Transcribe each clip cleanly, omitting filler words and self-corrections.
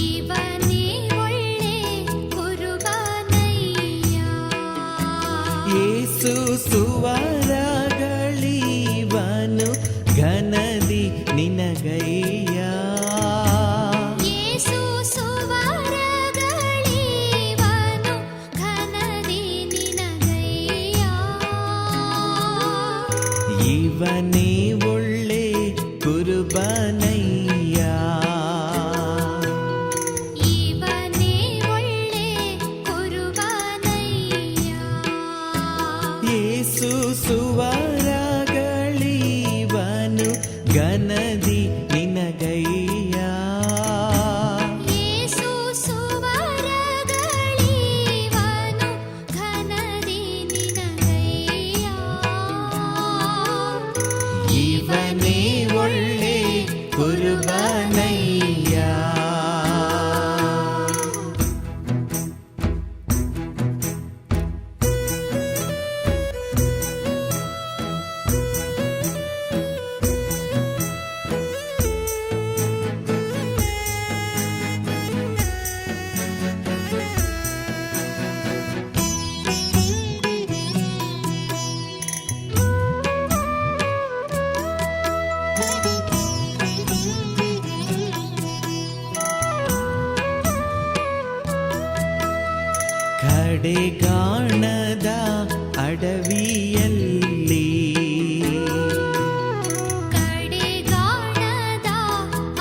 ಇವನೇ ಒಳ್ಳೆ ಕುರುಬನಯ್ಯ. ಯೇಸು ಸುವರಗಳಿವನು ಘನದಿ ನಿನಗಯ್ಯ. ಯೇಸು ಸುವರಗಳಿವನು ಘನದಿ ನಿನಗಯ್ಯ. ಇವನೇ ಒಳ್ಳೆ ಕುರುಬನಯ್ಯ. ಇವನೇ ಒಳ್ಳೆ ಕುರುಬನಯ್ಯ. ಯೇಸು ಸುವರಗಳಿವನು ಘನದಿ ನಿನಗಯ್ಯ. ಯೇಸು ಸುವರಗಳಿವನು ಘನದಿ ನಿನಗಯ್ಯ. ಇವನೇ ಒಳ್ಳೆ ಕುರುಬನಯ್ಯ. ಕಡೆಗಾಣದ ಅಡವಿಯಲ್ಲಿ ಕಡೆಗಾಣದ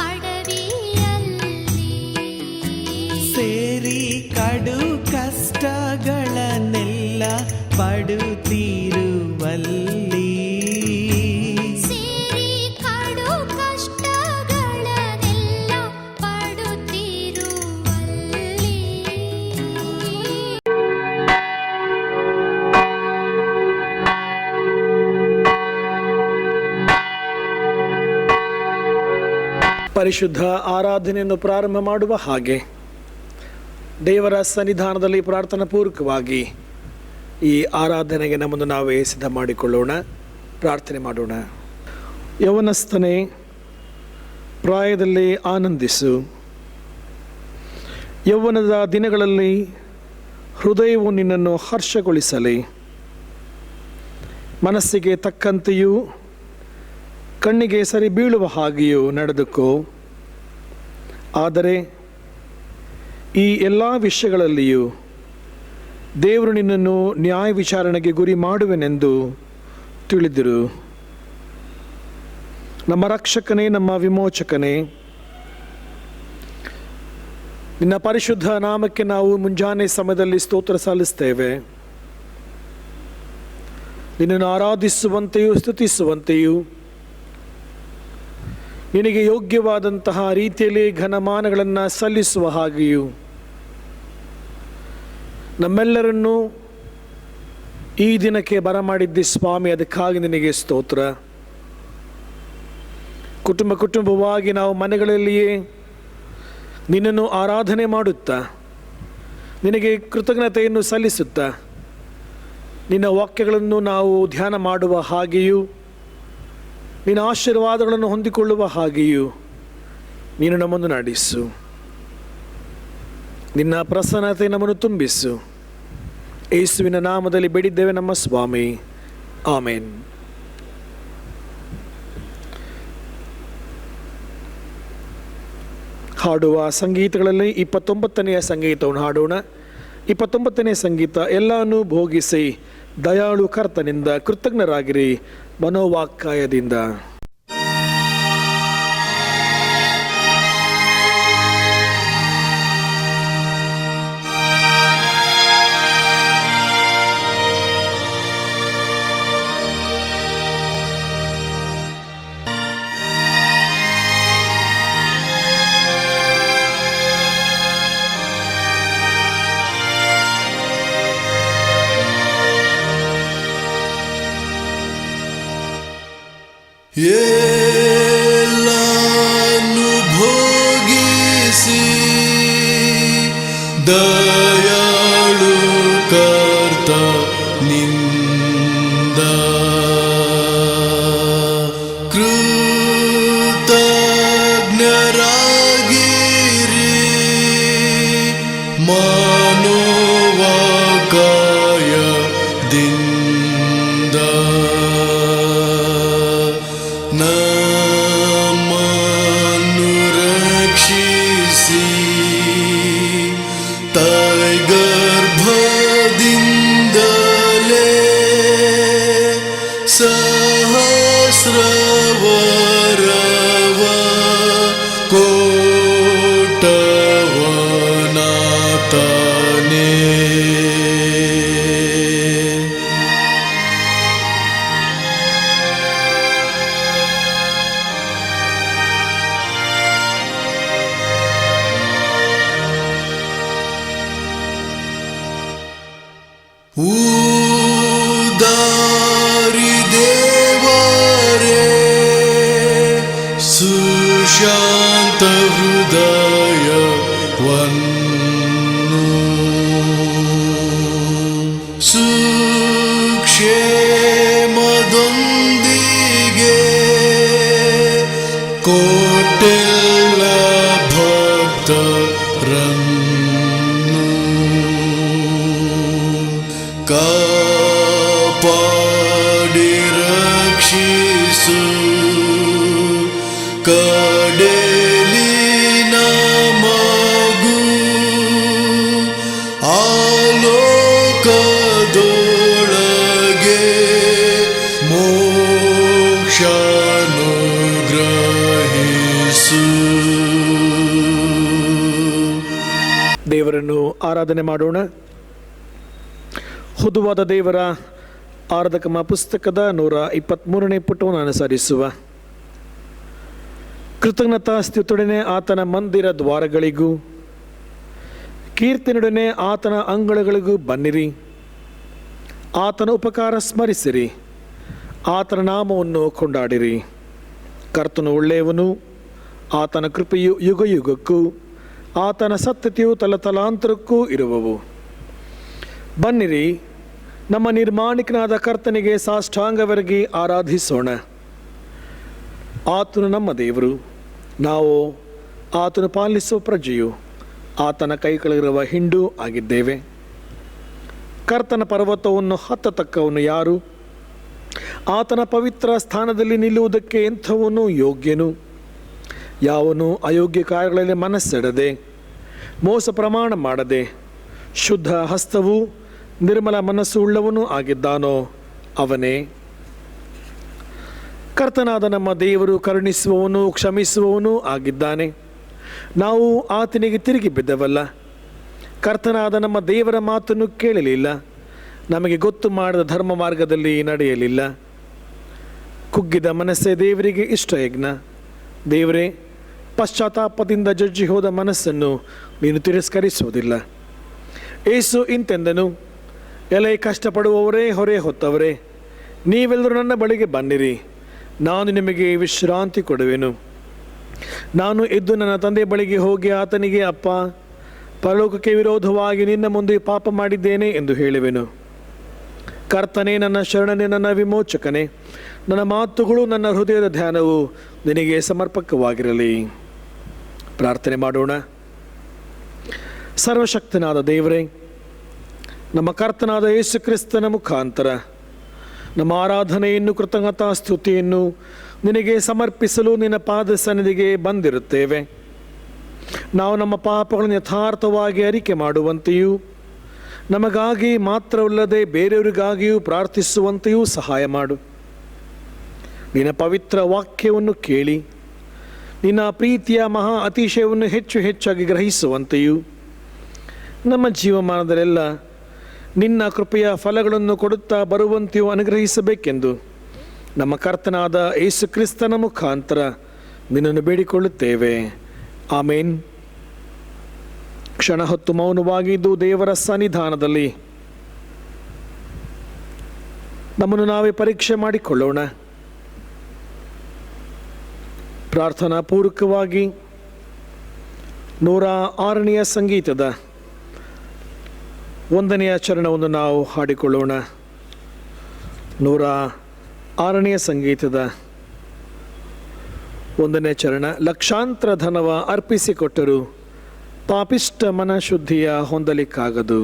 ಅಡವಿಯಲ್ಲಿ ಸೇರಿ ಕಡು ಕಷ್ಟಗಳನ್ನೆಲ್ಲ ಪಡುತ್ತಿರುವಲ್ಲಿ ಸೇರಿ ಕಡು ಕಷ್ಟಗಳನ್ನೆಲ್ಲ ಪಡುತ್ತಿರುವಲ್ಲಿ ಪರಿಶುದ್ಧ ಆರಾಧನೆಯನ್ನು ಪ್ರಾರಂಭ ಮಾಡುವ ಹಾಗೆ ದೇವರ ಸನ್ನಿಧಾನದಲ್ಲಿ ಪ್ರಾರ್ಥನಾ ಪೂರ್ವಕವಾಗಿ ಈ ಆರಾಧನೆಗೆ ನಮ್ಮನ್ನು ನಾವೇ ಸಿದ್ಧ ಮಾಡಿಕೊಳ್ಳೋಣ. ಪ್ರಾರ್ಥನೆ ಮಾಡೋಣ. ಯೌವನಸ್ಥನೇ, ಪ್ರಾಯದಲ್ಲಿ ಆನಂದಿಸು. ಯೌವನದ ದಿನಗಳಲ್ಲಿ ಹೃದಯವು ನಿನ್ನನ್ನು ಹರ್ಷಗೊಳಿಸಲಿ. ಮನಸ್ಸಿಗೆ ತಕ್ಕಂತೆಯೂ ಕಣ್ಣಿಗೆ ಸರಿ ಬೀಳುವ ಹಾಗೆಯೂ ನಡೆದುಕೋ. ಆದರೆ ಈ ಎಲ್ಲ ವಿಷಯಗಳಲ್ಲಿಯೂ ದೇವರು ನಿನ್ನನ್ನು ನ್ಯಾಯ ವಿಚಾರಣೆಗೆ ಗುರಿ ಮಾಡುವೆನೆಂದು ತಿಳಿದಿರು. ನಮ್ಮ ರಕ್ಷಕನೇ, ನಮ್ಮ ವಿಮೋಚಕನೇ, ನಿನ್ನ ಪರಿಶುದ್ಧ ನಾಮಕ್ಕೆ ನಾವು ಮುಂಜಾನೆ ಸಮಯದಲ್ಲಿ ಸ್ತೋತ್ರ ಸಲ್ಲಿಸ್ತೇವೆ. ನಿನ್ನನ್ನು ಆರಾಧಿಸುವಂತೆಯೂ ಸ್ತುತಿಸುವಂತೆಯೂ ನಿನಗೆ ಯೋಗ್ಯವಾದಂತಹ ರೀತಿಯಲ್ಲಿ ಘನಮಾನಗಳನ್ನು ಸಲ್ಲಿಸುವ ಹಾಗೆಯೂ ನಮ್ಮೆಲ್ಲರನ್ನೂ ಈ ದಿನಕ್ಕೆ ಬರಮಾಡಿದ್ದಿ ಸ್ವಾಮಿ. ಅದಕ್ಕಾಗಿ ನಿನಗೆ ಸ್ತೋತ್ರ. ಕುಟುಂಬವಾಗಿ ನಾವು ಮನೆಗಳಲ್ಲಿಯೇ ನಿನ್ನನ್ನು ಆರಾಧನೆ ಮಾಡುತ್ತಾ ನಿನಗೆ ಕೃತಜ್ಞತೆಯನ್ನು ಸಲ್ಲಿಸುತ್ತಾ ನಿನ್ನ ವಾಕ್ಯಗಳನ್ನು ನಾವು ಧ್ಯಾನ ಮಾಡುವ ಹಾಗೆಯೂ ನಿನ್ನ ಆಶೀರ್ವಾದಗಳನ್ನು ಹೊಂದಿಕೊಳ್ಳುವ ಹಾಗೆಯೂ ನೀನು ನಮ್ಮನ್ನು ನಡೆಸು. ನಿನ್ನ ಪ್ರಸನ್ನತೆ ನಮ್ಮನ್ನು ತುಂಬಿಸು. ಯೇಸುವಿನ ನಾಮದಲ್ಲಿ ಬೇಡಿದ್ದೇವೆ ನಮ್ಮ ಸ್ವಾಮಿ, ಆಮೇನ್. ಹಾಡುವ ಸಂಗೀತಗಳಲ್ಲಿ 29ನೇ ಸಂಗೀತವನ್ನು ಹಾಡೋಣ. 29ನೇ ಸಂಗೀತ, ಎಲ್ಲನೂ ಭೋಗಿಸಿ ದಯಾಳು ಕರ್ತನಿಂದ ಕೃತಜ್ಞರಾಗಿರಿ ಮನೋವಾಕ್ಕಾಯದಿಂದ. ಎಲ್ಲಾನು ಭೋಗಿಸಿ ದಯಾಳು ಕರ್ತ ನಿಂದ ಕೃತಜ್ಞರಾಗಿರಿ ಮನೋವಾಕಾಯದಿಂದ ನಮ್ಮನ್ನು ರಕ್ಷಿಸಿ ತಾಯಿ ಗರ್ಭದಿಂದಲೇ ಸಹಸ್ರವರವ ಕೋಟವನಾತನೇ. ಉದಾರಿ ದೇವರೇ ಸುಶಾಂತ ಹೃದಯವನ್ನು ಸುಕ್ಷೇಮದೊಂದಿಗೆ ಕೋಟೆಲ್ಲ ಭಕ್ತರನ್ನು ಕಾಪಾಡಿ ರಕ್ಷಿಸು ಕಡಲಿನ ಮಗು ಆಲೋಕದೊಳಗೆ ಮೋಕ್ಷಾನುಗ್ರಹಿಸು. ದೇವರನ್ನು ಆರಾಧನೆ ಮಾಡೋಣ. ಹುದುವಾದ ದೇವರ ಆರಾಧಕಮ ಪುಸ್ತಕದ 123ನೇ ಪುಟವನ್ನು ಅನುಸರಿಸುವ. ಕೃತಜ್ಞತಾ ಸ್ತುತಿಯೊಡನೆ ಆತನ ಮಂದಿರ ದ್ವಾರಗಳಿಗೂ ಕೀರ್ತನೆಯೊಡನೆ ಆತನ ಅಂಗಳಗಳಿಗೂ ಬನ್ನಿರಿ. ಆತನ ಉಪಕಾರ ಸ್ಮರಿಸಿರಿ, ಆತನ ನಾಮವನ್ನು ಕೊಂಡಾಡಿರಿ. ಕರ್ತನು ಒಳ್ಳೆಯವನು, ಆತನ ಕೃಪೆಯು ಯುಗ ಯುಗಕ್ಕೂ ಆತನ ಸತ್ಯತೆಯು ತಲತಲಾಂತರಕ್ಕೂ ಇರುವವು. ಬನ್ನಿರಿ, ನಮ್ಮ ನಿರ್ಮಾಣಿಕನಾದ ಕರ್ತನಿಗೆ ಸಾಷ್ಟಾಂಗವೆರಗಿ ಆರಾಧಿಸೋಣ. ಆತನು ನಮ್ಮ ದೇವರು, ನಾವು ಆತನು ಪಾಲಿಸುವ ಪ್ರಜೆಯು, ಆತನ ಕೈಗಳಿರುವ ಹಿಂಡು ಆಗಿದ್ದೇವೆ. ಕರ್ತನ ಪರ್ವತವನ್ನು ಹತ್ತತಕ್ಕವನು ಯಾರು? ಆತನ ಪವಿತ್ರ ಸ್ಥಾನದಲ್ಲಿ ನಿಲ್ಲುವುದಕ್ಕೆ ಎಂಥವನು ಯೋಗ್ಯನು? ಯಾವನು ಅಯೋಗ್ಯ ಕಾರ್ಯಗಳಲ್ಲಿ ಮನಸ್ಸೆಡದೆ, ಮೋಸ ಪ್ರಮಾಣ ಮಾಡದೆ, ಶುದ್ಧ ಹಸ್ತವೂ ನಿರ್ಮಲ ಮನಸ್ಸು ಉಳ್ಳವನು ಆಗಿದ್ದಾನೋ ಅವನೇ. ಕರ್ತನಾದ ನಮ್ಮ ದೇವರು ಕರುಣಿಸುವವನು ಕ್ಷಮಿಸುವವನು ಆಗಿದ್ದಾನೆ. ನಾವು ಆತನಿಗೆ ತಿರುಗಿ ಬಿದ್ದವಲ್ಲ. ಕರ್ತನಾದ ನಮ್ಮ ದೇವರ ಮಾತನ್ನು ಕೇಳಲಿಲ್ಲ, ನಮಗೆ ಗೊತ್ತು ಮಾಡಿದ ಧರ್ಮ ಮಾರ್ಗದಲ್ಲಿ ನಡೆಯಲಿಲ್ಲ. ಕುಗ್ಗಿದ ಮನಸ್ಸೇ ದೇವರಿಗೆ ಇಷ್ಟಯಜ್ಞ. ದೇವರೇ, ಪಶ್ಚಾತ್ತಾಪದಿಂದ ಜಜ್ಜಿ ಹೋದ ಮನಸ್ಸನ್ನು ನೀನು ತಿರಸ್ಕರಿಸುವುದಿಲ್ಲ. ಏಸು ಇಂತೆಂದನು, ಎಲೆ ಕಷ್ಟಪಡುವವರೇ, ಹೊರೆ ಹೊತ್ತವರೇ, ನೀವೆಲ್ಲರೂ ನನ್ನ ಬಳಿಗೆ ಬನ್ನಿರಿ, ನಾನು ನಿಮಗೆ ವಿಶ್ರಾಂತಿ ಕೊಡುವೆನು. ನಾನು ಎದ್ದು ನನ್ನ ತಂದೆ ಬಳಿಗೆ ಹೋಗಿ ಆತನಿಗೆ, ಅಪ್ಪ, ಪರಲೋಕಕ್ಕೆ ವಿರೋಧವಾಗಿ ನಿನ್ನ ಮುಂದೆ ಪಾಪ ಮಾಡಿದ್ದೇನೆ ಎಂದು ಹೇಳುವೆನು. ಕರ್ತನೇ, ನನ್ನ ಶರಣನೇ, ನನ್ನ ವಿಮೋಚಕನೇ, ನನ್ನ ಮಾತುಗಳು ನನ್ನ ಹೃದಯದ ಧ್ಯಾನವು ನಿನಗೆ ಸಮರ್ಪಕವಾಗಿರಲಿ. ಪ್ರಾರ್ಥನೆ ಮಾಡೋಣ. ಸರ್ವಶಕ್ತನಾದ ದೇವರೇ, ನಮ್ಮ ಕರ್ತನಾದ ಯೇಸು ಕ್ರಿಸ್ತನ ಮುಖಾಂತರ ನಮ್ಮ ಆರಾಧನೆಯನ್ನು, ಕೃತಜ್ಞತಾ ಸ್ತುತಿಯನ್ನು ನಿನಗೆ ಸಮರ್ಪಿಸಲು ನಿನ್ನ ಪಾದ ಸನ್ನಿಧಿಗೆ ಬಂದಿರುತ್ತೇವೆ. ನಾವು ನಮ್ಮ ಪಾಪಗಳನ್ನು ಯಥಾರ್ಥವಾಗಿ ಅರಿಕೆ ಮಾಡುವಂತೆಯೂ, ನಮಗಾಗಿ ಮಾತ್ರವಲ್ಲದೆ ಬೇರೆಯವರಿಗಾಗಿಯೂ ಪ್ರಾರ್ಥಿಸುವಂತೆಯೂ ಸಹಾಯ ಮಾಡು. ನಿನ್ನ ಪವಿತ್ರ ವಾಕ್ಯವನ್ನು ಕೇಳಿ ನಿನ್ನ ಪ್ರೀತಿಯ ಮಹಾ ಅತಿಶಯವನ್ನು ಹೆಚ್ಚು ಹೆಚ್ಚಾಗಿ ಗ್ರಹಿಸುವಂತೆಯೂ, ನಮ್ಮ ಜೀವಮಾನದಲ್ಲೆಲ್ಲ ನಿನ್ನ ಕೃಪೆಯ ಫಲಗಳನ್ನು ಕೊಡುತ್ತಾ ಬರುವಂತೆಯೂ ಅನುಗ್ರಹಿಸಬೇಕೆಂದು ನಮ್ಮ ಕರ್ತನಾದ ಯೇಸು ಕ್ರಿಸ್ತನ ಮುಖಾಂತರ ನಿನ್ನನ್ನು ಬೇಡಿಕೊಳ್ಳುತ್ತೇವೆ. ಆಮೇನ್. ಕ್ಷಣ ಹೊತ್ತು ಮೌನವಾಗಿದ್ದು ದೇವರ ಸನ್ನಿಧಾನದಲ್ಲಿ ನಮ್ಮನ್ನು ನಾವೇ ಪರೀಕ್ಷೆ ಮಾಡಿಕೊಳ್ಳೋಣ. ಪ್ರಾರ್ಥನಾ ಪೂರ್ವಕವಾಗಿ 106ನೇ ಸಂಗೀತದ 1ನೇ ಚರಣವನ್ನು ನಾವು ಹಾಡಿಕೊಳ್ಳೋಣ. 106ನೇ ಸಂಗೀತದ 1ನೇ ಚರಣ. ಲಕ್ಷಾಂತರ ಧನವ ಅರ್ಪಿಸಿಕೊಟ್ಟರು ಪಾಪಿಷ್ಟ ಮನಶುದ್ಧಿಯ ಹೊಂದಲಿಕ್ಕಾಗದು.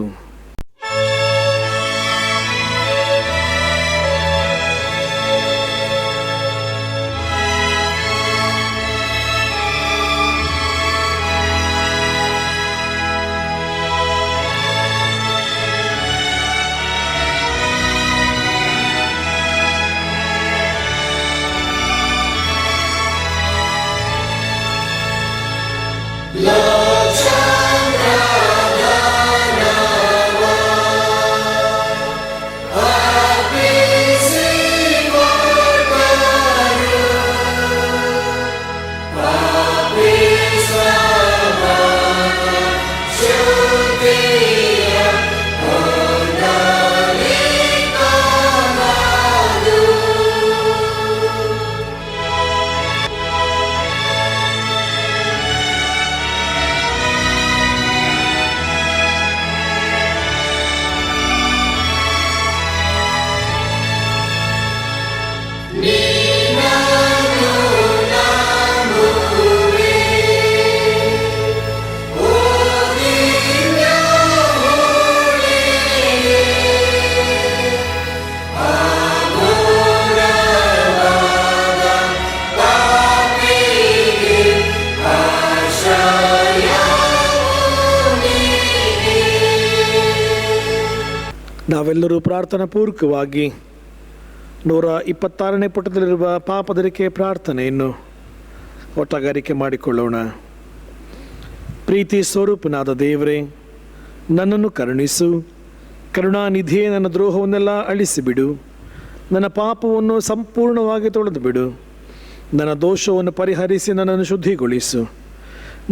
ನಾವೆಲ್ಲರೂ ಪ್ರಾರ್ಥನಾ ಪೂರ್ವಕವಾಗಿ 126ನೇ ಪುಟದಲ್ಲಿರುವ ಪಾಪದರಿಕೆ ಪ್ರಾರ್ಥನೆಯನ್ನು ಒಟ್ಟಗಾರಿಕೆ ಮಾಡಿಕೊಳ್ಳೋಣ. ಪ್ರೀತಿ ಸ್ವರೂಪನಾದ ದೇವರೇ, ನನ್ನನ್ನು ಕರುಣಿಸು. ಕರುಣಾನಿಧಿಯೇ, ನನ್ನ ದ್ರೋಹವನ್ನೆಲ್ಲ ಅಳಿಸಿಬಿಡು. ನನ್ನ ಪಾಪವನ್ನು ಸಂಪೂರ್ಣವಾಗಿ ತೊಳೆದು ಬಿಡು. ನನ್ನ ದೋಷವನ್ನು ಪರಿಹರಿಸಿ ನನ್ನನ್ನು ಶುದ್ಧಿಗೊಳಿಸು.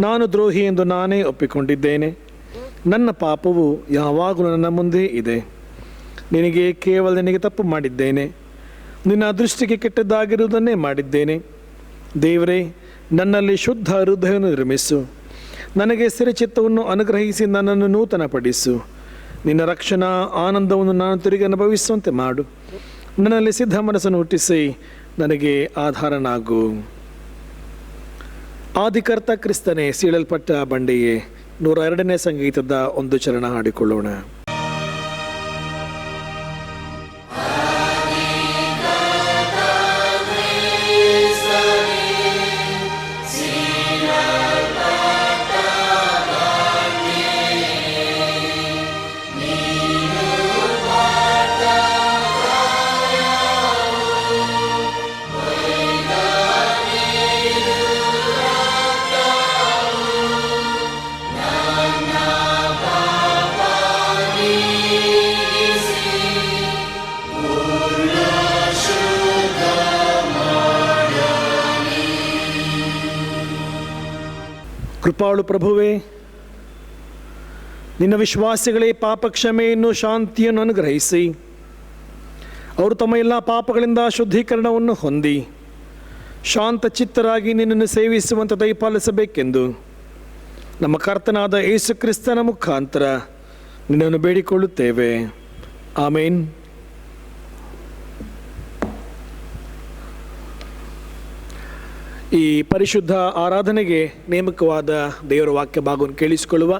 ನಾನು ದ್ರೋಹಿ ಎಂದು ನಾನೇ ಒಪ್ಪಿಕೊಂಡಿದ್ದೇನೆ. ನನ್ನ ಪಾಪವು ಯಾವಾಗಲೂ ನನ್ನ ಮುಂದೆ ಇದೆ. ನಿನಗೆ ತಪ್ಪು ಮಾಡಿದ್ದೇನೆ. ನಿನ್ನ ದೃಷ್ಟಿಗೆ ಕೆಟ್ಟದ್ದಾಗಿರುವುದನ್ನೇ ಮಾಡಿದ್ದೇನೆ. ದೇವರೇ, ನನ್ನಲ್ಲಿ ಶುದ್ಧ ಹೃದಯವನ್ನು ನಿರ್ಮಿಸು. ನನಗೆ ಸ್ಥಿರಚಿತ್ತವನ್ನು ಅನುಗ್ರಹಿಸಿ ನನ್ನನ್ನು ನೂತನಪಡಿಸು. ನಿನ್ನ ರಕ್ಷಣಾ ಆನಂದವನ್ನು ನಾನು ತಿರುಗಿ ಅನುಭವಿಸುವಂತೆ ಮಾಡು. ನನ್ನಲ್ಲಿ ಸಿದ್ಧ ಮನಸ್ಸನ್ನು ಹುಟ್ಟಿಸಿ ನನಗೆ ಆಧಾರನಾಗು. ಆದಿಕರ್ತ ಕ್ರಿಸ್ತನೇ, ಸೀಳಲ್ಪಟ್ಟ ಬಂಡೆಯೇ, 102ನೇ ಸಂಗೀತದ ಒಂದು ಚರಣ ಹಾಡಿಕೊಳ್ಳೋಣ. ಕೃಪಾಳು ಪ್ರಭುವೇ, ನಿನ್ನ ವಿಶ್ವಾಸಿಗಳೇ ಪಾಪ ಕ್ಷಮೆಯನ್ನು, ಶಾಂತಿಯನ್ನು ಅನುಗ್ರಹಿಸಿ ಅವರು ತಮ್ಮ ಎಲ್ಲ ಪಾಪಗಳಿಂದ ಶುದ್ಧೀಕರಣವನ್ನು ಹೊಂದಿ ಶಾಂತ ಚಿತ್ತರಾಗಿ ನಿನ್ನನ್ನು ಸೇವಿಸುವಂತೆ ದಯಪಾಲಿಸಬೇಕೆಂದು ನಮ್ಮ ಕರ್ತನಾದ ಯೇಸು ಕ್ರಿಸ್ತನ ಮುಖಾಂತರ ನಿನ್ನನ್ನು ಬೇಡಿಕೊಳ್ಳುತ್ತೇವೆ. ಆಮೇನ್. ಈ ಪರಿಶುದ್ಧ ಆರಾಧನೆಗೆ ನೇಮಕವಾದ ದೇವರ ವಾಕ್ಯ ಭಾಗವನ್ನು ಕೇಳಿಸಿಕೊಳ್ಳುವ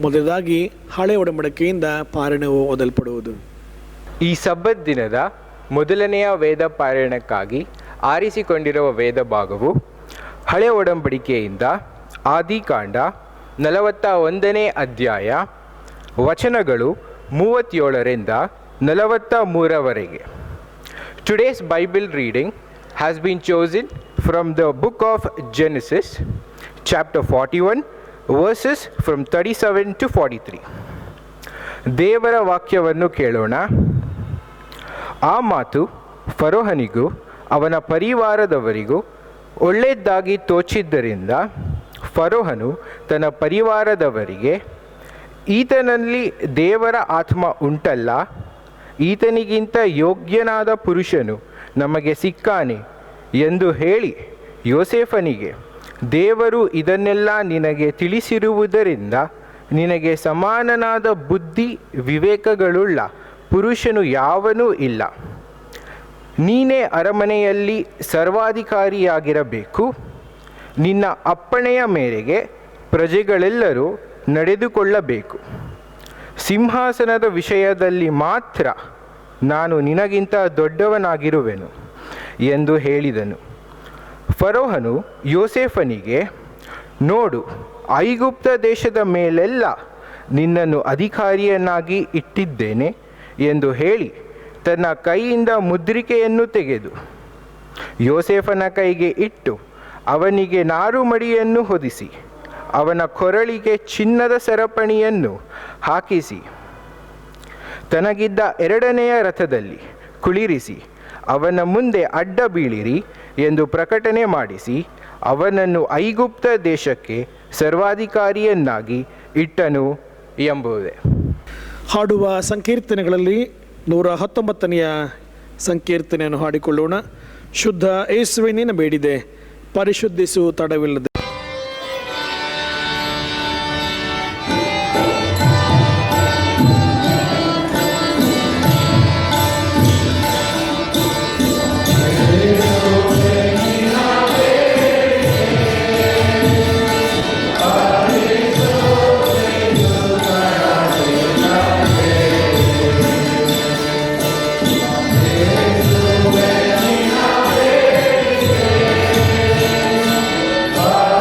ಮೊದಲಾಗಿ ಹಳೆ ಒಡಂಬಡಿಕೆಯಿಂದ ಪಾರಾಯಣವು ಓದಲ್ಪಡುವುದು. ಈ ಸಬ್ಬತ್ ದಿನದ ಮೊದಲನೆಯ ವೇದ ಪಾರಾಯಣಕ್ಕಾಗಿ ಆರಿಸಿಕೊಂಡಿರುವ ವೇದ ಭಾಗವು ಹಳೆ ಒಡಂಬಡಿಕೆಯಿಂದ ಆದಿಕಾಂಡ 41ನೇ ಅಧ್ಯಾಯ ವಚನಗಳು 37ರಿಂದ 43ರವರೆಗೆ. Today's Bible reading has been chosen from the book of Genesis, chapter 41, verses from 37 to 43. ದೇವರ ವಾಕ್ಯವನ್ನು ಕೇಳೋಣ. ಆ ಮಾತು ಫರೋಹನಿಗೂ ಅವನ ಪರಿವಾರದವರಿಗೂ ಒಳ್ಳೆಯದಾಗಿ ತೋಚಿದ್ದರಿಂದ ಫರೋಹನು ತನ್ನ ಪರಿವಾರದವರಿಗೆ, ಈತನಲ್ಲಿ ದೇವರ ಆತ್ಮ ಉಂಟಲ್ಲ, ಈತನಿಗಿಂತ ಯೋಗ್ಯನಾದ ಪುರುಷನು ನಮಗೆ ಸಿಕ್ಕಾನೆ ಎಂದು ಹೇಳಿ ಯೋಸೇಫನಿಗೆ, ದೇವರು ಇದನ್ನೆಲ್ಲ ನಿನಗೆ ತಿಳಿಸಿರುವುದರಿಂದ ನಿನಗೆ ಸಮಾನನಾದ ಬುದ್ಧಿ ವಿವೇಕಗಳುಳ್ಳ ಪುರುಷನು ಯಾವನೂ ಇಲ್ಲ. ನೀನೇ ಅರಮನೆಯಲ್ಲಿ ಸರ್ವಾಧಿಕಾರಿಯಾಗಿರಬೇಕು. ನಿನ್ನ ಅಪ್ಪಣೆಯ ಮೇರೆಗೆ ಪ್ರಜೆಗಳೆಲ್ಲರೂ ನಡೆದುಕೊಳ್ಳಬೇಕು. ಸಿಂಹಾಸನದ ವಿಷಯದಲ್ಲಿ ಮಾತ್ರ ನಾನು ನಿನಗಿಂತ ದೊಡ್ಡವನಾಗಿರುವೆನು ಎಂದು ಹೇಳಿದನು. ಫರೋಹನು ಯೋಸೇಫನಿಗೆ, ನೋಡು, ಐಗುಪ್ತ ದೇಶದ ಮೇಲೆಲ್ಲ ನಿನ್ನನ್ನು ಅಧಿಕಾರಿಯನ್ನಾಗಿ ಇಟ್ಟಿದ್ದೇನೆ ಎಂದು ಹೇಳಿ ತನ್ನ ಕೈಯಿಂದ ಮುದ್ರಿಕೆಯನ್ನು ತೆಗೆದು ಯೋಸೇಫನ ಕೈಗೆ ಇಟ್ಟು ಅವನಿಗೆ ನಾರುಮಡಿಯನ್ನು ಹೊದಿಸಿ ಅವನ ಕೊರಳಿಗೆ ಚಿನ್ನದ ಸರಪಣಿಯನ್ನು ಹಾಕಿಸಿ ತನಗಿದ್ದ ಎರಡನೆಯ ರಥದಲ್ಲಿ ಕುಳ್ಳಿರಿಸಿ ಅವನ ಮುಂದೆ ಅಡ್ಡ ಬೀಳಿರಿ ಎಂದು ಪ್ರಕಟಣೆ ಮಾಡಿಸಿ ಅವನನ್ನು ಐಗುಪ್ತ ದೇಶಕ್ಕೆ ಸರ್ವಾಧಿಕಾರಿಯನ್ನಾಗಿ ಇಟ್ಟನು ಎಂಬುದೇ. ಹಾಡುವ ಸಂಕೀರ್ತನೆಗಳಲ್ಲಿ 119ನೆಯ ಸಂಕೀರ್ತನೆಯನ್ನು ಹಾಡಿಕೊಳ್ಳೋಣ. ಶುದ್ಧ ಯೇಸುವೆ ನಿನ್ನ ಬೇಡಿದೆ, ಪರಿಶುದ್ಧಿಸು ತಡವಿಲ್ಲದೆ. Amen.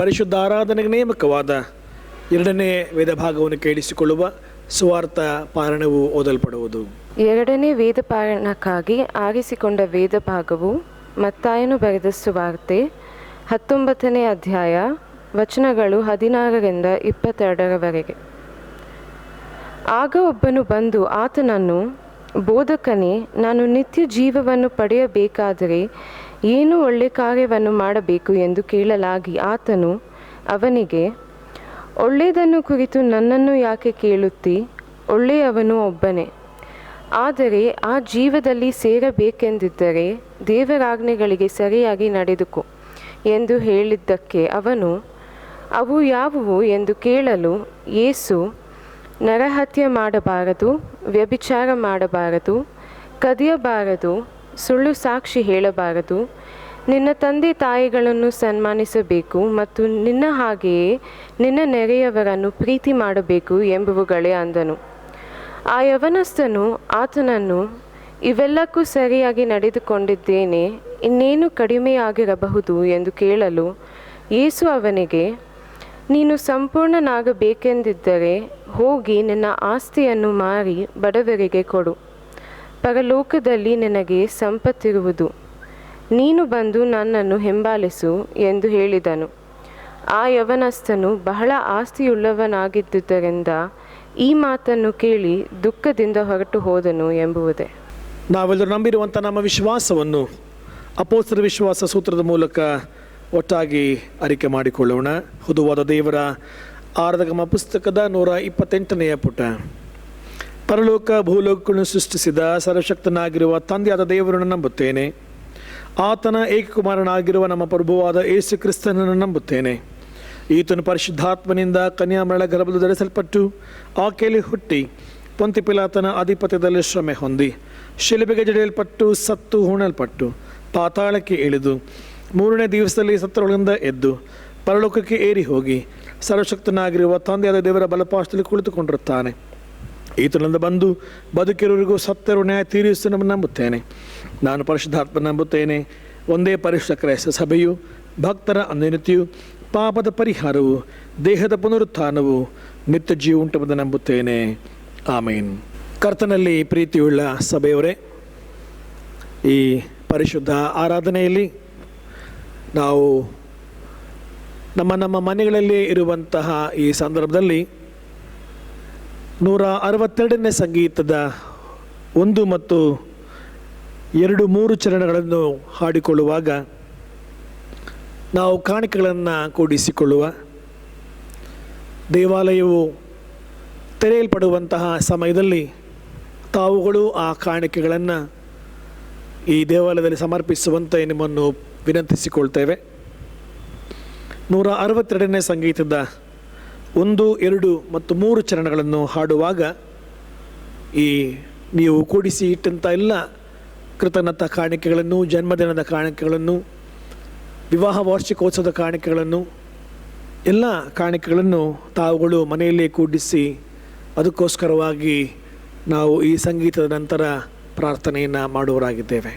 ಪರಿಶುದ್ಧ ಆರಾಧನೆಗೆ ನೇಮಕವಾದ ಎರಡನೇ ವೇದ ಭಾಗವನ್ನು ಕೇಳಿಸಿಕೊಳ್ಳುವ ಸುವಾರ್ಥ ಪಾರಣವು ಓದಲ್ಪಡುವುದು. ಎರಡನೇ ವೇದ ಪಾರಣಕ್ಕಾಗಿ ಆರಿಸಿಕೊಂಡ ವೇದ ಭಾಗವು ಮತ್ತಾಯನು ಬರೆದ ಸುವಾರ್ತೆ 19ನೇ ಅಧ್ಯಾಯ ವಚನಗಳು 16ರಿಂದ 22ರವರೆಗೆ. ಆಗ ಒಬ್ಬನು ಬಂದು ಆತನನ್ನು, ಬೋಧಕನೇ, ನಾನು ನಿತ್ಯ ಜೀವವನ್ನು ಪಡೆಯಬೇಕಾದರೆ ಏನು ಒಳ್ಳೆ ಕಾರ್ಯವನ್ನು ಮಾಡಬೇಕು ಎಂದು ಕೇಳಲಾಗಿ ಆತನು ಅವನಿಗೆ, ಒಳ್ಳೆಯದನ್ನು ಕುರಿತು ನನ್ನನ್ನು ಯಾಕೆ ಕೇಳುತ್ತಿ? ಒಳ್ಳೆಯವನು ಒಬ್ಬನೇ. ಆದರೆ ಆ ಜೀವದಲ್ಲಿ ಸೇರಬೇಕೆಂದಿದ್ದರೆ ದೇವರಾಜ್ಞೆಗಳಿಗೆ ಸರಿಯಾಗಿ ನಡೆದುಕೋ ಎಂದು ಹೇಳಿದ್ದಕ್ಕೆ ಅವನು, ಅವು ಯಾವುವು ಎಂದು ಕೇಳಲು ಯೇಸು, ನರಹತ್ಯೆ ಮಾಡಬಾರದು, ವ್ಯಭಿಚಾರ ಮಾಡಬಾರದು, ಕದಿಯಬಾರದು, ಸುಳ್ಳು ಸಾಕ್ಷಿ ಹೇಳಬಾರದು, ನಿನ್ನ ತಂದೆ ತಾಯಿಗಳನ್ನು ಸನ್ಮಾನಿಸಬೇಕು ಮತ್ತು ನಿನ್ನ ಹಾಗೆಯೇ ನಿನ್ನ ನೆರೆಯವರನ್ನು ಪ್ರೀತಿ ಮಾಡಬೇಕು ಎಂಬುವುಗಳೇ ಅಂದನು. ಆ ಯವನಸ್ಥನು ಆತನನ್ನು, ಇವೆಲ್ಲಕ್ಕೂ ಸರಿಯಾಗಿ ನಡೆದುಕೊಂಡಿದ್ದೇನೆ, ಇನ್ನೇನು ಕಡಿಮೆಯಾಗಿರಬಹುದು ಎಂದು ಕೇಳಲು ಯೇಸು ಅವನಿಗೆ, ನೀನು ಸಂಪೂರ್ಣನಾಗಬೇಕೆಂದಿದ್ದರೆ ಹೋಗಿ ನಿನ್ನ ಆಸ್ತಿಯನ್ನು ಮಾರಿ ಬಡವರಿಗೆ ಕೊಡು, ಪರಲೋಕದಲ್ಲಿ ನಿನಗೆ ಸಂಪತ್ತಿರುವುದು. ನೀನು ಬಂದು ನನ್ನನ್ನು ಹಿಂಬಾಲಿಸು ಎಂದು ಹೇಳಿದನು. ಆ ಯವನಸ್ಥನು ಬಹಳ ಆಸ್ತಿಯುಳ್ಳವನಾಗಿದ್ದುದರಿಂದ ಈ ಮಾತನ್ನು ಕೇಳಿ ದುಃಖದಿಂದ ಹೊರಟು ಹೋದನು ಎಂಬುವುದೇ. ನಾವೆಲ್ಲರೂ ನಂಬಿರುವಂಥ ನಮ್ಮ ವಿಶ್ವಾಸವನ್ನು ಅಪೊಸ್ತಲರ ವಿಶ್ವಾಸ ಸೂತ್ರದ ಮೂಲಕ ಒಟ್ಟಾಗಿ ಅರಿಕೆ ಮಾಡಿಕೊಳ್ಳೋಣ. ಹುದುವಾದ ದೇವರ ಆರಾಧಕಮ ಪುಸ್ತಕದ 128ನೆಯ ಪುಟ. ಪರಲೋಕ ಭೂಲೋಕಗಳನ್ನು ಸೃಷ್ಟಿಸಿದ ಸರ್ವಶಕ್ತನಾಗಿರುವ ತಂದೆಯಾದ ದೇವರನ್ನು ನಂಬುತ್ತೇನೆ. ಆತನ ಏಕಕುಮಾರನಾಗಿರುವ ನಮ್ಮ ಪ್ರಭುವಾದ ಯೇಸು ಕ್ರಿಸ್ತನನ್ನು ನಂಬುತ್ತೇನೆ. ಈತನು ಪರಿಶುದ್ಧಾತ್ಮನಿಂದ ಕನ್ಯಾಮರಳ ಗರ್ಭದಲ್ಲಿ ಧರಿಸಲ್ಪಟ್ಟು ಆಕೆಯಲ್ಲಿ ಹುಟ್ಟಿ ಪೊಂತಿ ಪಿಲಾತನ ಆಧಿಪತ್ಯದಲ್ಲಿ ಶ್ರಮೆ ಹೊಂದಿ ಶಿಲುಬೆಗೆ ಜಡಿಯಲ್ಪಟ್ಟು ಸತ್ತು ಹೂಣಲ್ಪಟ್ಟು ಪಾತಾಳಕ್ಕೆ ಇಳಿದು 3ನೇ ದಿವಸದಲ್ಲಿ ಸತ್ತರೊಳಗಿಂದ ಎದ್ದು ಪರಲೋಕಕ್ಕೆ ಏರಿ ಹೋಗಿ ಸರ್ವಶಕ್ತನಾಗಿರುವ ತಂದೆಯಾದ ದೇವರ ಬಲಪಾಶದಲ್ಲಿ ಕುಳಿತುಕೊಂಡಿರುತ್ತಾನೆ. ಈತನಿಂದ ಬಂದು ಬದುಕಿರೋರಿಗೂ ಸತ್ತರು ನ್ಯಾಯ ತೀರಿಸುವ ನಂಬುತ್ತೇನೆ. ನಾನು ಪರಿಶುದ್ಧಾತ್ಮ ನಂಬುತ್ತೇನೆ. ಒಂದೇ ಪರಿಶುದ್ಧ ಕ್ರೈಸ್ತ ಸಭೆಯು, ಭಕ್ತರ ಅನ್ಯೋನ್ಯತೆಯು, ಪಾಪದ ಪರಿಹಾರವು, ದೇಹದ ಪುನರುತ್ಥಾನವು, ನಿತ್ಯ ಜೀವ ಉಂಟೆಂಬುದು ನಂಬುತ್ತೇನೆ. ಆಮೇನ್. ಕರ್ತನಲ್ಲಿ ಪ್ರೀತಿಯುಳ್ಳ ಸಭೆಯವರೇ, ಈ ಪರಿಶುದ್ಧ ಆರಾಧನೆಯಲ್ಲಿ ನಾವು ನಮ್ಮ ಮನೆಗಳಲ್ಲಿ ಇರುವಂತಹ ಈ ಸಂದರ್ಭದಲ್ಲಿ 162ನೇ ಸಂಗೀತದ 1 ಮತ್ತು 2, 3 ಚರಣಗಳನ್ನು ಹಾಡಿಕೊಳ್ಳುವಾಗ ನಾವು ಕಾಣಿಕೆಗಳನ್ನು ಕೂಡಿಸಿಕೊಳ್ಳುವ, ದೇವಾಲಯವು ತೆರೆಯಲ್ಪಡುವಂತಹ ಸಮಯದಲ್ಲಿ ತಾವುಗಳು ಆ ಕಾಣಿಕೆಗಳನ್ನು ಈ ದೇವಾಲಯದಲ್ಲಿ ಸಮರ್ಪಿಸುವಂತೆ ನಿಮ್ಮನ್ನು ವಿನಂತಿಸಿಕೊಳ್ತೇವೆ. 162ನೇ ಸಂಗೀತದ 1, 2 ಮತ್ತು 3 ಚರಣಗಳನ್ನು ಹಾಡುವಾಗ ಈ ನೀವು ಕೂಡಿಸಿ ಇಟ್ಟಂಥ ಎಲ್ಲ ಕೃತಜ್ಞತಾ ಕಾಣಿಕೆಗಳನ್ನು, ಜನ್ಮದಿನದ ಕಾಣಿಕೆಗಳನ್ನು, ವಿವಾಹ ವಾರ್ಷಿಕೋತ್ಸವದ ಕಾಣಿಕೆಗಳನ್ನು, ಎಲ್ಲ ಕಾಣಿಕೆಗಳನ್ನು ತಾವುಗಳು ಮನೆಯಲ್ಲೇ ಕೂಡಿಸಿ ಅದಕ್ಕೋಸ್ಕರವಾಗಿ ನಾವು ಈ ಸಂಗೀತದ ನಂತರ ಪ್ರಾರ್ಥನೆಯನ್ನು ಮಾಡುವವರಾಗಿದ್ದೇವೆ.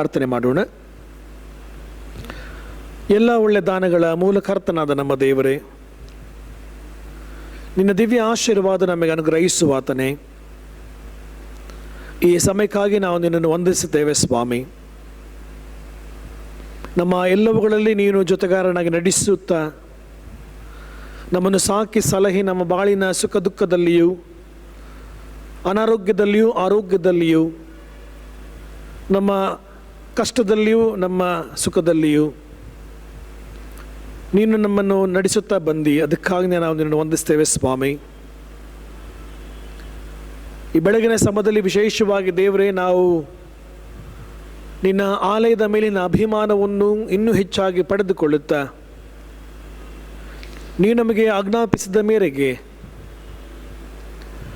ಪ್ರಾರ್ಥನೆ ಮಾಡೋಣ. ಎಲ್ಲ ಒಳ್ಳೆ ದಾನಗಳ ಮೂಲ ಕರ್ತನಾದ ನಮ್ಮ ದೇವರೇ, ನಿನ್ನ ದಿವ್ಯ ಆಶೀರ್ವಾದ ನಮಗೆ ಅನುಗ್ರಹಿಸುವಾತನೇ, ಈ ಸಮಯಕ್ಕಾಗಿ ನಾವು ನಿನ್ನನ್ನು ವಂದಿಸುತ್ತೇವೆ ಸ್ವಾಮಿ. ನಮ್ಮ ಎಲ್ಲವುಗಳಲ್ಲಿ ನೀನು ಜೊತೆಗಾರನಾಗಿ ನಡೆಸುತ್ತಾ ನಮ್ಮನ್ನು ಸಾಕಿ ಸಲಹೆ ನಮ್ಮ ಬಾಳಿನ ಸುಖ ದುಃಖದಲ್ಲಿಯೂ ಅನಾರೋಗ್ಯದಲ್ಲಿಯೂ ಆರೋಗ್ಯದಲ್ಲಿಯೂ ನಮ್ಮ ಕಷ್ಟದಲ್ಲಿಯೂ ನಮ್ಮ ಸುಖದಲ್ಲಿಯೂ ನೀನು ನಮ್ಮನ್ನು ನಡೆಸುತ್ತಾ ಬಂದು ಅದಕ್ಕಾಗಿ ನಾವು ನಿನ್ನನ್ನು ವಂದಿಸ್ತೇವೆ ಸ್ವಾಮಿ. ಈ ಬೆಳಗಿನ ಸಮಯದಲ್ಲಿ ವಿಶೇಷವಾಗಿ ದೇವರೇ, ನಾವು ನಿನ್ನ ಆಲಯದ ಮೇಲಿನ ಅಭಿಮಾನವನ್ನು ಇನ್ನೂ ಹೆಚ್ಚಾಗಿ ಪಡೆದುಕೊಳ್ಳುತ್ತಾ ನೀನು ನಮಗೆ ಆಜ್ಞಾಪಿಸಿದ ಮೇರೆಗೆ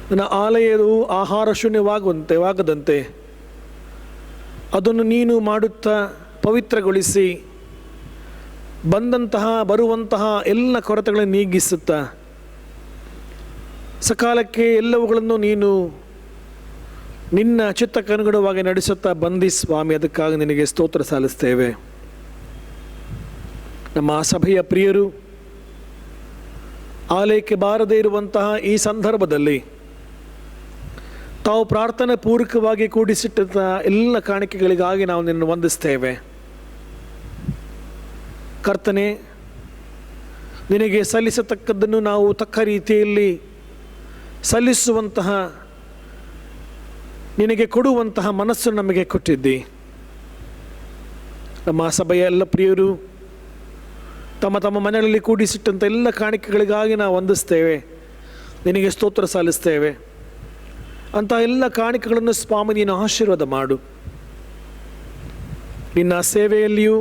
ನನ್ನ ಆಲಯವು ಆಹಾರ ಶೂನ್ಯವಾಗದಂತೆ ಅದನ್ನು ನೀನು ಮಾಡುತ್ತಾ ಪವಿತ್ರಗೊಳಿಸಿ ಬರುವಂತಹ ಎಲ್ಲ ಕೊರತೆಗಳನ್ನು ನೀಗಿಸುತ್ತಾ ಸಕಾಲಕ್ಕೆ ಎಲ್ಲವುಗಳನ್ನು ನೀನು ನಿನ್ನ ಚಿತ್ತಕ್ಕನುಗುಣವಾಗಿ ನಡೆಸುತ್ತಾ ಬಂದಿ ಸ್ವಾಮಿ. ಅದಕ್ಕಾಗಿ ನಿನಗೆ ಸ್ತೋತ್ರ ಸಲ್ಲಿಸ್ತೇವೆ. ನಮ್ಮ ಸಭೆಯ ಪ್ರಿಯರು ಆಲಯಕ್ಕೆ ಬಾರದೇ ಇರುವಂತಹ ಈ ಸಂದರ್ಭದಲ್ಲಿ ತಾವು ಪ್ರಾರ್ಥನೆ ಪೂರ್ವಕವಾಗಿ ಕೂಡಿಸಿಟ್ಟ ಎಲ್ಲ ಕಾಣಿಕೆಗಳಿಗಾಗಿ ನಾವು ನಿನ್ನನ್ನು ವಂದಿಸ್ತೇವೆ. ಕರ್ತನೆ, ನಿನಗೆ ಸಲ್ಲಿಸತಕ್ಕದ್ದನ್ನು ನಾವು ತಕ್ಕ ರೀತಿಯಲ್ಲಿ ಸಲ್ಲಿಸುವಂತಹ, ನಿನಗೆ ಕೊಡುವಂತಹ ಮನಸ್ಸು ನಮಗೆ ಕೊಟ್ಟಿದ್ದಿ. ನಮ್ಮ ಸಭೆಯ ಎಲ್ಲ ಪ್ರಿಯರು ತಮ್ಮ ತಮ್ಮ ಮನೆಗಳಲ್ಲಿ ಕೂಡಿಸಿಟ್ಟಂಥ ಎಲ್ಲ ಕಾಣಿಕೆಗಳಿಗಾಗಿ ನಾವು ವಂದಿಸ್ತೇವೆ, ನಿನಗೆ ಸ್ತೋತ್ರ ಸಲ್ಲಿಸ್ತೇವೆ. ಅಂಥ ಎಲ್ಲ ಕಾಣಿಕೆಗಳನ್ನು ಸ್ವಾಮಿ ನೀನು ಆಶೀರ್ವಾದ ಮಾಡು. ನಿನ್ನ ಸೇವೆಯಲ್ಲಿಯೂ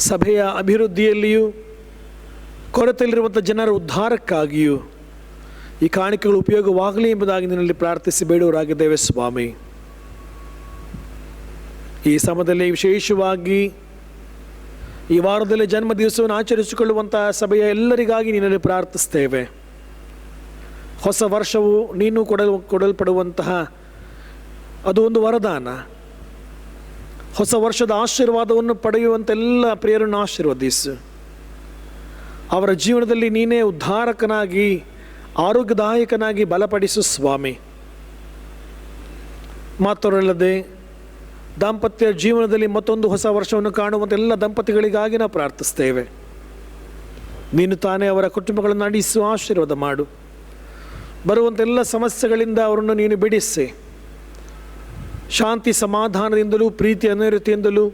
ಸಭೆಯ ಅಭಿವೃದ್ಧಿಯಲ್ಲಿಯೂ ಕೊರತೆಯಲ್ಲಿರುವಂಥ ಜನರ ಉದ್ಧಾರಕ್ಕಾಗಿಯೂ ಈ ಕಾಣಿಕೆಗಳು ಉಪಯೋಗವಾಗಲಿ ಎಂಬುದಾಗಿ ನಿನ್ನಲ್ಲಿ ಪ್ರಾರ್ಥಿಸಿ ಬೇಡುವರಾಗಿದ್ದೇವೆ ಸ್ವಾಮಿ. ಈ ಸಮಯದಲ್ಲಿ ವಿಶೇಷವಾಗಿ ಈ ವಾರದಲ್ಲಿ ಜನ್ಮ ದಿವಸವನ್ನು ಆಚರಿಸಿಕೊಳ್ಳುವಂತಹ ಸಭೆಯ ಎಲ್ಲರಿಗಾಗಿ ನಿನ್ನಲ್ಲಿ ಪ್ರಾರ್ಥಿಸ್ತೇವೆ. ಹೊಸ ವರ್ಷವು ನೀನು ಕೊಡಲ್ಪಡುವಂತಹ ಅದು ಒಂದು ವರದಾನ. ಹೊಸ ವರ್ಷದ ಆಶೀರ್ವಾದವನ್ನು ಪಡೆಯುವಂಥ ಎಲ್ಲ ಪ್ರಿಯರನ್ನು ಆಶೀರ್ವದಿಸು. ಅವರ ಜೀವನದಲ್ಲಿ ನೀನೇ ಉದ್ಧಾರಕನಾಗಿ ಆರೋಗ್ಯದಾಯಕನಾಗಿ ಬಲಪಡಿಸು ಸ್ವಾಮಿ. ಮಾತ್ರವಲ್ಲದೆ ದಾಂಪತ್ಯ ಜೀವನದಲ್ಲಿ ಮತ್ತೊಂದು ಹೊಸ ವರ್ಷವನ್ನು ಕಾಣುವಂಥ ಎಲ್ಲ ದಂಪತಿಗಳಿಗಾಗಿ ನಾವು ಪ್ರಾರ್ಥಿಸ್ತೇವೆ. ನೀನು ತಾನೇ ಅವರ ಕುಟುಂಬಗಳನ್ನು ನಡೆಸು, ಆಶೀರ್ವಾದ ಮಾಡು. ಬರುವಂಥ ಎಲ್ಲ ಸಮಸ್ಯೆಗಳಿಂದ ಅವರನ್ನು ನೀನು ಬಿಡಿಸಿ ಶಾಂತಿ ಸಮಾಧಾನದಿಂದಲೂ ಪ್ರೀತಿ ಅನೈರತೆಯಿಂದಲೂ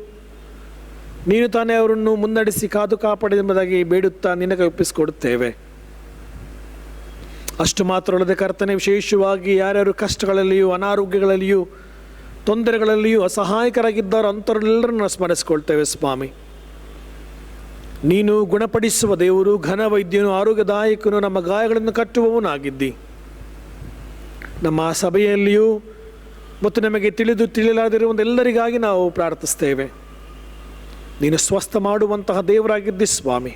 ನೀನು ತಾನೇ ಅವರನ್ನು ಮುನ್ನಡೆಸಿ ಕಾದು ಕಾಪಾಡಿ ಎಂಬುದಾಗಿ ಬೇಡುತ್ತಾ ನಿನಗೆ ಒಪ್ಪಿಸಿಕೊಡುತ್ತೇವೆ. ಅಷ್ಟು ಮಾತ್ರವಲ್ಲದೆ ಕರ್ತನೆ, ವಿಶೇಷವಾಗಿ ಯಾರ್ಯಾರು ಕಷ್ಟಗಳಲ್ಲಿಯೂ ಅನಾರೋಗ್ಯಗಳಲ್ಲಿಯೂ ತೊಂದರೆಗಳಲ್ಲಿಯೂ ಅಸಹಾಯಕರಾಗಿದ್ದಾರೋ ಅಂಥವರೆಲ್ಲರನ್ನು ಸ್ಮರಿಸಿಕೊಳ್ತೇವೆ ಸ್ವಾಮಿ. ನೀನು ಗುಣಪಡಿಸುವ ದೇವರು, ಘನ ವೈದ್ಯನು, ಆರೋಗ್ಯದಾಯಕನು, ನಮ್ಮ ಗಾಯಗಳನ್ನು ಕಟ್ಟುವವನಾಗಿದ್ದಿ. ನಮ್ಮ ಸಭೆಯಲ್ಲಿಯೂ ಮತ್ತು ನಮಗೆ ತಿಳಿಯಲಾದಿರುವಂಥ ಎಲ್ಲರಿಗಾಗಿ ನಾವು ಪ್ರಾರ್ಥಿಸ್ತೇವೆ. ನೀನು ಸ್ವಸ್ಥ ಮಾಡುವಂತಹ ದೇವರಾಗಿದ್ದಿ ಸ್ವಾಮಿ.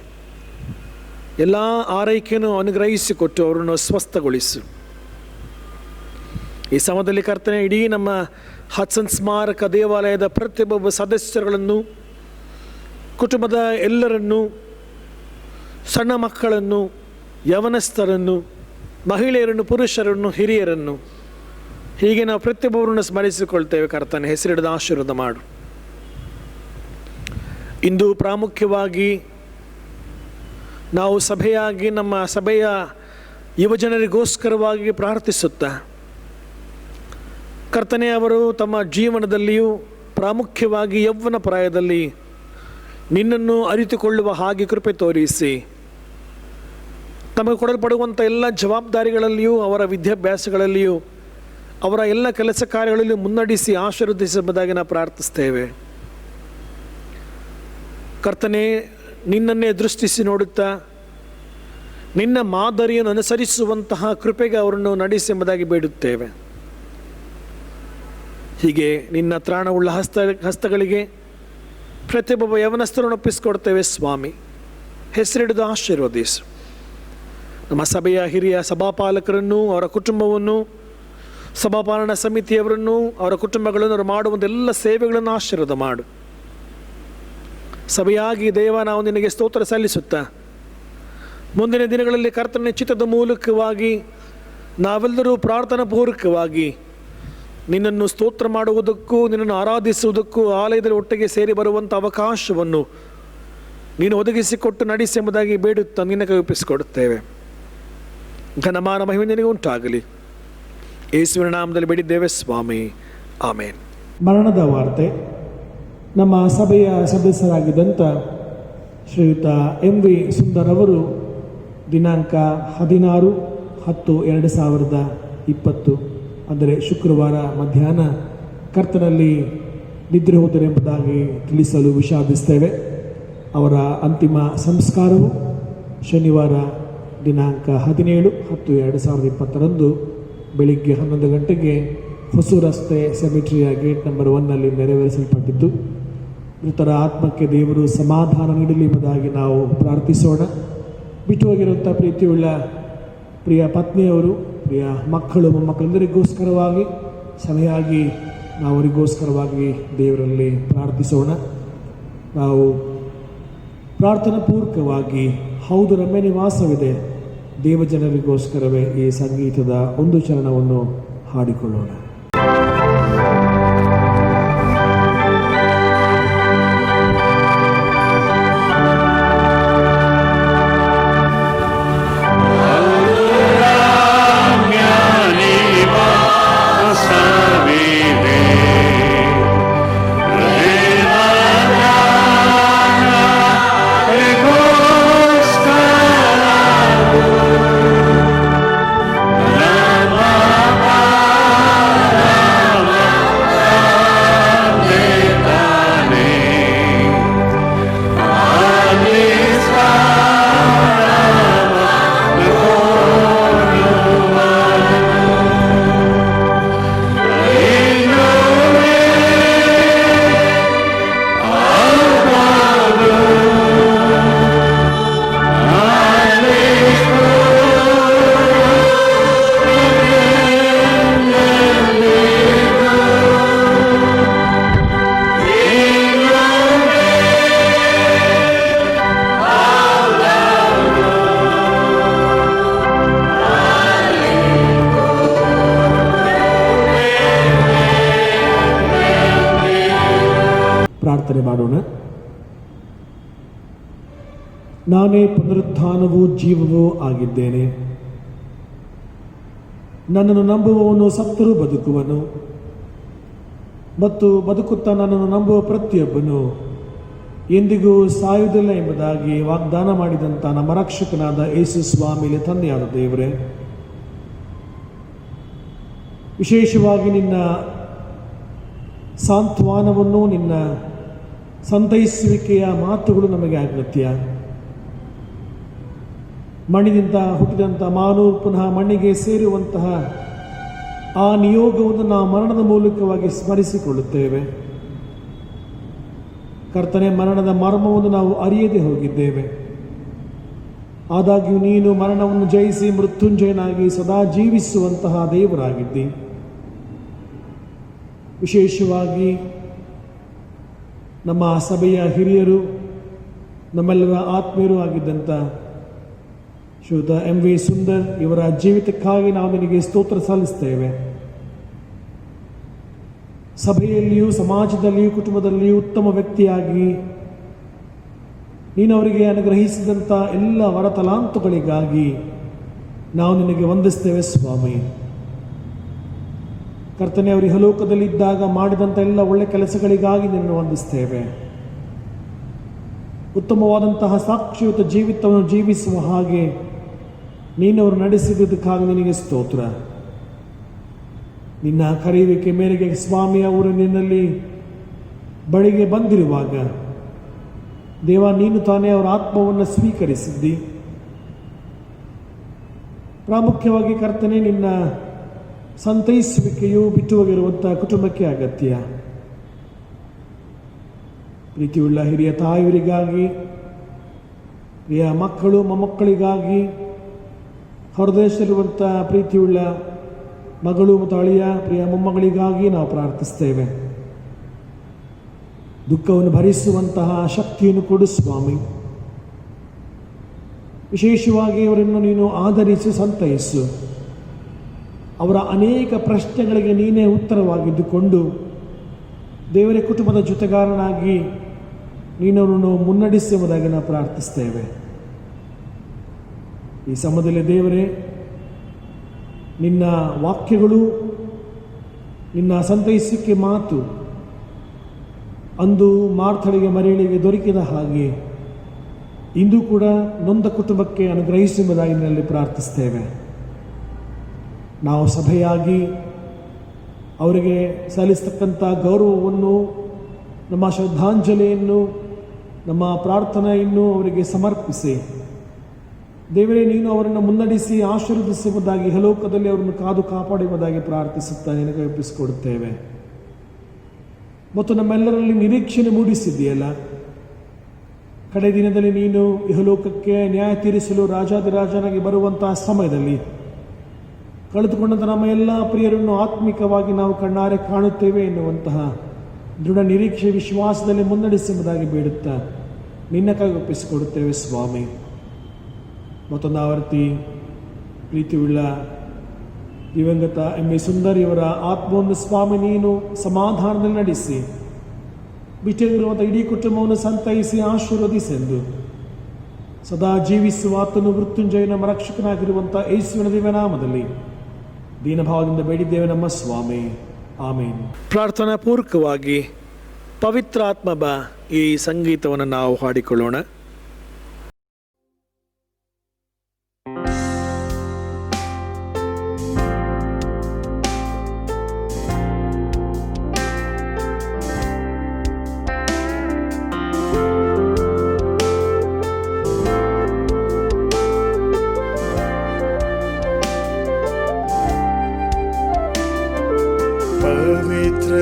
ಎಲ್ಲ ಆರೈಕೆಯನ್ನು ಅನುಗ್ರಹಿಸಿಕೊಟ್ಟು ಅವರನ್ನು ಸ್ವಸ್ಥಗೊಳಿಸು. ಈ ಸಮಯದಲ್ಲಿ ಕರ್ತನೆ, ಇಡೀ ನಮ್ಮ ಹಡ್ಸನ್ ಸ್ಮಾರಕ ದೇವಾಲಯದ ಪ್ರತಿಯೊಬ್ಬ ಸದಸ್ಯರುಗಳನ್ನು, ಕುಟುಂಬದ ಎಲ್ಲರನ್ನು, ಸಣ್ಣ ಮಕ್ಕಳನ್ನು, ಯವನಸ್ಥರನ್ನು, ಮಹಿಳೆಯರನ್ನು, ಪುರುಷರನ್ನು, ಹಿರಿಯರನ್ನು, ಹೀಗೆ ನಾವು ಪ್ರತಿಯೊಬ್ಬರನ್ನು ಸ್ಮರಿಸಿಕೊಳ್ತೇವೆ. ಕರ್ತನೆ, ಹೆಸರಿಡದ ಆಶೀರ್ವಾದ ಮಾಡು. ಇಂದು ಪ್ರಾಮುಖ್ಯವಾಗಿ ನಾವು ಸಭೆಯಾಗಿ ನಮ್ಮ ಸಭೆಯ ಯುವಜನರಿಗೋಸ್ಕರವಾಗಿ ಪ್ರಾರ್ಥಿಸುತ್ತಾ ಕರ್ತನೆ, ಅವರು ತಮ್ಮ ಜೀವನದಲ್ಲಿಯೂ ಪ್ರಾಮುಖ್ಯವಾಗಿ ಯೌವನ ಪ್ರಾಯದಲ್ಲಿ ನಿನ್ನನ್ನು ಅರಿತುಕೊಳ್ಳುವ ಹಾಗೆ ಕೃಪೆ ತೋರಿಸಿ, ತಮಗೆ ಕೊಡಲ್ಪಡುವಂಥ ಎಲ್ಲ ಜವಾಬ್ದಾರಿಗಳಲ್ಲಿಯೂ ಅವರ ವಿದ್ಯಾಭ್ಯಾಸಗಳಲ್ಲಿಯೂ ಅವರ ಎಲ್ಲ ಕೆಲಸ ಕಾರ್ಯಗಳಲ್ಲಿಯೂ ಮುನ್ನಡೆಸಿ ಆಶೀರ್ವದಿಸುವುದಾಗಿ ನಾವು ಪ್ರಾರ್ಥಿಸ್ತೇವೆ. ಕರ್ತನೆ, ನಿನ್ನನ್ನೇ ದೃಷ್ಟಿಸಿ ನೋಡುತ್ತಾ ನಿನ್ನ ಮಾದರಿಯನ್ನು ಅನುಸರಿಸುವಂತಹ ಕೃಪೆಗೆ ಅವರನ್ನು ನಡೆಸಿ ಎಂಬುದಾಗಿ ಬೇಡುತ್ತೇವೆ. ಹೀಗೆ ನಿನ್ನ ತ್ರಾಣವುಳ್ಳ ಹಸ್ತಗಳಿಗೆ ಪ್ರತಿಯೊಬ್ಬ ಯವನಸ್ಥರನ್ನು ಒಪ್ಪಿಸಿಕೊಡ್ತೇವೆ ಸ್ವಾಮಿ. ಹೆಸರಿಡಿದು ಆಶೀರ್ವದಿಸು. ನಮ್ಮ ಸಭೆಯ ಹಿರಿಯ ಸಭಾಪಾಲಕರನ್ನು, ಅವರ ಕುಟುಂಬವನ್ನು, ಸಭಾಪಾಲನಾ ಸಮಿತಿಯವರನ್ನು, ಅವರ ಕುಟುಂಬಗಳನ್ನು, ಅವರು ಮಾಡುವಂಥ ಎಲ್ಲ ಸೇವೆಗಳನ್ನು ಆಶೀರ್ವಾದ ಮಾಡು. ಸಭೆಯಾಗಿ ದೇವ, ನಾವು ನಿನಗೆ ಸ್ತೋತ್ರ ಸಲ್ಲಿಸುತ್ತಾ ಮುಂದಿನ ದಿನಗಳಲ್ಲಿ ಕರ್ತನ ಚಿತ್ತದ ಮೂಲಕವಾಗಿ ನಾವೆಲ್ಲರೂ ಪ್ರಾರ್ಥನಾ ಪೂರ್ವಕವಾಗಿ ನಿನ್ನನ್ನು ಸ್ತೋತ್ರ ಮಾಡುವುದಕ್ಕೂ ನಿನ್ನನ್ನು ಆರಾಧಿಸುವುದಕ್ಕೂ ಆಲಯದಲ್ಲಿ ಒಟ್ಟಿಗೆ ಸೇರಿ ಬರುವಂಥ ಅವಕಾಶವನ್ನು ನೀನು ಒದಗಿಸಿಕೊಟ್ಟು ನಡೆಸಿ ಎಂಬುದಾಗಿ ಬೇಡುತ್ತಾ ನಿನ್ನ ಕಲ್ಪಿಸಿಕೊಡುತ್ತೇವೆ. ಘನಮಾನ ಮಹಿಮೆ ನಿನಗೆ ಉಂಟಾಗಲಿ. ಯೇಸುವಿನ ನಾಮದಲ್ಲಿ ಬೇಡಿದ್ದೇವೆ ಸ್ವಾಮಿ, ಆಮೇನ್. ಮರಣದ ವಾರ್ತೆ. ನಮ್ಮ ಸಭೆಯ ಸದಸ್ಯರಾಗಿದ್ದಂಥ ಶ್ರೀಯುತ ಎಂ ವಿ ಸುಂದರ್ ಅವರು ದಿನಾಂಕ 16/10/2020 ಅಂದರೆ ಶುಕ್ರವಾರ ಮಧ್ಯಾಹ್ನ ಕರ್ತನಲ್ಲಿ ನಿದ್ರೆ ಹೋದರೆಂಬುದಾಗಿ ತಿಳಿಸಲು ವಿಷಾದಿಸ್ತೇವೆ. ಅವರ ಅಂತಿಮ ಸಂಸ್ಕಾರವು ಶನಿವಾರ ದಿನಾಂಕ 17/10/2020 ಬೆಳಿಗ್ಗೆ 11 ಗಂಟೆಗೆ ಹೊಸ ರಸ್ತೆ ಸೆಮಿಟ್ರಿಯ ಗೇಟ್ ನಂಬರ್ 1ನಲ್ಲಿ ನೆರವೇರಿಸಲ್ಪಟ್ಟಿದ್ದು, ಮೃತರ ಆತ್ಮಕ್ಕೆ ದೇವರು ಸಮಾಧಾನ ನೀಡಲಿ ಎಂಬುದಾಗಿ ನಾವು ಪ್ರಾರ್ಥಿಸೋಣ. ಬಿಟ್ಟು ಹೋಗಿರುವಂಥ ಪ್ರೀತಿಯುಳ್ಳ ಪ್ರಿಯ ಪತ್ನಿಯವರು, ಪ್ರಿಯ ಮಕ್ಕಳು, ಮೊಮ್ಮಕ್ಕಳೆಲ್ಲರಿಗೋಸ್ಕರವಾಗಿ ಸಭೆಯಾಗಿ ನಾವು ಅವರಿಗೋಸ್ಕರವಾಗಿ ದೇವರಲ್ಲಿ ಪ್ರಾರ್ಥಿಸೋಣ. ನಾವು ಪ್ರಾರ್ಥನಾ ಪೂರ್ವಕವಾಗಿ ಹೌದು ರಮ್ಯ ನಿವಾಸವಿದೆ ದೇವಜನರಿಗೋಸ್ಕರವೇ ಈ ಸಂಗೀತದ ಒಂದು ಚರಣವನ್ನು ಹಾಡಿಕೊಳ್ಳೋಣ. ಪ್ರಾರ್ಥನೆ ಮಾಡೋಣ. ನಾನೇ ಪುನರುತ್ಥಾನವೂ ಜೀವವೂ ಆಗಿದ್ದೇನೆ. ನನ್ನನ್ನು ನಂಬುವವನು ಸತ್ತರೂ ಬದುಕುವನು, ಮತ್ತು ಬದುಕುತ್ತಾ ನನ್ನನ್ನು ನಂಬುವ ಪ್ರತಿಯೊಬ್ಬನು ಎಂದಿಗೂ ಸಾಯುವುದಿಲ್ಲ ಎಂಬುದಾಗಿ ವಾಗ್ದಾನ ಮಾಡಿದಂಥ ನಮ್ಮ ರಕ್ಷಕನಾದ ಯೇಸು ಸ್ವಾಮಿಲಿ ತಂದೆಯಾದ ದೇವರೇ, ವಿಶೇಷವಾಗಿ ನಿನ್ನ ಸಾಂತ್ವನವನ್ನು, ನಿನ್ನ ಸಂತೈಸುವಿಕೆಯ ಮಾತುಗಳು ನಮಗೆ ಅಗತ್ಯ. ಮಣ್ಣಿನಿಂದ ಹುಟ್ಟಿದಂಥ ಮಾನವ ಪುನಃ ಮಣ್ಣಿಗೆ ಸೇರುವಂತಹ ಆ ನಿಯೋಗವನ್ನು ನಾವು ಮರಣದ ಮೂಲಕವಾಗಿ ಸ್ಮರಿಸಿಕೊಳ್ಳುತ್ತೇವೆ. ಕರ್ತನೆ, ಮರಣದ ಮರ್ಮವನ್ನು ನಾವು ಅರಿಯದೆ ಹೋಗಿದ್ದೇವೆ. ಆದಾಗ್ಯೂ ನೀನು ಮರಣವನ್ನು ಜಯಿಸಿ ಮೃತ್ಯುಂಜಯನಾಗಿ ಸದಾ ಜೀವಿಸುವಂತಹ ದೇವರಾಗಿದ್ದಿ. ವಿಶೇಷವಾಗಿ ನಮ್ಮ ಸಭೆಯ ಹಿರಿಯರು, ನಮ್ಮೆಲ್ಲರ ಆತ್ಮೀಯರು ಆಗಿದ್ದಂಥ ಶ್ರೀಯುತ ಎಂ ವಿ ಸುಂದರ್ ಇವರ ಜೀವಿತಕ್ಕಾಗಿ ನಾವು ನಿನಗೆ ಸ್ತೋತ್ರ ಸಲ್ಲಿಸ್ತೇವೆ. ಸಭೆಯಲ್ಲಿಯೂ ಸಮಾಜದಲ್ಲಿಯೂ ಕುಟುಂಬದಲ್ಲಿಯೂ ಉತ್ತಮ ವ್ಯಕ್ತಿಯಾಗಿ ನೀನು ಅವರಿಗೆ ಅನುಗ್ರಹಿಸಿದಂಥ ಎಲ್ಲ ವರತಲಾಂತುಗಳಿಗಾಗಿ ನಾವು ನಿನಗೆ ವಂದಿಸ್ತೇವೆ ಸ್ವಾಮಿ. ಕರ್ತನೆ, ಅವರು ಇಹಲೋಕದಲ್ಲಿದ್ದಾಗ ಮಾಡಿದಂಥ ಎಲ್ಲ ಒಳ್ಳೆ ಕೆಲಸಗಳಿಗಾಗಿ ನಿನ್ನನ್ನು ವಂದಿಸ್ತೇವೆ. ಉತ್ತಮವಾದಂತಹ ಸಾಕ್ಷಿಯುತ ಜೀವಿತವನ್ನು ಜೀವಿಸುವ ಹಾಗೆ ನೀನವರು ನಡೆಸಿದ್ದಕ್ಕಾಗಿ ನಿನಗೆ ಸ್ತೋತ್ರ. ನಿನ್ನ ಕರೆಯುವಿಕೆ ಮೇರೆಗೆ ಸ್ವಾಮಿ ಅವರು ನಿನ್ನಲ್ಲಿ ಬಳಿಗೆ ಬಂದಿರುವಾಗ ದೇವ, ನೀನು ತಾನೇ ಅವರ ಆತ್ಮವನ್ನು ಸ್ವೀಕರಿಸಿದ್ದಿ. ಪ್ರಾಮುಖ್ಯವಾಗಿ ಕರ್ತನೆ, ನಿನ್ನ ಸಂತೈಸುವಿಕೆಯು ಬಿಟ್ಟು ಹೋಗಿರುವಂತಹ ಕುಟುಂಬಕ್ಕೆ ಅಗತ್ಯ. ಪ್ರೀತಿಯುಳ್ಳ ಹಿರಿಯ ತಾಯಿಯರಿಗಾಗಿ, ಹಿರಿಯ ಮಕ್ಕಳು ಮೊಮ್ಮಕ್ಕಳಿಗಾಗಿ, ಹೊರದೇಶದಲ್ಲಿರುವಂಥ ಪ್ರೀತಿಯುಳ್ಳ ಮಗಳು ಮತ್ತು ಅಳಿಯ ಪ್ರಿಯ ಮೊಮ್ಮಗಳಿಗಾಗಿ ನಾವು ಪ್ರಾರ್ಥಿಸ್ತೇವೆ. ದುಃಖವನ್ನು ಭರಿಸುವಂತಹ ಶಕ್ತಿಯನ್ನು ಕೊಡು ಸ್ವಾಮಿ. ವಿಶೇಷವಾಗಿ ಅವರನ್ನು ನೀನು ಆಧರಿಸಿ ಸಂತೈಸು. ಅವರ ಅನೇಕ ಪ್ರಶ್ನೆಗಳಿಗೆ ನೀನೇ ಉತ್ತರವಾಗಿದ್ದುಕೊಂಡು ದೇವರ ಕುಟುಂಬದ ಜೊತೆಗಾರನಾಗಿ ನೀನವರನ್ನು ಮುನ್ನಡೆಸುವುದಾಗಿ ನಾವು ಪ್ರಾರ್ಥಿಸ್ತೇವೆ. ಈ ಸಮಯದಲ್ಲಿ ದೇವರೇ, ನಿನ್ನ ವಾಕ್ಯಗಳು, ನಿನ್ನ ಸಂತೈಸಿಕೆ ಮಾತು ಅಂದು ಮಾರ್ಥಳಿಗೆ ಮರಿಯಳಿಗೆ ದೊರಕಿದ ಹಾಗೆ ಇಂದು ಕೂಡ ನೊಂದ ಕುಟುಂಬಕ್ಕೆ ಅನುಗ್ರಹಿಸುವುದಾಗಿ ನಿನ್ನಲ್ಲಿ ಪ್ರಾರ್ಥಿಸ್ತೇವೆ. ನಾವು ಸಭೆಯಾಗಿ ಅವರಿಗೆ ಸಲ್ಲಿಸತಕ್ಕಂಥ ಗೌರವವನ್ನು, ನಮ್ಮ ಶ್ರದ್ಧಾಂಜಲಿಯನ್ನು, ನಮ್ಮ ಪ್ರಾರ್ಥನೆಯನ್ನು ಅವರಿಗೆ ಸಮರ್ಪಿಸಿ ದೇವರೇ, ನೀನು ಅವರನ್ನು ಮುನ್ನಡೆಸಿ ಆಶೀರ್ವದಿಸುವುದಾಗಿ, ಇಹಲೋಕದಲ್ಲಿ ಅವರನ್ನು ಕಾದು ಕಾಪಾಡುವುದಾಗಿ ಪ್ರಾರ್ಥಿಸುತ್ತಾ ನಿನಗೆ ಒಪ್ಪಿಸಿಕೊಡುತ್ತೇವೆ. ಮತ್ತು ನಮ್ಮೆಲ್ಲರಲ್ಲಿ ನಿರೀಕ್ಷೆಯನ್ನು ಮೂಡಿಸಿದ್ದೀಯಲ್ಲ, ಕಡೆ ದಿನದಲ್ಲಿ ನೀನು ಇಹಲೋಕಕ್ಕೆ ನ್ಯಾಯ ತೀರಿಸಲು ರಾಜಾದಿರಾಜನಾಗಿ ಬರುವಂತಹ ಸಮಯದಲ್ಲಿ ಕಳೆದುಕೊಂಡಂಥ ನಮ್ಮ ಎಲ್ಲ ಪ್ರಿಯರನ್ನು ಆತ್ಮಿಕವಾಗಿ ನಾವು ಕಣ್ಣಾರೆ ಕಾಣುತ್ತೇವೆ ಎನ್ನುವಂತಹ ದೃಢ ನಿರೀಕ್ಷೆ ವಿಶ್ವಾಸದಲ್ಲಿ ಮುನ್ನಡೆಸುವುದಾಗಿ ಬೇಡುತ್ತಾ ನಿನ್ನ ಕೈ ಒಪ್ಪಿಸಿಕೊಡುತ್ತೇವೆ ಸ್ವಾಮಿ. ಮತ್ತೊಂದು ಆವರ್ತಿ ಪ್ರೀತಿಯುಳ್ಳ ದಿವಂಗತ ಎಂ.ವಿ. ಸುಂದರ್ ಇವರ ಆತ್ಮವನ್ನು ಸ್ವಾಮಿ ನೀನು ಸಮಾಧಾನದಲ್ಲಿ ನಡೆಸಿ, ಬಿಟ್ಟಿರುವಂಥ ಇಡೀ ಕುಟುಂಬವನ್ನು ಸಂತೈಸಿ ಆಶೀರ್ವದಿಸೆಂದು ಸದಾ ಜೀವಿಸುವ ಆತನು ಮೃತ್ಯುಂಜಯ ನಮ್ಮ ರಕ್ಷಕನಾಗಿರುವಂಥ ಯೇಸುವಿನ ದಿವ್ಯನಾಮದಲ್ಲಿ ದೀನಭಾವದಿಂದ ಬೇಡಿದ್ದೇವೆ ನಮ್ಮ ಸ್ವಾಮಿ. ಆಮೇನ್. ಪ್ರಾರ್ಥನಾ ಪೂರ್ವಕವಾಗಿ ಪವಿತ್ರಾತ್ಮ ಬಾ ಈ ಸಂಗೀತವನ್ನು ನಾವು ಹಾಡಿಕೊಳ್ಳೋಣ. पवित्र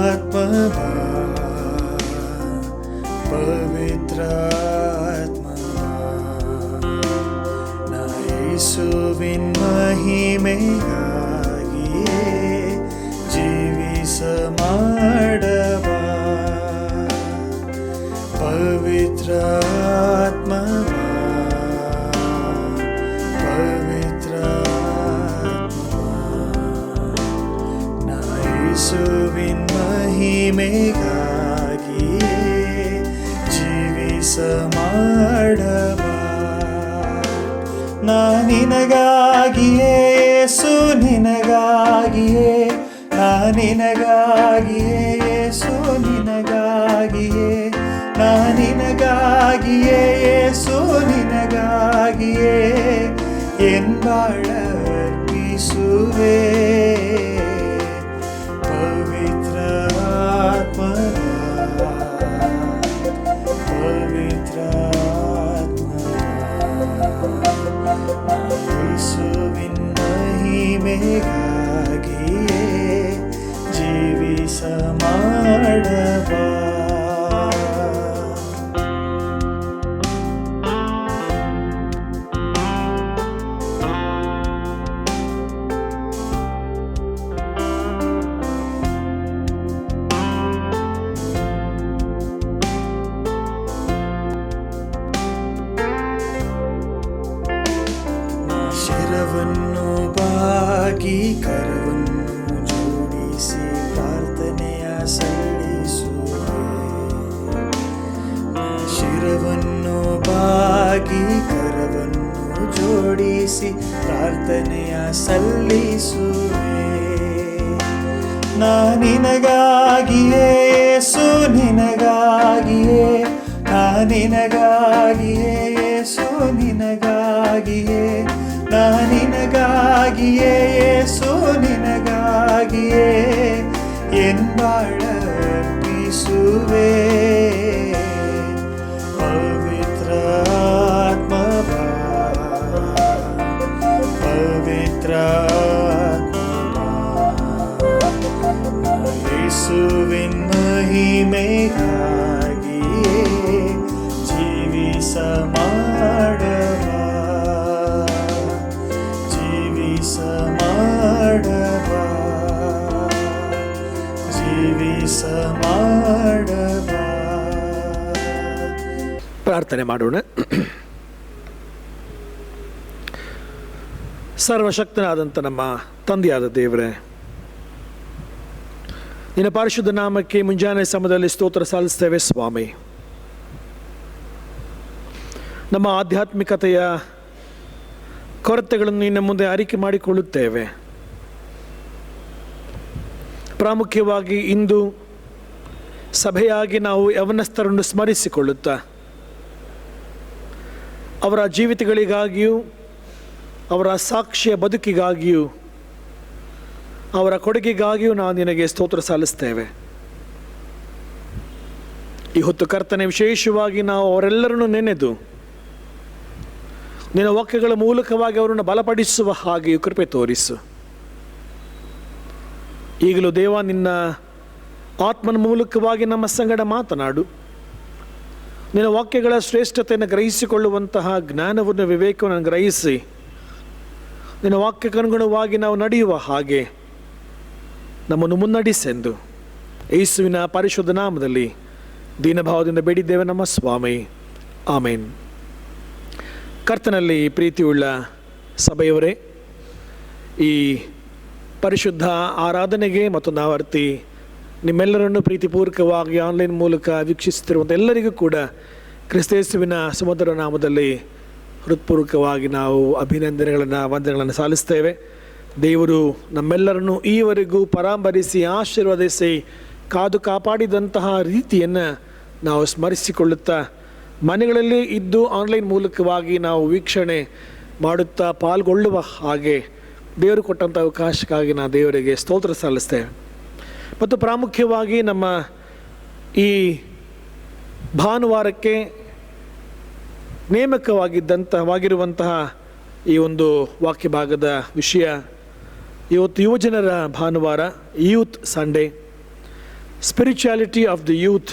आत्मा, पवित्र आत्मा, ना ಯೇಸುವಿನ ಮಹಿಮೆಗಾಗಿಯೇ ಜೀವಿಸ ಮಾಡವ. ಪವಿತ್ರ ಆತ್ಮ, ಪವಿತ್ರ ಯೇಸುವಿನ ಮಹಿಮೆಗಾಗಿಯೇ ಜೀವಿಸ ಮಾಡವ. ನಾ ನಿನಗಾಗಿಯೇ ಯೇಸು ನಿನಗಾಗಿಯೇ, ನಾ ನಿನಗಾಗಿಯೇ ಯೇಸು ನಿನಗಾಗಿಯೇ, ನಾ ನಿನಗಾಗಿಯೇ ಯೇಸು ನಿನಗಾಗಿಯೇ ಎಂಬಾಳ ಅರ್ಪಿಸುವೆ. ಯೇಸುವಿನ ಮಹಿಮೆಗಾಗಿಯೇ ಜೀವಿಸ ಮಾಡವ. ಶಿರವನ್ನು ಬಾಗಿ ಕರವನ್ನು ಜೋಡಿಸಿ ಪ್ರಾರ್ಥನೆಯ ಸಲ್ಲಿಸುವೆ. ಶಿರವನ್ನು ಬಾಗಿ ಕರವನ್ನು ಜೋಡಿಸಿ ಪ್ರಾರ್ಥನೆಯ ಸಲ್ಲಿಸುವೆ. ನಾ ನಿನಗಾಗಿಯೇ ಯೇಸು ನಿನಗಾಗಿಯೇ, ನಾ ನಿನಗಾಗಿಯೇ ಯೇಸು ನಿನಗಾಗಿಯೇ, ನಾ ನಿನಗಾಗಿಯೇ ಯೇಸು ನಿನಗಾಗಿಯೇ ಎಂಬಾಳ ಅರ್ಪಿಸುವೆ. ಪವಿತ್ರ ಆತ್ಮ ಬಾ, ಪವಿತ್ರ ಆತ್ಮ ಬಾ, ಯೇಸುವಿನ ಮಹಿಮೆಗಾಗಿಯೇ ಜೀವಿಸ ಮಾಡವ, ಜೀವಿಸ ಮಾಡ ಮಾಡಬಾ. ಪ್ರಾರ್ಥನೆ ಮಾಡೋಣ. ಸರ್ವಶಕ್ತನಾದಂಥ ನಮ್ಮ ತಂದೆಯಾದ ದೇವರೇ, ನಿನ್ನ ಪರಿಶುದ್ಧ ನಾಮಕ್ಕೆ ಮುಂಜಾನೆ ಸಮಯದಲ್ಲಿ ಸ್ತೋತ್ರ ಸಲ್ಲಿಸ್ತೇವೆ ಸ್ವಾಮಿ. ನಮ್ಮ ಆಧ್ಯಾತ್ಮಿಕತೆಯ ಕೊರತೆಗಳನ್ನು ನಿನ್ನ ಮುಂದೆ ಅರಿಕೆ ಮಾಡಿಕೊಳ್ಳುತ್ತೇವೆ. ಪ್ರಾಮುಖ್ಯವಾಗಿ ಇಂದು ಸಭೆಯಾಗಿ ನಾವು ಯವನಸ್ಥರನ್ನು ಸ್ಮರಿಸಿಕೊಳ್ಳುತ್ತಾ ಅವರ ಜೀವಿತಗಳಿಗಾಗಿಯೂ ಅವರ ಸಾಕ್ಷಿಯ ಬದುಕಿಗಾಗಿಯೂ ಅವರ ಕೊಡುಗೆಗಾಗಿಯೂ ನಾವು ನಿನಗೆ ಸ್ತೋತ್ರ ಸಲ್ಲಿಸ್ತೇವೆ. ಈ ಹೊತ್ತು ಕರ್ತನೆ, ವಿಶೇಷವಾಗಿ ನಾವು ಅವರೆಲ್ಲರನ್ನು ನೆನೆದು ನಿನ್ನ ವಾಕ್ಯಗಳ ಮೂಲಕವಾಗಿ ಅವರನ್ನು ಬಲಪಡಿಸುವ ಹಾಗೆಯೂ ಕೃಪೆ ತೋರಿಸು. ಈಗಲೂ ದೇವ, ನಿನ್ನ ಆತ್ಮನ ಮೂಲಕವಾಗಿ ನಮ್ಮ ಸಂಗಡ ಮಾತನಾಡು. ನಿನ್ನ ವಾಕ್ಯಗಳ ಶ್ರೇಷ್ಠತೆಯನ್ನು ಗ್ರಹಿಸಿಕೊಳ್ಳುವಂತಹ ಜ್ಞಾನವನ್ನು, ವಿವೇಕವನ್ನು ಗ್ರಹಿಸಿ ನಿನ್ನ ವಾಕ್ಯಕ್ಕನುಗುಣವಾಗಿ ನಾವು ನಡೆಯುವ ಹಾಗೆ ನಮ್ಮನ್ನು ಮುನ್ನಡೆಸೆಂದು ಯೇಸುವಿನ ಪರಿಶುದ್ಧ ನಾಮದಲ್ಲಿ ದೀನಭಾವದಿಂದ ಬೇಡಿದ್ದೇವೆ ನಮ್ಮ ಸ್ವಾಮಿ. ಆಮೇನ್. ಕರ್ತನಲ್ಲಿ ಪ್ರೀತಿಯುಳ್ಳ ಸಭೆಯವರೇ, ಈ ಪರಿಶುದ್ಧ ಆರಾಧನೆಗೆ ಮತ್ತೊಂದು ಆವರ್ತಿ ನಿಮ್ಮೆಲ್ಲರನ್ನು ಪ್ರೀತಿಪೂರ್ವಕವಾಗಿ ಆನ್ಲೈನ್ ಮೂಲಕ ವೀಕ್ಷಿಸುತ್ತಿರುವಂಥ ಎಲ್ಲರಿಗೂ ಕೂಡ ಕ್ರಿಸ್ತೇಸುವಿನ ಸುಮಧುರ ನಾಮದಲ್ಲಿ ಹೃತ್ಪೂರ್ವಕವಾಗಿ ನಾವು ಅಭಿನಂದನೆಗಳನ್ನು, ವಂದನೆಗಳನ್ನು ಸಲ್ಲಿಸ್ತೇವೆ. ದೇವರು ನಮ್ಮೆಲ್ಲರನ್ನು ಈವರೆಗೂ ಪರಾಂಬರಿಸಿ ಆಶೀರ್ವದಿಸಿ ಕಾದು ಕಾಪಾಡಿದಂತಹ ರೀತಿಯನ್ನು ನಾವು ಸ್ಮರಿಸಿಕೊಳ್ಳುತ್ತಾ ಮನೆಗಳಲ್ಲಿ ಇದ್ದು ಆನ್ಲೈನ್ ಮೂಲಕವಾಗಿ ನಾವು ವೀಕ್ಷಣೆ ಮಾಡುತ್ತಾ ಪಾಲ್ಗೊಳ್ಳುವ ಹಾಗೆ ದೇವರು ಕೊಟ್ಟಂಥ ಅವಕಾಶಕ್ಕಾಗಿ ನಾವು ದೇವರಿಗೆ ಸ್ತೋತ್ರ ಸಲ್ಲಿಸ್ತೇವೆ. ಮತ್ತು ಪ್ರಾಮುಖ್ಯವಾಗಿ ನಮ್ಮ ಈ ಭಾನುವಾರಕ್ಕೆ ನೇಮಕವಾಗಿರುವಂತಹ ಈ ಒಂದು ವಾಕ್ಯ ಭಾಗದ ವಿಷಯ, ಇವತ್ತು ಯುವಜನರ ಭಾನುವಾರ, youth Sunday, spirituality of the youth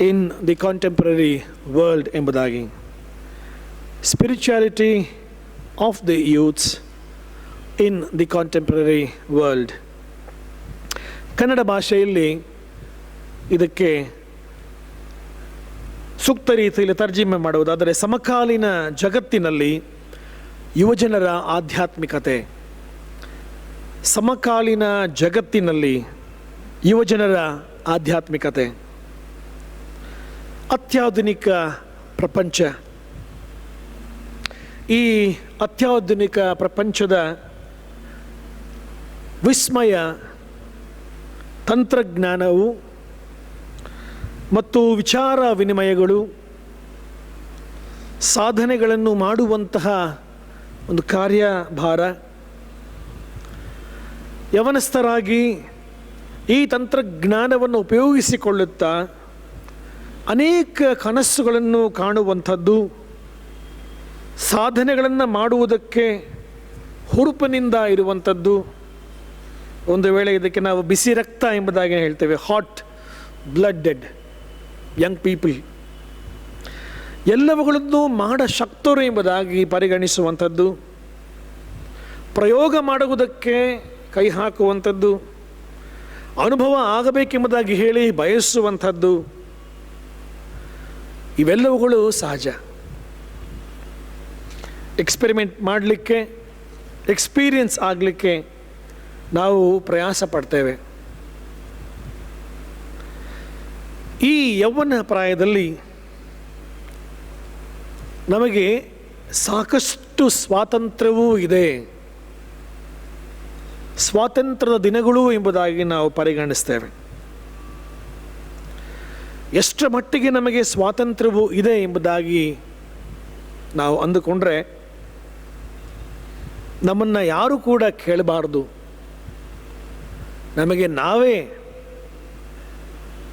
in the contemporary world ಎಂಬುದಾಗಿ. Spirituality of the youths in the contemporary world. Kannada ಭಾಷೆಯಲ್ಲಿ ಇದಕ್ಕೆ ಸೂಕ್ತ ರೀತಿಯಲ್ಲಿ ತರ್ಜಿಮೆ ಮಾಡುವುದಾದರೆ ಸಮಕಾಲೀನ ಜಗತ್ತಿನಲ್ಲಿ ಯುವಜನರ ಆಧ್ಯಾತ್ಮಿಕತೆ. ಸಮಕಾಲೀನ ಜಗತ್ತಿನಲ್ಲಿ ಯುವಜನರ ಆಧ್ಯಾತ್ಮಿಕತೆ. ಅತ್ಯಾಧುನಿಕ ಪ್ರಪಂಚ. ಈ ಅತ್ಯಾಧುನಿಕ ಪ್ರಪಂಚದ ವಿಸ್ಮಯ ತಂತ್ರಜ್ಞಾನವು ಮತ್ತು ವಿಚಾರ ವಿನಿಮಯಗಳು, ಸಾಧನೆಗಳನ್ನು ಮಾಡುವಂತಹ ಒಂದು ಕಾರ್ಯಭಾರ. ಯವನಸ್ಥರಾಗಿ ಈ ತಂತ್ರಜ್ಞಾನವನ್ನು ಉಪಯೋಗಿಸಿಕೊಳ್ಳುತ್ತಾ ಅನೇಕ ಕನಸುಗಳನ್ನು ಕಾಣುವಂಥದ್ದು, ಸಾಧನೆಗಳನ್ನು ಮಾಡುವುದಕ್ಕೆ ಹುರುಪಿನಿಂದ ಇರುವಂಥದ್ದು. ಒಂದು ವೇಳೆ ಇದಕ್ಕೆ ನಾವು ಬಿಸಿ ರಕ್ತ ಎಂಬುದಾಗಿ ಹೇಳ್ತೇವೆ, ಹಾಟ್ ಬ್ಲಡೆಡ್ ಯಂಗ್ ಪೀಪಲ್. ಎಲ್ಲವುಗಳನ್ನು ಮಾಡ ಶಕ್ತರು ಎಂಬುದಾಗಿ ಪರಿಗಣಿಸುವಂಥದ್ದು, ಪ್ರಯೋಗ ಮಾಡುವುದಕ್ಕೆ ಕೈ ಹಾಕುವಂಥದ್ದು, ಅನುಭವ ಆಗಬೇಕೆಂಬುದಾಗಿ ಹೇಳಿ ಬಯಸುವಂಥದ್ದು, ಇವೆಲ್ಲವುಗಳು ಸಹಜ. ಎಕ್ಸ್ಪೆರಿಮೆಂಟ್ ಮಾಡಲಿಕ್ಕೆ, ಎಕ್ಸ್ಪೀರಿಯನ್ಸ್ ಆಗಲಿಕ್ಕೆ ನಾವು ಪ್ರಯಾಸ ಪಡ್ತೇವೆ. ಈ ಯೌವನ ಪ್ರಾಯದಲ್ಲಿ ನಮಗೆ ಸಾಕಷ್ಟು ಸ್ವಾತಂತ್ರ್ಯವೂ ಇದೆ, ಸ್ವಾತಂತ್ರ್ಯದ ದಿನಗಳು ಎಂಬುದಾಗಿ ನಾವು ಪರಿಗಣಿಸ್ತೇವೆ. ಎಷ್ಟರ ಮಟ್ಟಿಗೆ ನಮಗೆ ಸ್ವಾತಂತ್ರ್ಯವೂ ಇದೆ ಎಂಬುದಾಗಿ ನಾವು ಅಂದುಕೊಂಡ್ರೆ ನಮ್ಮನ್ನು ಯಾರೂ ಕೂಡ ಕೇಳಬಾರ್ದು. ನಮಗೆ ನಾವೇ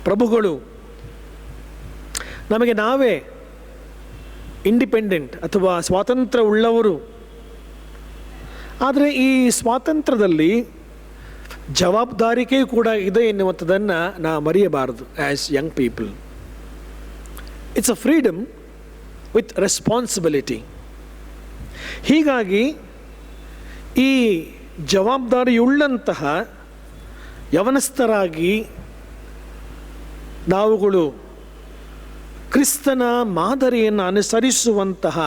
ಪ್ರಭುಗಳು, ನಮಗೆ ನಾವೇ ಇಂಡಿಪೆಂಡೆಂಟ್ ಅಥವಾ ಸ್ವಾತಂತ್ರ್ಯ ಉಳ್ಳವರು. ಆದರೆ ಈ ಸ್ವಾತಂತ್ರ್ಯದಲ್ಲಿ ಜವಾಬ್ದಾರಿಕೆಯೂ ಕೂಡ ಇದೆ ಎನ್ನುವಂಥದ್ದನ್ನು ನಾವು ಮರೆಯಬಾರದು. As young people, it's a freedom with responsibility. ಹೀಗಾಗಿ ಈ ಜವಾಬ್ದಾರಿಯುಳ್ಳಂತಹ ಯವನಸ್ಥರಾಗಿ ನಾವುಗಳು ಕ್ರಿಸ್ತನ ಮಾದರಿಯನ್ನು ಅನುಸರಿಸುವಂತಹ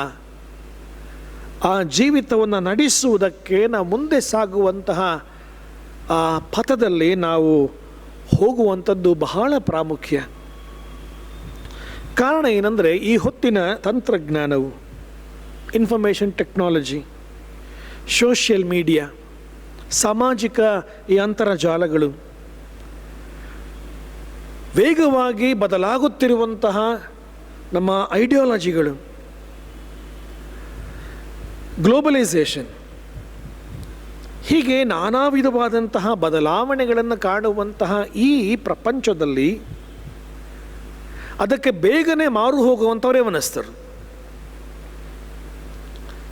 ಆ ಜೀವಿತವನ್ನು ನಡೆಸುವುದಕ್ಕೆ ನಾವು ಮುಂದೆ ಸಾಗುವಂತಹ ಆ ಪಥದಲ್ಲಿ ನಾವು ಹೋಗುವಂಥದ್ದು ಬಹಳ ಪ್ರಾಮುಖ್ಯ. ಕಾರಣ ಏನಂದರೆ, ಈ ಹೊತ್ತಿನ ತಂತ್ರಜ್ಞಾನವು, ಇನ್ಫಾರ್ಮೇಷನ್ ಟೆಕ್ನಾಲಜಿ, ಸೋಷಿಯಲ್ ಮೀಡಿಯಾ, ಸಾಮಾಜಿಕ ಈ ಅಂತರ್ಜಾಲಗಳು, ವೇಗವಾಗಿ ಬದಲಾಗುತ್ತಿರುವಂತಹ ನಮ್ಮ ಐಡಿಯಾಲಜಿಗಳು, ಗ್ಲೋಬಲೈಸೇಷನ್, ಹೀಗೆ ನಾನಾ ವಿಧವಾದಂತಹ ಬದಲಾವಣೆಗಳನ್ನು ಕಾಣುವಂತಹ ಈ ಪ್ರಪಂಚದಲ್ಲಿ ಅದಕ್ಕೆ ಬೇಗನೆ ಮಾರು ಹೋಗುವಂಥವರೇ ಯವನಸ್ಥರು.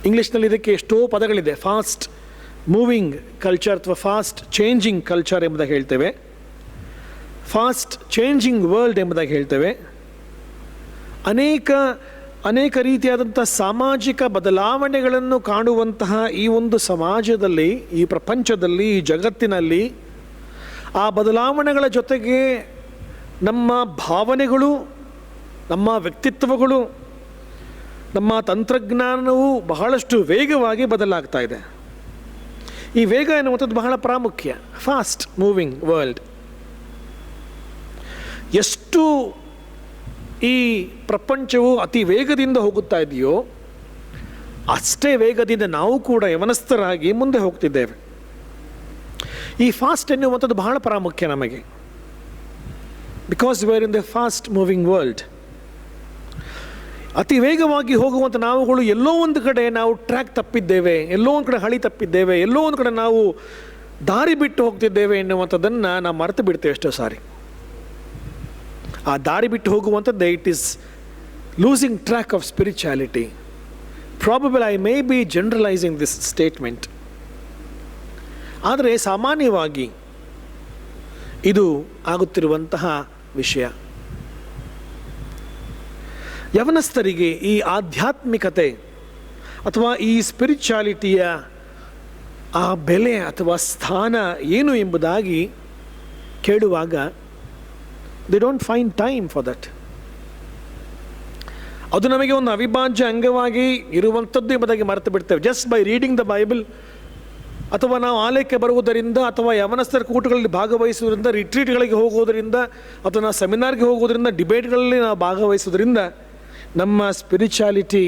ಇಂಗ್ಲೀಷ್ನಲ್ಲಿ ಇದಕ್ಕೆ ಎಷ್ಟೋ ಪದಗಳಿದೆ. ಫಾಸ್ಟ್ ಮೂವಿಂಗ್ ಕಲ್ಚರ್ ಅಥವಾ ಫಾಸ್ಟ್ ಚೇಂಜಿಂಗ್ ಕಲ್ಚರ್ ಎಂಬುದಾಗಿ ಹೇಳ್ತೇವೆ, ಫಾಸ್ಟ್ ಚೇಂಜಿಂಗ್ ವರ್ಲ್ಡ್ ಎಂಬುದಾಗಿ ಹೇಳ್ತೇವೆ. ಅನೇಕ ರೀತಿಯಾದಂಥ ಸಾಮಾಜಿಕ ಬದಲಾವಣೆಗಳನ್ನು ಕಾಣುವಂತಹ ಈ ಒಂದು ಸಮಾಜದಲ್ಲಿ, ಈ ಪ್ರಪಂಚದಲ್ಲಿ, ಈ ಜಗತ್ತಿನಲ್ಲಿ ಆ ಬದಲಾವಣೆಗಳ ಜೊತೆಗೆ ನಮ್ಮ ಭಾವನೆಗಳು, ನಮ್ಮ ವ್ಯಕ್ತಿತ್ವಗಳು, ನಮ್ಮ ತಂತ್ರಜ್ಞಾನವು ಬಹಳಷ್ಟು ವೇಗವಾಗಿ ಬದಲಾಗ್ತಾ ಇದೆ. ಈ ವೇಗ ಎನ್ನುವಂಥದ್ದು ಬಹಳ ಪ್ರಾಮುಖ್ಯ. Fast moving world. ಎಷ್ಟು ಈ ಪ್ರಪಂಚವು ಅತಿ ವೇಗದಿಂದ ಹೋಗುತ್ತಾ ಇದೆಯೋ ಅಷ್ಟೇ ವೇಗದಿಂದ ನಾವು ಕೂಡ ಯವನಸ್ಥರಾಗಿ ಮುಂದೆ ಹೋಗ್ತಿದ್ದೇವೆ. ಈ ಫಾಸ್ಟ್ ಎನ್ನುವಂಥದ್ದು ಬಹಳ ಪ್ರಾಮುಖ್ಯ ನಮಗೆ. Because we are in the fast moving world. ಅತಿ ವೇಗವಾಗಿ ಹೋಗುವಂಥ ನಾವುಗಳು ಎಲ್ಲೋ ಒಂದು ಕಡೆ ನಾವು ಟ್ರ್ಯಾಕ್ ತಪ್ಪಿದ್ದೇವೆ, ಎಲ್ಲೋ ಒಂದು ಕಡೆ ಹಳಿ ತಪ್ಪಿದ್ದೇವೆ, ಎಲ್ಲೋ ಒಂದು ಕಡೆ ನಾವು ದಾರಿ ಬಿಟ್ಟು ಹೋಗ್ತಿದ್ದೇವೆ ಎನ್ನುವಂಥದ್ದನ್ನು ನಾವು ಮರೆತು ಬಿಡ್ತೇವೆ ಎಷ್ಟೋ ಸಾರಿ. ಆ ದಾರಿ ಬಿಟ್ಟು ಹೋಗುವಂಥದ್ದೇ it is losing track of spirituality. Probable I may be generalising this statement. ಆದರೆ ಸಾಮಾನ್ಯವಾಗಿ ಇದು ಆಗುತ್ತಿರುವಂತಹ ವಿಷಯ. ಯವನಸ್ಥರಿಗೆ ಈ ಆಧ್ಯಾತ್ಮಿಕತೆ ಅಥವಾ ಈ ಸ್ಪಿರಿಚುಯಾಲಿಟಿಯ ಆ ಬೆಲೆ ಅಥವಾ ಸ್ಥಾನ ಏನು ಎಂಬುದಾಗಿ ಕೇಳುವಾಗ they don't find time for that. ಅದು ನಮಗೆ ಒಂದು ಅವಿಭಾಜ್ಯ ಅಂಗವಾಗಿ ಇರುವಂಥದ್ದು ಎಂಬುದಾಗಿ ಮರೆತು ಬಿಡ್ತೇವೆ. Just by reading the Bible, ಅಥವಾ ನಾವು ಆಲಯಕ್ಕೆ ಬರುವುದರಿಂದ, ಅಥವಾ ಯವನಸ್ಥರ ಕೂಟಗಳಲ್ಲಿ ಭಾಗವಹಿಸುವುದರಿಂದ, ರಿಟ್ರೀಟ್ಗಳಿಗೆ ಹೋಗುವುದರಿಂದ, ಅಥವಾ ನಾವು ಸೆಮಿನಾರ್ಗೆ ಹೋಗುವುದರಿಂದ, ಡಿಬೇಟ್ಗಳಲ್ಲಿ ನಾವು ಭಾಗವಹಿಸುವುದರಿಂದ ನಮ್ಮ ಸ್ಪಿರಿಚುಯಾಲಿಟಿ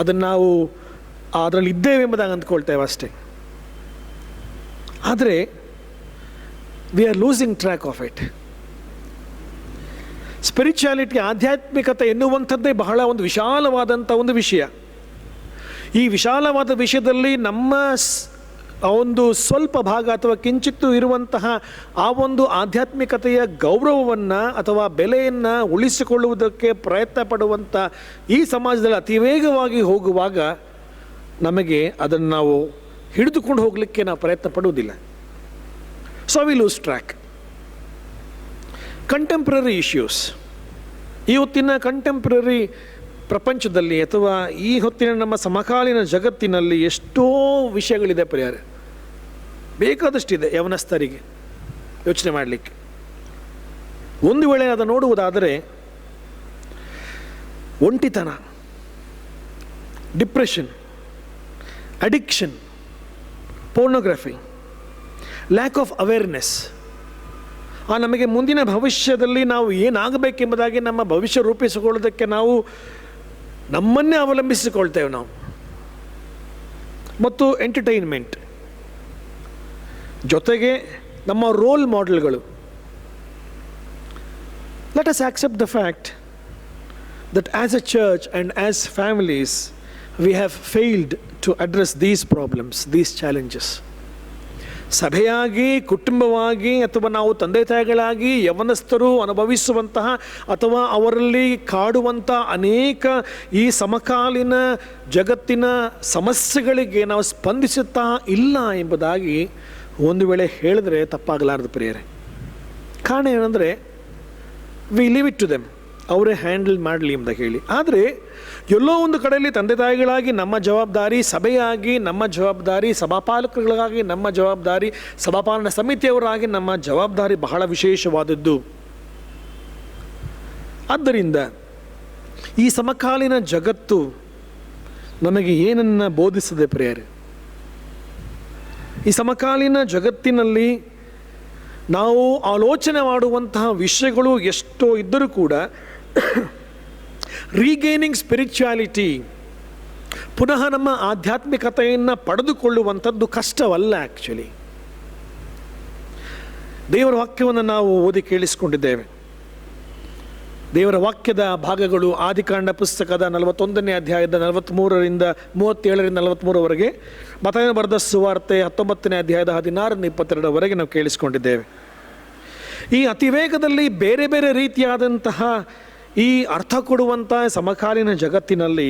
ಅದನ್ನು ನಾವು ಅದರಲ್ಲಿ ಇದ್ದೇವೆ ಎಂಬುದಾಗಿ ಅಂದ್ಕೊಳ್ತೇವೆ ಅಷ್ಟೇ. ಆದರೆ we are losing track of it. Spirituality, ಆಧ್ಯಾತ್ಮಿಕತೆ ಎನ್ನುವಂಥದ್ದೇ ಬಹಳ ಒಂದು ವಿಶಾಲವಾದಂಥ ಒಂದು ವಿಷಯ. ಈ ವಿಶಾಲವಾದ ವಿಷಯದಲ್ಲಿ ನಮ್ಮ ಒಂದು ಸ್ವಲ್ಪ ಭಾಗ ಅಥವಾ ಕಿಂಚಿತ್ತು ಇರುವಂತಹ ಆ ಒಂದು ಆಧ್ಯಾತ್ಮಿಕತೆಯ ಗೌರವವನ್ನು ಅಥವಾ ಬೆಲೆಯನ್ನು ಉಳಿಸಿಕೊಳ್ಳುವುದಕ್ಕೆ ಪ್ರಯತ್ನ ಪಡುವಂಥ ಈ ಸಮಾಜದಲ್ಲಿ ಅತಿ ವೇಗವಾಗಿ ಹೋಗುವಾಗ ನಮಗೆ ಅದನ್ನು ನಾವು ಹಿಡಿದುಕೊಂಡು ಹೋಗಲಿಕ್ಕೆ ನಾವು ಪ್ರಯತ್ನ ಪಡುವುದಿಲ್ಲ. So we lose track. Contemporary issues, ಈ ಹೊತ್ತಿನ ಕಂಟೆಂಪ್ರರಿ ಪ್ರಪಂಚದಲ್ಲಿ ಅಥವಾ ಈ ಹೊತ್ತಿನ ನಮ್ಮ ಸಮಕಾಲೀನ ಜಗತ್ತಿನಲ್ಲಿ ಎಷ್ಟೋ ವಿಷಯಗಳಿದೆ ಪರಿಹಾರ, ಬೇಕಾದಷ್ಟಿದೆ ಯವನಸ್ಥರಿಗೆ ಯೋಚನೆ ಮಾಡಲಿಕ್ಕೆ. ಒಂದು ವೇಳೆ ಅದನ್ನು ನೋಡುವುದಾದರೆ ಒಂಟಿತನ, depression, addiction, pornography, lack of awareness, ನಮಗೆ ಮುಂದಿನ ಭವಿಷ್ಯದಲ್ಲಿ ನಾವು ಏನಾಗಬೇಕೆಂಬುದಾಗಿ ನಮ್ಮ ಭವಿಷ್ಯ ರೂಪಿಸಿಕೊಳ್ಳೋದಕ್ಕೆ ನಾವು ನಮ್ಮನ್ನೇ ಅವಲಂಬಿಸಿಕೊಳ್ತೇವೆ ನಾವು. ಮತ್ತು ಎಂಟರ್ಟೈನ್ಮೆಂಟ್ ಜೊತೆಗೆ ನಮ್ಮ ರೋಲ್ ಮಾಡೆಲ್ಗಳು. Let us accept the fact that as a church and as families we have failed to address these problems, these challenges. ಸಭೆಯಾಗಿ, ಕುಟುಂಬವಾಗಿ, ಅಥವಾ ನಾವು ತಂದೆ ತಾಯಿಗಳಾಗಿ ಯವನಸ್ಥರು ಅನುಭವಿಸುವಂತಹ ಅಥವಾ ಅವರಲ್ಲಿ ಕಾಡುವಂಥ ಅನೇಕ ಈ ಸಮಕಾಲೀನ ಜಗತ್ತಿನ ಸಮಸ್ಯೆಗಳಿಗೆ ನಾವು ಸ್ಪಂದಿಸುತ್ತಾ ಇಲ್ಲ ಎಂಬುದಾಗಿ ಒಂದು ವೇಳೆ ಹೇಳಿದ್ರೆ ತಪ್ಪಾಗಲಾರದು ಪ್ರಿಯರೇ. ಕಾರಣ ಏನಂದರೆ we leave it to them. ಅವರೇ ಹ್ಯಾಂಡಲ್ ಮಾಡಲಿ ಅಂತ ಹೇಳಿ. ಆದರೆ ಎಲ್ಲೋ ಒಂದು ಕಡೆಯಲ್ಲಿ ತಂದೆ ತಾಯಿಗಳಾಗಿ ನಮ್ಮ ಜವಾಬ್ದಾರಿ, ಸಭೆಯಾಗಿ ನಮ್ಮ ಜವಾಬ್ದಾರಿ, ಸಭಾಪಾಲಕರುಗಳಾಗಿ ನಮ್ಮ ಜವಾಬ್ದಾರಿ, ಸಭಾಪಾಲನಾ ಸಮಿತಿಯವರಾಗಿ ನಮ್ಮ ಜವಾಬ್ದಾರಿ ಬಹಳ ವಿಶೇಷವಾದದ್ದು. ಆದ್ದರಿಂದ ಈ ಸಮಕಾಲೀನ ಜಗತ್ತು ನಮಗೆ ಏನನ್ನು ಬೋಧಿಸದೆ ಪ್ರಿಯರೇ? ಈ ಸಮಕಾಲೀನ ಜಗತ್ತಿನಲ್ಲಿ ನಾವು ಆಲೋಚನೆ ಮಾಡುವಂತಹ ವಿಷಯಗಳು ಎಷ್ಟೋ ಇದ್ದರೂ ಕೂಡ ರೀಗೇನಿಂಗ್ ಸ್ಪಿರಿಚುಯಾಲಿಟಿ, ಪುನಃ ನಮ್ಮ ಆಧ್ಯಾತ್ಮಿಕತೆಯನ್ನು ಪಡೆದುಕೊಳ್ಳುವಂಥದ್ದು ಕಷ್ಟವಲ್ಲ. ಆ್ಯಕ್ಚುಲಿ ದೇವರ ವಾಕ್ಯವನ್ನು ನಾವು ಓದಿ ಕೇಳಿಸಿಕೊಂಡಿದ್ದೇವೆ. ದೇವರ ವಾಕ್ಯದ ಭಾಗಗಳು ಆದಿಕಾಂಡ ಪುಸ್ತಕದ 41ನೇ ಅಧ್ಯಾಯದ 43ರಿಂದ 37ರಿಂದ 43ವರೆಗೆ, ಮತ್ತಾಯನ ಬರೆದ ಸುವಾರ್ತೆ 19ನೇ ಅಧ್ಯಾಯದ 16ರಿಂದ 22ವರೆಗೆ ನಾವು ಕೇಳಿಸಿಕೊಂಡಿದ್ದೇವೆ. ಈ ಅತಿವೇಗದಲ್ಲಿ ಬೇರೆ ಬೇರೆ ರೀತಿಯಾದಂತಹ ಈ ಅರ್ಥ ಕೊಡುವಂಥ ಸಮಕಾಲೀನ ಜಗತ್ತಿನಲ್ಲಿ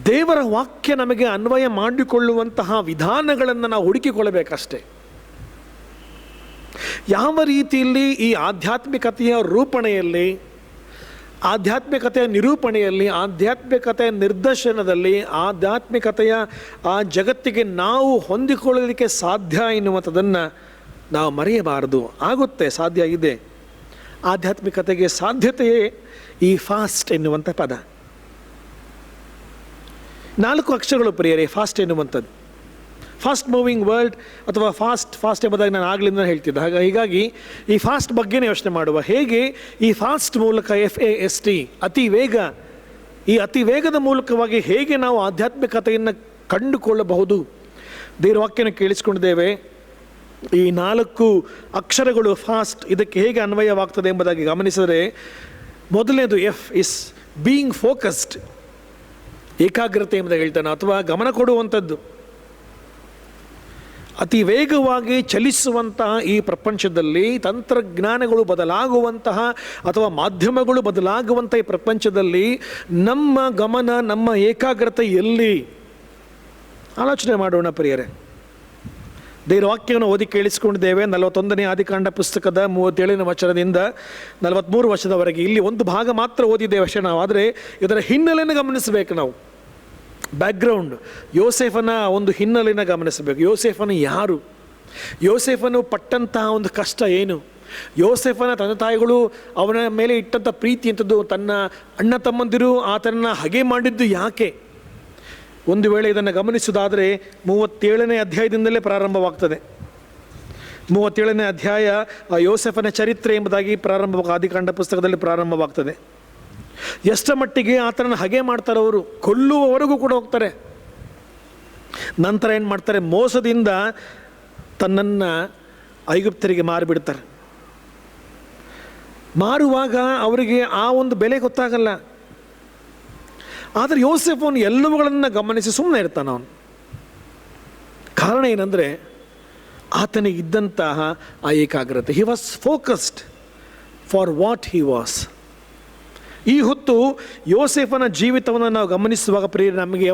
ದೇವರ ವಾಕ್ಯ ನಮಗೆ ಅನ್ವಯ ಮಾಡಿಕೊಳ್ಳುವಂತಹ ವಿಧಾನಗಳನ್ನು ನಾವು ಹುಡುಕಿಕೊಳ್ಳಬೇಕಷ್ಟೆ. ಯಾವ ರೀತಿಯಲ್ಲಿ ಈ ಆಧ್ಯಾತ್ಮಿಕತೆಯ ರೂಪಣೆಯಲ್ಲಿ, ಆಧ್ಯಾತ್ಮಿಕತೆಯ ನಿರೂಪಣೆಯಲ್ಲಿ, ಆಧ್ಯಾತ್ಮಿಕತೆಯ ನಿರ್ದರ್ಶನದಲ್ಲಿ, ಆಧ್ಯಾತ್ಮಿಕತೆಯ ಆ ಜಗತ್ತಿಗೆ ನಾವು ಹೊಂದಿಕೊಳ್ಳಲಿಕ್ಕೆ ಸಾಧ್ಯ ಎನ್ನುವಂಥದ್ದನ್ನು ನಾವು ಮರೆಯಬಾರದು. ಆಗುತ್ತೆ, ಸಾಧ್ಯ ಇದೆ. ಆಧ್ಯಾತ್ಮಿಕತೆಗೆ ಸಾಧ್ಯತೆಯೇ ಈ ಫಾಸ್ಟ್ ಎನ್ನುವಂಥ ಪದ. 4 ಅಕ್ಷರಗಳು ಪ್ರಿಯರೇ ಫಾಸ್ಟ್ ಎನ್ನುವಂಥದ್ದು. ಫಾಸ್ಟ್ ಮೂವಿಂಗ್ ವರ್ಲ್ಡ್ ಅಥವಾ ಫಾಸ್ಟ್ ಎಂಬುದಾಗಿ ನಾನು ಆಗಲಿಂದ ಹೇಳ್ತಿದ್ದೆ. ಹೀಗಾಗಿ ಈ ಫಾಸ್ಟ್ ಬಗ್ಗೆನೇ ಯೋಚನೆ ಮಾಡುವ. ಹೇಗೆ ಈ ಫಾಸ್ಟ್ ಮೂಲಕ FAST ಅತಿ ವೇಗ, ಈ ಅತಿ ವೇಗದ ಮೂಲಕವಾಗಿ ಹೇಗೆ ನಾವು ಆಧ್ಯಾತ್ಮಿಕತೆಯನ್ನು ಕಂಡುಕೊಳ್ಳಬಹುದು? ದೇವರ ವಾಕ್ಯನ ಕೇಳಿಸ್ಕೊಂಡಿದ್ದೇವೆ. ಈ 4 ಅಕ್ಷರಗಳು ಫಾಸ್ಟ್ ಇದಕ್ಕೆ ಹೇಗೆ ಅನ್ವಯವಾಗ್ತದೆ ಎಂಬುದಾಗಿ ಗಮನಿಸಿದರೆ, ಮೊದಲನೇದು ಎಫ್ ಇಸ್ ಬೀಯಿಂಗ್ ಫೋಕಸ್ಡ್, ಏಕಾಗ್ರತೆ ಎಂಬುದಾಗಿ ಹೇಳ್ತಾನೆ, ಅಥವಾ ಗಮನ ಕೊಡುವಂಥದ್ದು. ಅತಿ ವೇಗವಾಗಿ ಚಲಿಸುವಂತಹ ಈ ಪ್ರಪಂಚದಲ್ಲಿ, ತಂತ್ರಜ್ಞಾನಗಳು ಬದಲಾಗುವಂತಹ ಅಥವಾ ಮಾಧ್ಯಮಗಳು ಬದಲಾಗುವಂಥ ಈ ಪ್ರಪಂಚದಲ್ಲಿ ನಮ್ಮ ಗಮನ, ನಮ್ಮ ಏಕಾಗ್ರತೆ ಎಲ್ಲಿ? ಆಲೋಚನೆ ಮಾಡೋಣ ಪ್ರಿಯರೇ. ದೇವರ ವಾಕ್ಯವನ್ನು ಓದಿ ಕೇಳಿಸಿಕೊಂಡಿದ್ದೇವೆ. 41ನೇ ಆದಿಕಾಂಡ ಪುಸ್ತಕದ 37ನೇ ವಚನದಿಂದ 43 ವರ್ಷದವರೆಗೆ. ಇಲ್ಲಿ ಒಂದು ಭಾಗ ಮಾತ್ರ ಓದಿದ್ದೇವೆ ಅಷ್ಟೇ ನಾವು. ಆದರೆ ಇದರ ಹಿನ್ನೆಲೆಯನ್ನು ಗಮನಿಸಬೇಕು ನಾವು. ಬ್ಯಾಕ್ಗ್ರೌಂಡ್, ಯೋಸೇಫನ ಒಂದು ಹಿನ್ನೆಲೆಯನ್ನು ಗಮನಿಸಬೇಕು. ಯೋಸೇಫನು ಯಾರು? ಯೋಸೇಫನು ಪಟ್ಟಂತಹ ಒಂದು ಕಷ್ಟ ಏನು? ಯೋಸೇಫನ ತಂದೆ ತಾಯಿಗಳು ಅವನ ಮೇಲೆ ಇಟ್ಟಂಥ ಪ್ರೀತಿ ಅಂಥದ್ದು, ತನ್ನ ಅಣ್ಣ ತಮ್ಮಂದಿರು ಆತನನ್ನು ಹಗೆ ಮಾಡಿದ್ದು ಯಾಕೆ? ಒಂದು ವೇಳೆ ಇದನ್ನು ಗಮನಿಸುವುದಾದರೆ 37ನೇ ಅಧ್ಯಾಯದಿಂದಲೇ ಪ್ರಾರಂಭವಾಗ್ತದೆ. 37ನೇ ಅಧ್ಯಾಯ ಯೋಸೇಫನ ಚರಿತ್ರೆ ಎಂಬುದಾಗಿ ಆದಿಕಾಂಡ ಪುಸ್ತಕದಲ್ಲಿ ಪ್ರಾರಂಭವಾಗ್ತದೆ. ಎಷ್ಟರ ಮಟ್ಟಿಗೆ ಆತನನ್ನು ಹಗೆ ಮಾಡ್ತಾರೆ, ಅವರು ಕೊಲ್ಲುವವರೆಗೂ ಕೂಡ ಹೋಗ್ತಾರೆ. ನಂತರ ಏನು ಮಾಡ್ತಾರೆ? ಮೋಸದಿಂದ ತನ್ನನ್ನು ಐಗುಪ್ತರಿಗೆ ಮಾರಿಬಿಡ್ತಾರೆ. ಮಾರುವಾಗ ಅವರಿಗೆ ಆ ಒಂದು ಬೆಲೆ ಗೊತ್ತಾಗಲ್ಲ. ಆದರೆ ಯೋಸೇಫನು ಎಲ್ಲವುಗಳನ್ನು ಗಮನಿಸಿ ಸುಮ್ಮನೆ ಇರ್ತಾನೆ ಅವನು. ಕಾರಣ ಏನಂದರೆ ಆತನಿಗಿದ್ದಂತಹ ಆ ಏಕಾಗ್ರತೆ. ಹಿ was focused for what he was. ಈ ಹೊತ್ತು ಯೋಸೇಫನ ಜೀವಿತವನ್ನು ನಾವು ಗಮನಿಸುವಾಗ ಪ್ರಿಯರೇ, ನಮಗೆ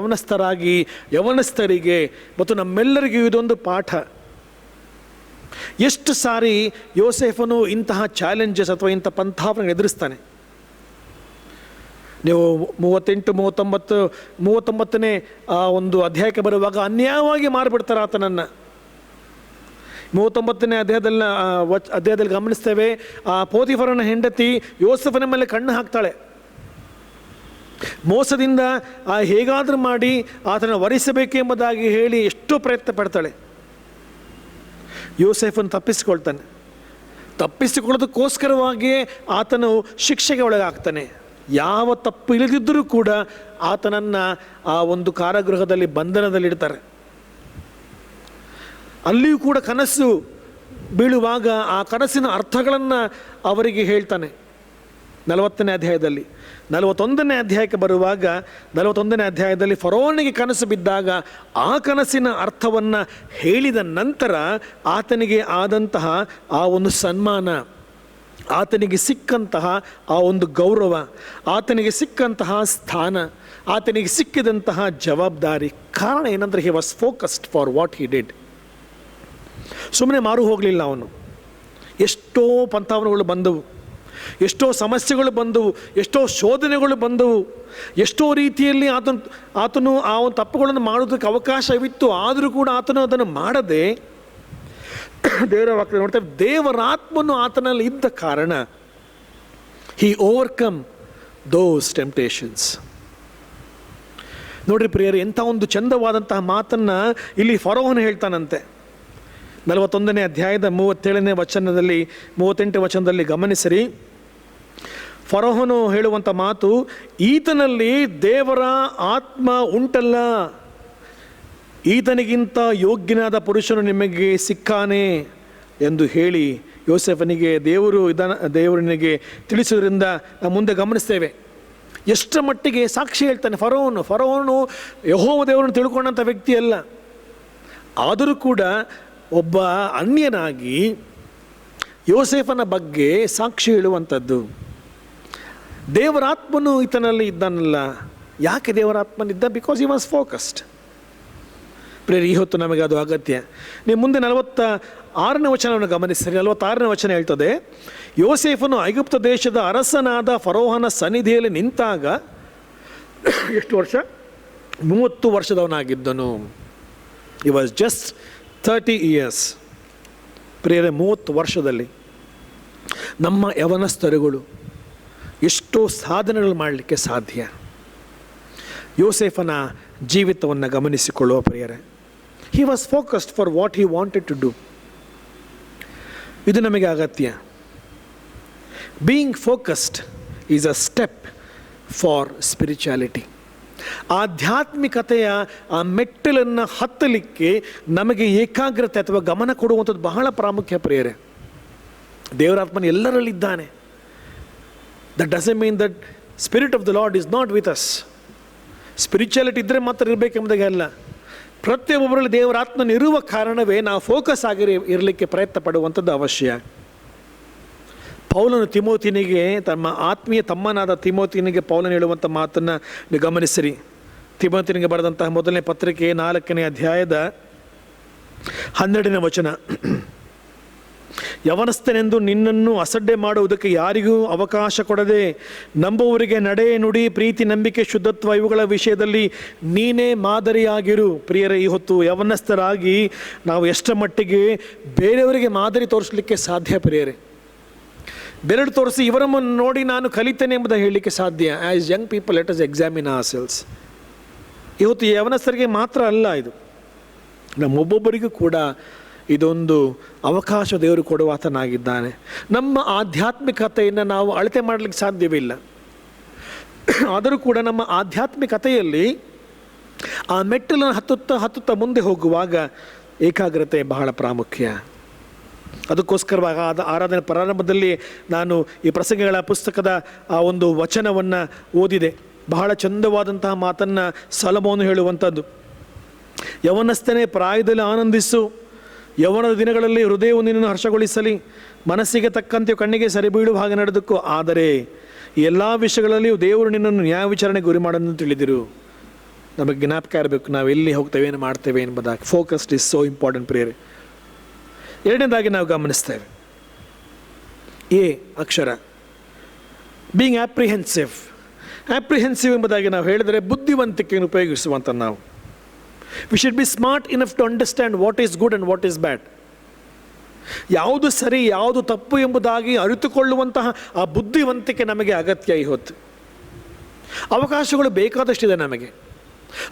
ಯವನಸ್ಥರಿಗೆ ಮತ್ತು ನಮ್ಮೆಲ್ಲರಿಗೂ ಇದೊಂದು ಪಾಠ. ಎಷ್ಟು ಸಾರಿ ಯೋಸೇಫನು ಇಂತಹ ಚಾಲೆಂಜಸ್ ಅಥವಾ ಇಂಥ ಪಂಥಾವನ್ನು ಎದುರಿಸ್ತಾನೆ. ನೀವು 39ನೇ ಒಂದು ಅಧ್ಯಾಯಕ್ಕೆ ಬರುವಾಗ ಅನ್ಯಾಯವಾಗಿ ಮಾರಿಬಿಡ್ತಾರೆ ಆತನನ್ನು. 39ನೇ ಅಧ್ಯಾಯದಲ್ಲಿ ಗಮನಿಸ್ತೇವೆ, ಆ ಪೋತಿಫರನ ಹೆಂಡತಿ ಯೋಸೇಫನ ಮೇಲೆ ಕಣ್ಣು ಹಾಕ್ತಾಳೆ. ಮೋಸದಿಂದ ಹೇಗಾದರೂ ಮಾಡಿ ಆತನ ವರಿಸಬೇಕು ಎಂಬುದಾಗಿ ಹೇಳಿ ಎಷ್ಟೋ ಪ್ರಯತ್ನ ಪಡ್ತಾಳೆ. ಯೋಸೇಫನ್ನು ತಪ್ಪಿಸಿಕೊಳ್ತಾನೆ. ತಪ್ಪಿಸಿಕೊಳ್ಳೋದಕ್ಕೋಸ್ಕರವಾಗಿಯೇ ಆತನು ಶಿಕ್ಷೆಗೆ ಒಳಗಾಗ್ತಾನೆ. ಯಾವ ತಪ್ಪು ಇಲ್ಲದಿದ್ದರೂ ಕೂಡ ಆತನನ್ನು ಆ ಒಂದು ಕಾರಾಗೃಹದಲ್ಲಿ ಬಂಧನದಲ್ಲಿಡ್ತಾರೆ. ಅಲ್ಲಿಯೂ ಕೂಡ ಕನಸು ಬೀಳುವಾಗ ಆ ಕನಸಿನ ಅರ್ಥಗಳನ್ನು ಅವರಿಗೆ ಹೇಳ್ತಾನೆ 40ನೇ ಅಧ್ಯಾಯದಲ್ಲಿ. 41ನೇ ಅಧ್ಯಾಯಕ್ಕೆ ಬರುವಾಗ 41ನೇ ಅಧ್ಯಾಯದಲ್ಲಿ ಫರೋನಿಗೆ ಕನಸು ಬಿದ್ದಾಗ ಆ ಕನಸಿನ ಅರ್ಥವನ್ನು ಹೇಳಿದ ನಂತರ ಆತನಿಗೆ ಆದಂತಹ ಆ ಒಂದು ಸನ್ಮಾನ, ಆತನಿಗೆ ಸಿಕ್ಕಂತಹ ಆ ಒಂದು ಗೌರವ, ಆತನಿಗೆ ಸಿಕ್ಕಂತಹ ಸ್ಥಾನ, ಆತನಿಗೆ ಸಿಕ್ಕಿದಂತಹ ಜವಾಬ್ದಾರಿ. ಕಾರಣ ಏನಂದರೆ ಹಿ was focused for what he did. ಸುಮ್ಮನೆ ಮಾರು ಹೋಗಲಿಲ್ಲ ಅವನು. ಎಷ್ಟೋ ಪಂಥಾವನಗಳು ಬಂದವು, ಎಷ್ಟೋ ಸಮಸ್ಯೆಗಳು ಬಂದವು, ಎಷ್ಟೋ ಶೋಧನೆಗಳು ಬಂದವು, ಎಷ್ಟೋ ರೀತಿಯಲ್ಲಿ ಆತನು ಆ ಒಂದು ತಪ್ಪುಗಳನ್ನು ಮಾಡೋದಕ್ಕೆ ಅವಕಾಶವಿತ್ತು. ಆದರೂ ಕೂಡ ಆತನು ಅದನ್ನು ಮಾಡದೆ ದೇವರ ವಾಕ್ಯ ನೋಡ್ತೇವೆ, ದೇವರಾತ್ಮನು ಆತನಲ್ಲಿ ಇದ್ದ ಕಾರಣ ಹಿ ಓವರ್ಕಮ್ ದೋಸ್ ಟೆಂಪ್ಟೇಷನ್ಸ್. ನೋಡ್ರಿ ಪ್ರಿಯರೇ, ಎಂಥ ಒಂದು ಚಂದವಾದಂತಹ ಮಾತನ್ನು ಇಲ್ಲಿ ಫರೋಹನು ಹೇಳ್ತಾನಂತೆ. 41ನೇ ಅಧ್ಯಾಯದ 37ನೇ ವಚನದಲ್ಲಿ 38 ವಚನದಲ್ಲಿ ಗಮನಿಸಿರಿ. ಫರೋಹನು ಹೇಳುವಂಥ ಮಾತು, ಈತನಲ್ಲಿ ದೇವರ ಆತ್ಮ ಉಂಟಲ್ಲ, ಈತನಿಗಿಂತ ಯೋಗ್ಯನಾದ ಪುರುಷನು ನಿಮಗೆ ಸಿಕ್ಕಾನೆ ಎಂದು ಹೇಳಿ ಯೋಸೇಫನಿಗೆ ದೇವರನಿಗೆ ತಿಳಿಸೋದ್ರಿಂದ ನಾವು ಮುಂದೆ ಗಮನಿಸ್ತೇವೆ ಎಷ್ಟರ ಮಟ್ಟಿಗೆ ಸಾಕ್ಷಿ ಹೇಳ್ತಾನೆ ಫರೋಹನು ಯೆಹೋವ ದೇವರನ್ನು ತಿಳ್ಕೊಂಡಂಥ ವ್ಯಕ್ತಿ ಅಲ್ಲ. ಆದರೂ ಕೂಡ ಒಬ್ಬ ಅನ್ಯನಾಗಿ ಯೋಸೇಫನ ಬಗ್ಗೆ ಸಾಕ್ಷಿ ಹೇಳುವಂಥದ್ದು. ದೇವರಾತ್ಮನು ಈತನಲ್ಲಿ ಇದ್ದಾನಲ್ಲ. ಯಾಕೆ ದೇವರಾತ್ಮನಿದ್ದ? Because he was focused. ಪ್ರೇರಿ, ಈ ಹೊತ್ತು ನಮಗೆ ಅದು ಅಗತ್ಯ. ನೀವು ಮುಂದೆ 46ನೇ ವಚನವನ್ನು ಗಮನಿಸಿರಿ. 46ನೇ ವಚನ ಹೇಳ್ತದೆ, ಯೋಸೇಫನು ಐಗುಪ್ತ ದೇಶದ ಅರಸನಾದ ಫರೋಹನ ಸನ್ನಿಧಿಯಲ್ಲಿ ನಿಂತಾಗ ಎಷ್ಟು ವರ್ಷ? 30 ವರ್ಷದವನಾಗಿದ್ದನು. ಈ ವಾಸ್ ಜಸ್ಟ್ 30 years. ಪ್ರಿಯರೇ, 30 ವರ್ಷದಲ್ಲಿ ನಮ್ಮ ಯವನಸ್ಥರುಗಳು ಎಷ್ಟೋ ಸಾಧನೆಗಳು ಮಾಡಲಿಕ್ಕೆ ಸಾಧ್ಯ. ಯೋಸೇಫನ ಜೀವಿತವನ್ನು ಗಮನಿಸಿಕೊಳ್ಳುವ ಪ್ರಿಯರೇ, he was focused for what he wanted to do. ಇದು ನಮಗೆ ಅಗತ್ಯ. Being focused is a step for spirituality. ಆಧ್ಯಾತ್ಮಿಕತೆಯ ಆ ಮೆಟ್ಟಿಲನ್ನು ಹತ್ತಲಿಕ್ಕೆ ನಮಗೆ ಏಕಾಗ್ರತೆ ಅಥವಾ ಗಮನ ಕೊಡುವಂಥದ್ದು ಬಹಳ ಪ್ರಾಮುಖ್ಯ ಪ್ರಿಯರೇ. ದೇವರಾತ್ಮನ ಎಲ್ಲರಲ್ಲಿದ್ದಾನೆ. That doesn't mean that spirit of the Lord is not with us. Spirituality ಇದ್ದರೆ ಮಾತ್ರ ಇರಬೇಕೆಂಬುದಾಗಿ ಅಲ್ಲ, ಪ್ರತಿಯೊಬ್ಬರಲ್ಲಿ ದೇವರಾತ್ಮನ ಇರುವ ಕಾರಣವೇ ನಾವು ಫೋಕಸ್ ಇರಲಿಕ್ಕೆ ಪ್ರಯತ್ನ ಪಡುವಂಥದ್ದು ಅವಶ್ಯ. ಪೌಲನು ತಿಮೋತಿನಿಗೆ, ತಮ್ಮ ಆತ್ಮೀಯ ತಮ್ಮನಾದ ತಿಮೋತಿನಿಗೆ ಪೌಲನು ಹೇಳುವಂಥ ಮಾತನ್ನು ನೀವು ಗಮನಿಸಿರಿ. ತಿಮೋತಿನಿಗೆ ಬರೆದಂತಹ ಮೊದಲನೇ ಪತ್ರಿಕೆ 4ನೇ ಅಧ್ಯಾಯದ 12ನೇ ವಚನ, ಯವನಸ್ಥನೆಂದು ನಿನ್ನನ್ನು ಅಸಡ್ಡೆ ಮಾಡುವುದಕ್ಕೆ ಯಾರಿಗೂ ಅವಕಾಶ ಕೊಡದೆ ನಂಬುವವರಿಗೆ ನಡೆ, ನುಡಿ, ಪ್ರೀತಿ, ನಂಬಿಕೆ, ಶುದ್ಧತ್ವ ಇವುಗಳ ವಿಷಯದಲ್ಲಿ ನೀನೇ ಮಾದರಿಯಾಗಿರು. ಪ್ರಿಯರೇ, ಈ ಹೊತ್ತು ಯವನಸ್ಥರಾಗಿ ನಾವು ಎಷ್ಟರ ಮಟ್ಟಿಗೆ ಬೇರೆಯವರಿಗೆ ಮಾದರಿ ತೋರಿಸಲಿಕ್ಕೆ ಸಾಧ್ಯ ಪ್ರಿಯರೇ? ಬೆರಳು ತೋರಿಸಿ ಇವರನ್ನು ನೋಡಿ ನಾನು ಕಲಿತೇನೆ ಎಂಬುದಾಗಿ ಹೇಳಲಿಕ್ಕೆ ಸಾಧ್ಯ. As young people let us examine ourselves. ಇವತ್ತು ಯವನಸ್ಥರಿಗೆ ಮಾತ್ರ ಅಲ್ಲ, ಇದು ನಮ್ಮೊಬ್ಬೊಬ್ಬರಿಗೂ ಕೂಡ ಇದೊಂದು ಅವಕಾಶ ದೇವರು ಕೊಡುವಾತನಾಗಿದ್ದಾನೆ. ನಮ್ಮ ಆಧ್ಯಾತ್ಮಿಕತೆಯನ್ನು ನಾವು ಅಳತೆ ಮಾಡಲಿಕ್ಕೆ ಸಾಧ್ಯವಿಲ್ಲ. ಆದರೂ ಕೂಡ ನಮ್ಮ ಆಧ್ಯಾತ್ಮಿಕತೆಯಲ್ಲಿ ಆ ಮೆಟ್ಟಲನ್ನು ಹತ್ತುತ್ತಾ ಮುಂದೆ ಹೋಗುವಾಗ ಏಕಾಗ್ರತೆ ಬಹಳ ಪ್ರಾಮುಖ್ಯ. ಅದಕ್ಕೋಸ್ಕರವಾಗ ಆರಾಧನೆ ಪ್ರಾರಂಭದಲ್ಲಿ ನಾನು ಈ ಪ್ರಸಂಗಗಳ ಪುಸ್ತಕದ ಆ ಒಂದು ವಚನವನ್ನು ಓದಿದೆ. ಬಹಳ ಚಂದವಾದಂತಹ ಮಾತನ್ನು ಸೊಲೊಮೋನನು ಹೇಳುವಂಥದ್ದು, ಯವನಸ್ಥನೇ ಪ್ರಾಯದಲ್ಲಿ ಆನಂದಿಸು, ಯೌವನದ ದಿನಗಳಲ್ಲಿ ಹೃದಯವು ನಿನ್ನನ್ನು ಹರ್ಷಗೊಳಿಸಲಿ, ಮನಸ್ಸಿಗೆ ತಕ್ಕಂತೆ ಕಣ್ಣಿಗೆ ಸರಿ ಬೀಳುವ ಹಾಗೆ ನಡೆದಕ್ಕೂ, ಆದರೆ ಎಲ್ಲ ವಿಷಯಗಳಲ್ಲಿಯೂ ದೇವರು ನಿನ್ನನ್ನು ನ್ಯಾಯ ವಿಚಾರಣೆಗೆ ಗುರಿ ಮಾಡೋದನ್ನು ತಿಳಿದಿರು. ನಮಗೆ ಜ್ಞಾಪಕ ಇರಬೇಕು, ನಾವು ಎಲ್ಲಿ ಹೋಗ್ತೇವೆ, ಏನು ಮಾಡ್ತೇವೆ ಎಂಬುದಾಗಿ. ಫೋಕಸ್ಡ್ ಇಸ್ ಸೋ ಇಂಪಾರ್ಟೆಂಟ್ ಪ್ರಿಯರೇ. ಎರಡನೇದಾಗಿ ನಾವು ಗಮನಿಸ್ತೇವೆ, ಎ ಅಕ್ಷರ, ಬೀಯಿಂಗ್ ಆಪ್ರಿಹೆನ್ಸಿವ್ ಎಂಬುದಾಗಿ ನಾವು ಹೇಳಿದರೆ ಬುದ್ಧಿವಂತಿಕೆಯನ್ನು ಉಪಯೋಗಿಸುವಂಥ ನಾವು. We should be smart enough to understand what is good and what is bad. ಯಾವುದು ಸರಿ ಯಾವುದು ತಪ್ಪು ಎಂಬುದಾಗಿ ಅರಿತುಕೊಳ್ಳುವಂತಹ ಆ ಬುದ್ಧಿವಂತಿಕೆ ನಮಗೆ ಅಗತ್ಯ. ಈ ಹೊತ್ತು ಅವಕಾಶಗಳು ಬೇಕಾದಷ್ಟಿದೆ ನಮಗೆ.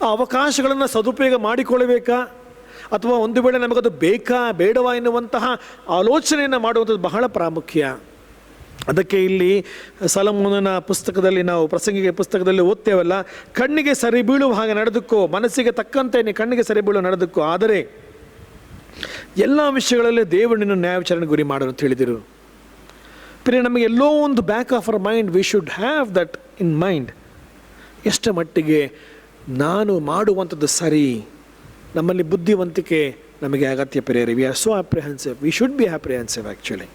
ಆ ಅವಕಾಶಗಳನ್ನು ಸದುಪಯೋಗ ಮಾಡಿಕೊಳ್ಳಬೇಕಾ ಅಥವಾ ಒಂದು ವೇಳೆ ನಮಗದು ಬೇಕಾ ಬೇಡವಾ ಎನ್ನುವಂತಹ ಆಲೋಚನೆಯನ್ನು ಮಾಡುವಂಥದ್ದು ಬಹಳ ಪ್ರಾಮುಖ್ಯ. ಅದಕ್ಕೆ ಇಲ್ಲಿ ಸೊಲೊಮೋನನ ಪುಸ್ತಕದಲ್ಲಿ, ನಾವು ಪ್ರಸಂಗಿಗೆ ಪುಸ್ತಕದಲ್ಲಿ ಓದ್ತೇವಲ್ಲ, ಕಣ್ಣಿಗೆ ಸರಿ ಬೀಳುವ ಹಾಗೆ ನಡೆದುಕೋ, ಮನಸ್ಸಿಗೆ ತಕ್ಕಂತೆ ನೀ ಕಣ್ಣಿಗೆ ಸರಿ ಬೀಳುವ ನಡೆದುಕೋ, ಆದರೆ ಎಲ್ಲ ವಿಷಯಗಳಲ್ಲಿ ದೇವರು ನಿನ್ನ ನ್ಯಾಯ ವಿಚಾರಣೆ ಗುರಿ ಮಾಡೋಣ ಅಂತ ಹೇಳಿದರು. ಪ್ರಿಯ, ನಮಗೆ ಎಲ್ಲೋ ಒಂದು back of our mind we should have that in mind. ಎಷ್ಟರ ಮಟ್ಟಿಗೆ ನಾನು ಮಾಡುವಂಥದ್ದು ಸರಿ, ನಮ್ಮಲ್ಲಿ ಬುದ್ಧಿವಂತಿಕೆ ನಮಗೆ ಅಗತ್ಯ ಪ್ರಿಯರೇ. We are so apprehensive, we should be apprehensive actually.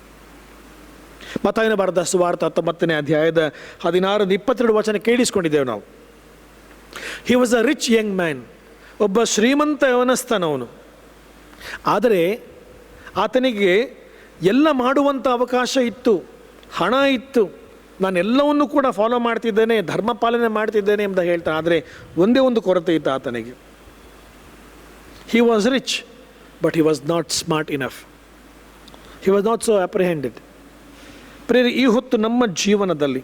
ಮತ್ತಾಯನ ಬರೆದ ಸುವಾರ್ತೆ 19ನೇ ಅಧ್ಯಾಯದ 16-22 ವಚನ ಕೇಳಿಸ್ಕೊಂಡಿದ್ದೇವೆ ನಾವು. He was a rich young man, ಒಬ್ಬ ಶ್ರೀಮಂತ ಯವನಸ್ಥನವನು. ಆದರೆ ಆತನಿಗೆ ಎಲ್ಲ ಮಾಡುವಂಥ ಅವಕಾಶ ಇತ್ತು. ಹಣ ಇತ್ತು, ನಾನು ಎಲ್ಲವನ್ನೂ ಕೂಡ ಫಾಲೋ ಮಾಡ್ತಿದ್ದೇನೆ, ಧರ್ಮ ಪಾಲನೆ ಮಾಡ್ತಿದ್ದೇನೆ ಎಂಬ ಹೇಳ್ತಾನೆ. ಆದರೆ ಒಂದೇ ಒಂದು ಕೊರತೆ ಇತ್ತು ಆತನಿಗೆ. He was rich but he was not smart enough. He was not so apprehended. ಪ್ರಿಯರೇ, ಈ ಹೊತ್ತು ನಮ್ಮ ಜೀವನದಲ್ಲಿ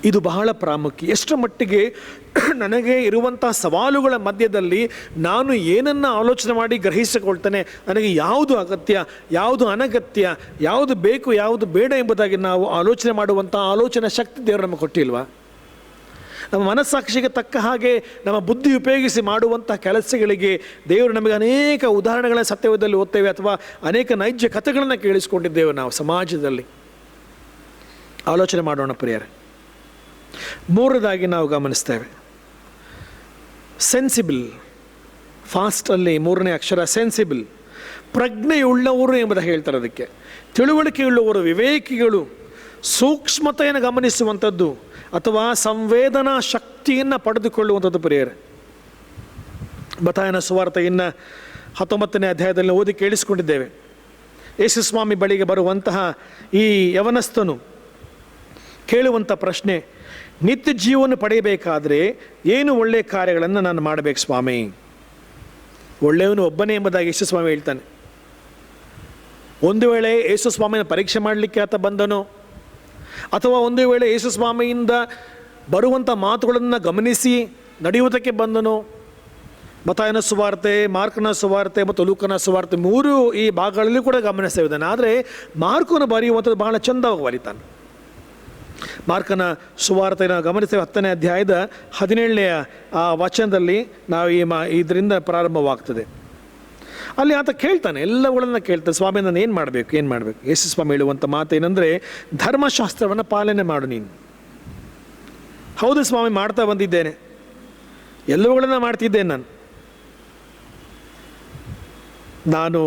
ಇದು ಬಹಳ ಪ್ರಾಮುಖ್ಯ. ಎಷ್ಟರ ಮಟ್ಟಿಗೆ ನನಗೆ ಇರುವಂಥ ಸವಾಲುಗಳ ಮಧ್ಯದಲ್ಲಿ ನಾನು ಏನನ್ನು ಆಲೋಚನೆ ಮಾಡಿ ಗ್ರಹಿಸಿಕೊಳ್ತೇನೆ, ನನಗೆ ಯಾವುದು ಅಗತ್ಯ, ಯಾವುದು ಅನಗತ್ಯ, ಯಾವುದು ಬೇಕು, ಯಾವುದು ಬೇಡ ಎಂಬುದಾಗಿ ನಾವು ಆಲೋಚನೆ ಮಾಡುವಂಥ ಆಲೋಚನಾ ಶಕ್ತಿ ದೇವರು ನಮಗೆ ಕೊಟ್ಟಿಲ್ವಾ? ನಮ್ಮ ಮನಸ್ಸಾಕ್ಷಿಗೆ ತಕ್ಕ ಹಾಗೆ ನಮ್ಮ ಬುದ್ಧಿ ಉಪಯೋಗಿಸಿ ಮಾಡುವಂಥ ಕೆಲಸಗಳಿಗೆ ದೇವರು ನಮಗೆ ಅನೇಕ ಉದಾಹರಣೆಗಳನ್ನು ಸತ್ಯವೇದದಲ್ಲಿ ಓದ್ತೇವೆ, ಅಥವಾ ಅನೇಕ ನೈಜ ಕಥೆಗಳನ್ನು ಕೇಳಿಸ್ಕೊಂಡಿದ್ದೇವೆ ನಾವು ಸಮಾಜದಲ್ಲಿ. ಆಲೋಚನೆ ಮಾಡೋಣ ಪ್ರಿಯರೇ. ಮೂರನೇದಾಗಿ ನಾವು ಗಮನಿಸ್ತೇವೆ ಸೆನ್ಸಿಬಲ್. ಫಾಸ್ಟಲ್ಲಿ ಮೂರನೇ ಅಕ್ಷರ ಸೆನ್ಸಿಬಲ್. ಪ್ರಜ್ಞೆಯುಳ್ಳವರು ಎಂಬುದಾಗಿ ಹೇಳ್ತಾರೆ. ಅದಕ್ಕೆ ತಿಳುವಳಿಕೆಯುಳ್ಳವರು, ವಿವೇಕಿಗಳು, ಸೂಕ್ಷ್ಮತೆಯನ್ನು ಗಮನಿಸುವಂಥದ್ದು ಅಥವಾ ಸಂವೇದನಾ ಶಕ್ತಿಯನ್ನು ಪಡೆದುಕೊಳ್ಳುವಂಥದ್ದು ಪ್ರಿಯರೇ. ಮತ್ತಾಯನ ಸುವಾರ್ತೆ ಇನ್ನು 19ನೇ ಅಧ್ಯಾಯದಲ್ಲಿ ಓದಿ ಕೇಳಿಸಿಕೊಂಡಿದ್ದೇವೆ. ಯೇಸು ಸ್ವಾಮಿ ಬಳಿಗೆ ಬರುವಂತಹ ಈ ಯವನಸ್ಥನು ಕೇಳುವಂಥ ಪ್ರಶ್ನೆ, ನಿತ್ಯ ಜೀವನ ಪಡೆಯಬೇಕಾದರೆ ಏನು ಒಳ್ಳೆಯ ಕಾರ್ಯಗಳನ್ನು ನಾನು ಮಾಡಬೇಕು ಸ್ವಾಮಿ? ಒಳ್ಳೆಯವನು ಒಬ್ಬನೇ ಎಂಬುದಾಗಿ ಯೇಸು ಸ್ವಾಮಿ ಹೇಳ್ತಾನೆ. ಒಂದು ವೇಳೆ ಯೇಸು ಸ್ವಾಮಿನ ಪರೀಕ್ಷೆ ಮಾಡಲಿಕ್ಕೆ ಆತ ಬಂದನೋ, ಅಥವಾ ಒಂದು ವೇಳೆ ಯೇಸು ಸ್ವಾಮಿಯಿಂದ ಬರುವಂಥ ಮಾತುಗಳನ್ನು ಗಮನಿಸಿ ನಡೆಯುವುದಕ್ಕೆ ಬಂದನೋ? ಮತ್ತಾಯನ ಸುವಾರ್ತೆ, ಮಾರ್ಕನ ಸುವಾರ್ತೆ ಮತ್ತು ಲೂಕನ ಸುವಾರ್ತೆ ಮೂರು ಈ ಭಾಗಗಳಲ್ಲಿ ಕೂಡ ಗಮನಿಸ್ತಾ. ಆದರೆ ಮಾರ್ಕನ ಬರೆಯುವಂಥದ್ದು ಬಹಳ ಚಂದವಾಗಿ ಬರೀತಾನೆ. ಮಾರ್ಕನ ಸುವಾರ್ತೆನ ಗಮನಿಸ್ತೇವೆ. 10ನೇ ಅಧ್ಯಾಯದ 17ನೇ ವಚನದಲ್ಲಿ ನಾವು ಇದರಿಂದ ಪ್ರಾರಂಭವಾಗ್ತದೆ. ಅಲ್ಲಿ ಆತ ಕೇಳ್ತಾನೆ, ಎಲ್ಲವುಗಳನ್ನು ಕೇಳ್ತಾನೆ, ಸ್ವಾಮಿ ನಾನು ಏನು ಮಾಡಬೇಕು, ಏನು ಮಾಡಬೇಕು? ಯೇಸು ಸ್ವಾಮಿ ಹೇಳುವಂಥ ಮಾತೇನೆಂದರೆ, ಧರ್ಮಶಾಸ್ತ್ರವನ್ನು ಪಾಲನೆ ಮಾಡು ನೀನು. ಹೌದು ಸ್ವಾಮಿ, ಮಾಡ್ತಾ ಬಂದಿದ್ದೇನೆ, ಎಲ್ಲವುಗಳನ್ನು ಮಾಡ್ತಿದ್ದೇನೆ. ನಾನು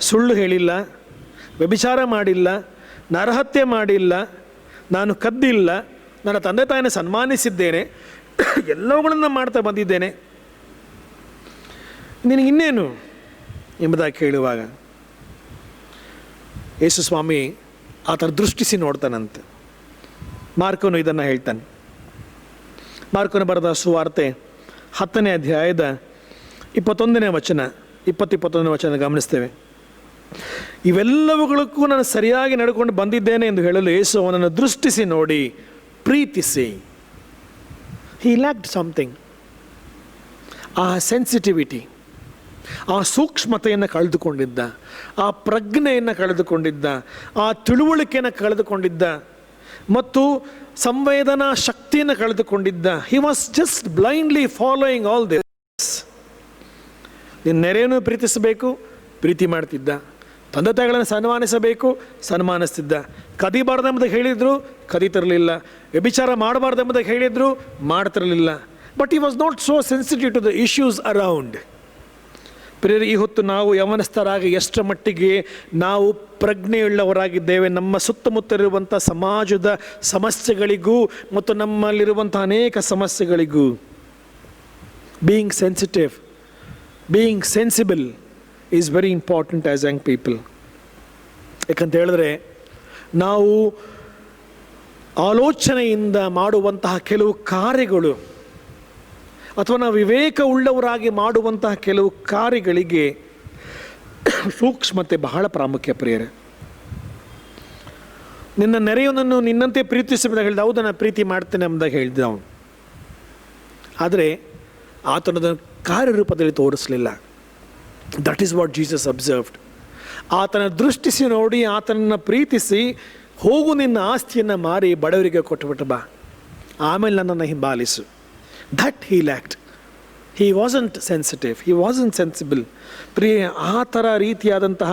ಸುಳ್ಳು ಹೇಳಿಲ್ಲ, ವ್ಯಭಿಚಾರ ಮಾಡಿಲ್ಲ, ನರಹತ್ಯೆ ಮಾಡಿಲ್ಲ, ನಾನು ಕದ್ದಿಲ್ಲ, ನನ್ನ ತಂದೆ ತಾಯಿನ ಸನ್ಮಾನಿಸಿದ್ದೇನೆ, ಎಲ್ಲವುಗಳನ್ನು ಮಾಡ್ತಾ ಬಂದಿದ್ದೇನೆ, ನಿನಗಿನ್ನೇನು ಎಂಬುದಾಗಿ ಕೇಳುವಾಗ ಯೇಸು ಸ್ವಾಮಿ ಆತನ ದೃಷ್ಟಿಸಿ ನೋಡ್ತಾನಂತೆ. ಮಾರ್ಕನು ಇದನ್ನು ಹೇಳ್ತಾನೆ. ಮಾರ್ಕನು ಬರೆದ ಸುವಾರ್ತೆ 10ನೇ ಅಧ್ಯಾಯದ 21ನೇ ವಚನ, 21ನೇ ವಚನ ಗಮನಿಸ್ತೇವೆ. ಇವೆಲ್ಲವುಗಳಕ್ಕೂ ನಾನು ಸರಿಯಾಗಿ ನಡ್ಕೊಂಡು ಬಂದಿದ್ದೇನೆ ಎಂದು ಹೇಳಲು ಯೇಸು ಅವನನ್ನು ದೃಷ್ಟಿಸಿ ನೋಡಿ ಪ್ರೀತಿಸಿ. ಹಿ ಲ್ಯಾಕ್ಡ್ ಸಮಥಿಂಗ್. ಆ ಸೆನ್ಸಿಟಿವಿಟಿ, ಆ ಸೂಕ್ಷ್ಮತೆಯನ್ನು ಕಳೆದುಕೊಂಡಿದ್ದ, ಆ ಪ್ರಜ್ಞೆಯನ್ನು ಕಳೆದುಕೊಂಡಿದ್ದ, ಆ ತಿಳುವಳಿಕೆಯನ್ನು ಕಳೆದುಕೊಂಡಿದ್ದ ಮತ್ತು ಸಂವೇದನಾ ಶಕ್ತಿಯನ್ನು ಕಳೆದುಕೊಂಡಿದ್ದ. He was just blindly following all this. ನಿನ್ನ ನೆರೆಯನ್ನು ಪ್ರೀತಿಸಬೇಕು, ಪ್ರೀತಿ ಮಾಡ್ತಿದ್ದ. ತಂದೆ ತಾಯಿಗಳನ್ನು ಸನ್ಮಾನಿಸಬೇಕು, ಸನ್ಮಾನಿಸ್ತಿದ್ದ. ಕದಿಬಾರ್ದೆಂಬುದಾಗಿ ಹೇಳಿದ್ರು, ಕದೀತಿರಲಿಲ್ಲ. ವ್ಯಭಿಚಾರ ಮಾಡಬಾರ್ದೆಂಬುದಾಗಿ ಹೇಳಿದ್ರು, ಮಾಡ್ತಿರಲಿಲ್ಲ. But he was not so sensitive to the issues around. ಪ್ರಿಯರೇ, ಈ ಹೊತ್ತು ನಾವು ಯವನಸ್ಥರಾಗಿ ಎಷ್ಟರ ಮಟ್ಟಿಗೆ ನಾವು ಪ್ರಜ್ಞೆಯುಳ್ಳವರಾಗಿದ್ದೇವೆ ನಮ್ಮ ಸುತ್ತಮುತ್ತಲಿರುವಂಥ ಸಮಾಜದ ಸಮಸ್ಯೆಗಳಿಗೂ ಮತ್ತು ನಮ್ಮಲ್ಲಿರುವಂಥ ಅನೇಕ ಸಮಸ್ಯೆಗಳಿಗೂ. Being sensitive, being sensible is very important as young people. ಯಾಕಂತ ಹೇಳಿದ್ರೆ ನಾವು ಆಲೋಚನೆಯಿಂದ ಮಾಡುವಂತಹ ಕೆಲವು ಕಾರ್ಯಗಳು ಅಥವಾ ನಾವು ವಿವೇಕ ಉಳ್ಳವರಾಗಿ ಮಾಡುವಂತಹ ಕೆಲವು ಕಾರ್ಯಗಳಿಗೆ ಸೂಕ್ಷ್ಮತೆ ಬಹಳ ಪ್ರಾಮುಖ್ಯ. ಪ್ರಿಯರೇ, ನಿನ್ನ ನೆರೆಯವನನ್ನು ನಿನ್ನಂತೆ ಪ್ರೀತಿಸಬೇಕಾದ ಹೇಳಿದ. ಹೌದು, ನಾನು ಪ್ರೀತಿ ಮಾಡ್ತೇನೆ ಎಂಬುದಾಗಿ ಹೇಳಿದ ಅವನು. ಆದರೆ ಆತನದನ್ನು ಕಾರ್ಯರೂಪದಲ್ಲಿ ತೋರಿಸಲಿಲ್ಲ. That is what Jesus observed. ಆತನ ದೃಷ್ಟಿಸಿ ನೋಡಿ ಆತನನ್ನು ಪ್ರೀತಿಸಿ, ಹೋಗು ನಿನ್ನ ಆಸ್ತಿಯನ್ನು ಮಾರಿ ಬಡವರಿಗೆ ಕೊಟ್ಟುಬಿಟ್ಟು ಬಾ, ಆಮೇಲೆ ನನ್ನನ್ನು ಹಿಂಬಾಲಿಸು. That he lacked. He wasn't sensitive, he wasn't sensible. ಪ್ರಿಯ, ಆ ಥರ ರೀತಿಯಾದಂತಹ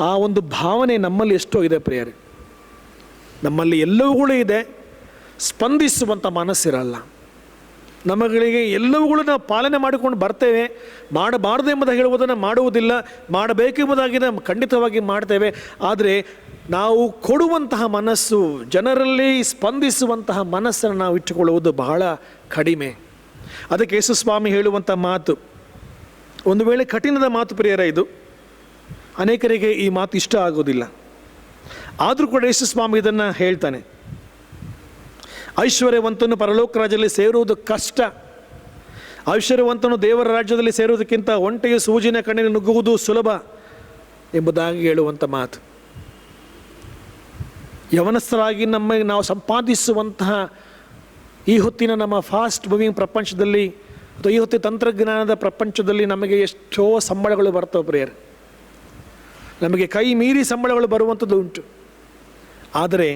ಆ ಒಂದು ಭಾವನೆ ನಮ್ಮಲ್ಲಿ ಎಷ್ಟೋ ಇದೆ ಪ್ರಿಯರೇ. ನಮ್ಮಲ್ಲಿ ಎಲ್ಲವುಗಳೂ ಇದೆ, ಸ್ಪಂದಿಸುವಂಥ ಮನಸ್ಸಿರಲ್ಲ. ನಮ್ಮಗಳಿಗೆ ಎಲ್ಲವುಗಳು ನಾವು ಪಾಲನೆ ಮಾಡಿಕೊಂಡು ಬರ್ತೇವೆ. ಮಾಡಬಾರ್ದು ಎಂಬುದಾಗಿ ಹೇಳುವುದನ್ನು ಮಾಡುವುದಿಲ್ಲ, ಮಾಡಬೇಕೆಂಬುದಾಗಿ ನಾವು ಖಂಡಿತವಾಗಿ ಮಾಡ್ತೇವೆ. ಆದರೆ ನಾವು ಕೊಡುವಂತಹ ಮನಸ್ಸು, ಜನರಲ್ಲಿ ಸ್ಪಂದಿಸುವಂತಹ ಮನಸ್ಸನ್ನು ನಾವು ಇಟ್ಟುಕೊಳ್ಳುವುದು ಬಹಳ ಕಡಿಮೆ. ಅದಕ್ಕೆ ಯೇಸು ಸ್ವಾಮಿ ಹೇಳುವಂಥ ಮಾತು ಒಂದು ವೇಳೆ ಕಠಿಣದ ಮಾತು ಪ್ರಿಯರ, ಇದು ಅನೇಕರಿಗೆ ಈ ಮಾತು ಇಷ್ಟ ಆಗೋದಿಲ್ಲ. ಆದರೂ ಕೂಡ ಯೇಸು ಸ್ವಾಮಿ ಇದನ್ನು ಹೇಳ್ತಾನೆ, ಐಶ್ವರ್ಯವಂತನು ಪರಲೋಕ ರಾಜ್ಯದಲ್ಲಿ ಸೇರುವುದು ಕಷ್ಟ, ಐಶ್ವರ್ಯವಂತನು ದೇವರ ರಾಜ್ಯದಲ್ಲಿ ಸೇರುವುದಕ್ಕಿಂತ ಒಂಟೆಯು ಸೂಜಿನ ಕಣ್ಣಿನ ನುಗ್ಗುವುದು ಸುಲಭ ಎಂಬುದಾಗಿ ಹೇಳುವಂಥ ಮಾತು. ಯವನಸ್ಥರಾಗಿ ನಮಗೆ ನಾವು ಸಂಪಾದಿಸುವಂತಹ ಈ ಹೊತ್ತಿನ ನಮ್ಮ ಫಾಸ್ಟ್ ಮೂವಿಂಗ್ ಪ್ರಪಂಚದಲ್ಲಿ ಅಥವಾ ಈ ಹೊತ್ತಿನ ತಂತ್ರಜ್ಞಾನದ ಪ್ರಪಂಚದಲ್ಲಿ ನಮಗೆ ಎಷ್ಟೋ ಸಂಬಳಗಳು ಬರ್ತವೆ ಪ್ರಿಯರ್, ನಮಗೆ ಕೈ ಮೀರಿ ಸಂಬಳಗಳು ಬರುವಂಥದ್ದು ಉಂಟು. ಆದರೆ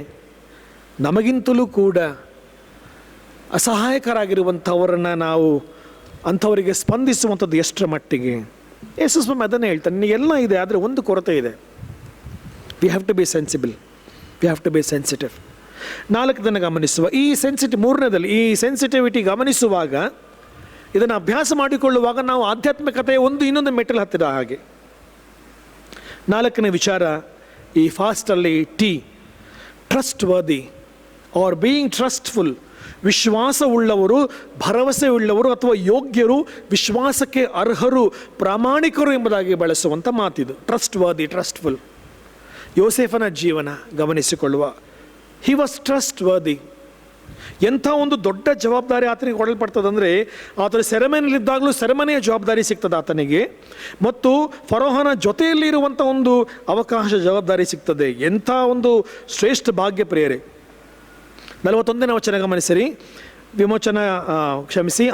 ನಮಗಿಂತಲೂ ಕೂಡ ಅಸಹಾಯಕರಾಗಿರುವಂಥವರನ್ನು ನಾವು ಅಂಥವರಿಗೆ ಸ್ಪಂದಿಸುವಂಥದ್ದು ಎಷ್ಟರ ಮಟ್ಟಿಗೆ? ಯೇಸು ಸ್ವಾಮಿ ಅದನ್ನೇ ಹೇಳ್ತಾನೆ, ನಿನಗೆಲ್ಲ ಇದೆ, ಆದರೆ ಒಂದು ಕೊರತೆ ಇದೆ. We have to be sensible, we have to be sensitive. ನಾಲ್ಕದನ್ನು ಗಮನಿಸುವ ಈ ಮೂರನೇದಲ್ಲಿ ಈ ಸೆನ್ಸಿಟಿವಿಟಿ ಗಮನಿಸುವಾಗ, ಇದನ್ನು ಅಭ್ಯಾಸ ಮಾಡಿಕೊಳ್ಳುವಾಗ ನಾವು ಆಧ್ಯಾತ್ಮಿಕತೆಯ ಇನ್ನೊಂದು ಮೆಟ್ಟಲು ಹತ್ತಿರ ಹಾಗೆ. ನಾಲ್ಕನೇ ವಿಚಾರ ಈ ಫಾಸ್ಟಲ್ಲಿ ಟ್ರಸ್ಟ್ ವರ್ದಿ ಆರ್ ಬೀಯಿಂಗ್ ಟ್ರಸ್ಟ್ಫುಲ್. ವಿಶ್ವಾಸವುಳ್ಳವರು, ಭರವಸೆ ಉಳ್ಳವರು ಅಥವಾ ಯೋಗ್ಯರು, ವಿಶ್ವಾಸಕ್ಕೆ ಅರ್ಹರು, ಪ್ರಾಮಾಣಿಕರು ಎಂಬುದಾಗಿ ಬಳಸುವಂಥ ಮಾತಿದು. Trust worthy, ಟ್ರಸ್ಟ್ಫುಲ್. ಯೋಸೇಫನ ಜೀವನ ಗಮನಿಸಿಕೊಳ್ಳುವ, ಹಿ ವಾಸ್ ಟ್ರಸ್ಟ್ ವರ್ದಿ. ಎಂಥ ಒಂದು ದೊಡ್ಡ ಜವಾಬ್ದಾರಿ ಆತನಿಗೆ ಕೊಡಲ್ಪಡ್ತದಂದರೆ, ಆತನ ಸೆರೆಮನೆಯಲ್ಲಿದ್ದಾಗಲೂ ಸೆರೆಮನೆಯ ಜವಾಬ್ದಾರಿ ಸಿಗ್ತದೆ ಆತನಿಗೆ, ಮತ್ತು ಫರೋಹನ ಜೊತೆಯಲ್ಲಿರುವಂಥ ಒಂದು ಅವಕಾಶ, ಜವಾಬ್ದಾರಿ ಸಿಗ್ತದೆ. ಎಂಥ ಒಂದು ಶ್ರೇಷ್ಠ ಭಾಗ್ಯ ಪ್ರಿಯರೇ. 41ನೇ ವಚನ ಗಮನಿಸಿರಿ,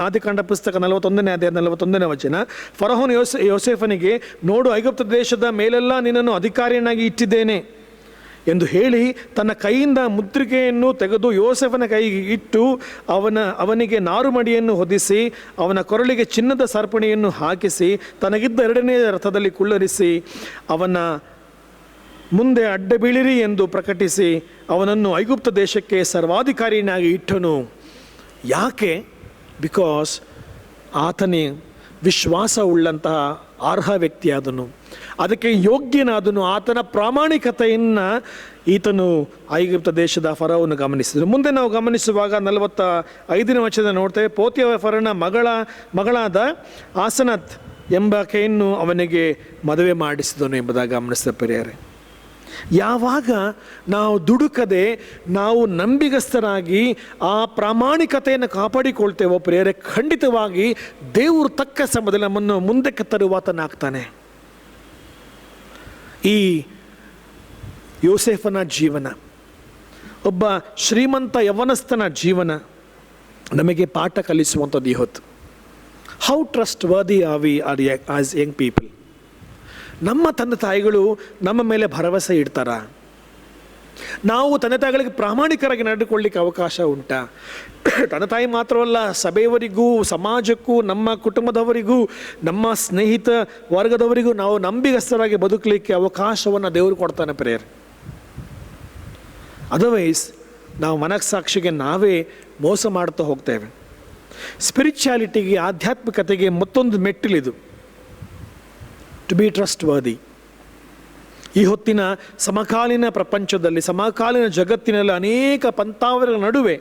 ಆದಿಕಾಂಡ ಪುಸ್ತಕ 41ನೇ ಅಧ್ಯಾಯ 41ನೇ ವಚನ. ಫರೋಹನು ಯೋಸೇಫನಿಗೆ, ನೋಡು, ಐಗುಪ್ತ ದೇಶದ ಮೇಲೆಲ್ಲ ನಿನ್ನನ್ನು ಅಧಿಕಾರಿಯನ್ನಾಗಿ ಇಟ್ಟಿದ್ದೇನೆ ಎಂದು ಹೇಳಿ ತನ್ನ ಕೈಯಿಂದ ಮುದ್ರಿಕೆಯನ್ನು ತೆಗೆದು ಯೋಸೇಫನ ಕೈಗೆ ಇಟ್ಟು ಅವನಿಗೆ ನಾರುಮಡಿಯನ್ನು ಹೊದಿಸಿ ಅವನ ಕೊರಳಿಗೆ ಚಿನ್ನದ ಸರಪಣಿಯನ್ನು ಹಾಕಿಸಿ ತನಗಿದ್ದ 2ನೇ ರಥದಲ್ಲಿ ಕುಳ್ಳರಿಸಿ ಅವನ ಮುಂದೆ ಅಡ್ಡ ಬೀಳಿರಿ ಎಂದು ಪ್ರಕಟಿಸಿ ಅವನನ್ನು ಐಗುಪ್ತ ದೇಶಕ್ಕೆ ಸರ್ವಾಧಿಕಾರಿಯನ್ನಾಗಿ ಇಟ್ಟನು. ಯಾಕೆ? ಬಿಕಾಸ್ ಆತನೇ ವಿಶ್ವಾಸವುಳ್ಳಂತಹ ಅರ್ಹ ವ್ಯಕ್ತಿಯಾದನು, ಅದಕ್ಕೆ ಯೋಗ್ಯನಾದನು. ಆತನ ಪ್ರಾಮಾಣಿಕತೆಯನ್ನು ಈತನು ಐಗುಪ್ತ ದೇಶದ ಫರೋಹನು ಗಮನಿಸಿದರು. ಮುಂದೆ ನಾವು ಗಮನಿಸುವಾಗ 45ನೇ ವಚನ ನೋಡ್ತೇವೆ, ಪೋತಿಫರನ ಮಗಳಾದ ಆಸನತ್ ಎಂಬಾಕೆಯನ್ನು ಅವನಿಗೆ ಮದುವೆ ಮಾಡಿಸಿದನು ಎಂಬುದಾಗಿ ಗಮನಿಸಿದ ಪ್ರಿಯರೇ. ಯಾವಾಗ ನಾವು ದುಡುಕದೆ ನಾವು ನಂಬಿಗಸ್ತರಾಗಿ ಆ ಪ್ರಾಮಾಣಿಕತೆಯನ್ನು ಕಾಪಾಡಿಕೊಳ್ತೇವೋ ಪ್ರಿಯರೇ, ಖಂಡಿತವಾಗಿ ದೇವರು ತಕ್ಕ ಸಮಯದಲ್ಲಿ ನಮ್ಮನ್ನು ಮುಂದಕ್ಕೆ ತರುವಾತನಾಗ್ತಾನೆ. ಈ ಯೋಸೇಫನ ಜೀವನ, ಒಬ್ಬ ಶ್ರೀಮಂತ ಯವನಸ್ಥನ ಜೀವನ ನಮಗೆ ಪಾಠ ಕಲಿಸುವಂಥದ್ದು ಈ ಹೊತ್ತು. How trustworthy are we as young people? ನಮ್ಮ ತಂದೆ ತಾಯಿಗಳು ನಮ್ಮ ಮೇಲೆ ಭರವಸೆ ಇಡ್ತಾರ? ನಾವು ತಂದೆ ತಾಯಿಗಳಿಗೆ ಪ್ರಾಮಾಣಿಕರಾಗಿ ನಡೆದುಕೊಳ್ಳಿಕ್ಕೆ ಅವಕಾಶ ಉಂಟಾ? ತಂದೆ ತಾಯಿ ಮಾತ್ರವಲ್ಲ, ಸಭೆಯವರಿಗೂ, ಸಮಾಜಕ್ಕೂ, ನಮ್ಮ ಕುಟುಂಬದವರಿಗೂ, ನಮ್ಮ ಸ್ನೇಹಿತ ವರ್ಗದವರಿಗೂ ನಾವು ನಂಬಿಗಸ್ತರಾಗಿ ಬದುಕಲಿಕ್ಕೆ ಅವಕಾಶವನ್ನು ದೇವರು ಕೊಡ್ತಾನೆ ಪ್ರೇಯರ್. ಅದರ್ವೈಸ್ ನಾವು ಮನಸ್ಸಾಕ್ಷಿಗೆ ನಾವೇ ಮೋಸ ಮಾಡ್ತಾ ಹೋಗ್ತೇವೆ. ಸ್ಪಿರಿಚುಯಾಲಿಟಿಗೆ, ಆಧ್ಯಾತ್ಮಿಕತೆಗೆ ಮತ್ತೊಂದು ಮೆಟ್ಟಿಲಿದು, ಟು ಬಿ ಟ್ರಸ್ಟ್ ವರ್ದಿ. ಈ ಹೊತ್ತಿನ ಸಮಕಾಲೀನ ಪ್ರಪಂಚದಲ್ಲಿ, ಸಮಕಾಲೀನ ಜಗತ್ತಿನಲ್ಲಿ ಅನೇಕ ಪಂಥಾವರ ನಡುವೆ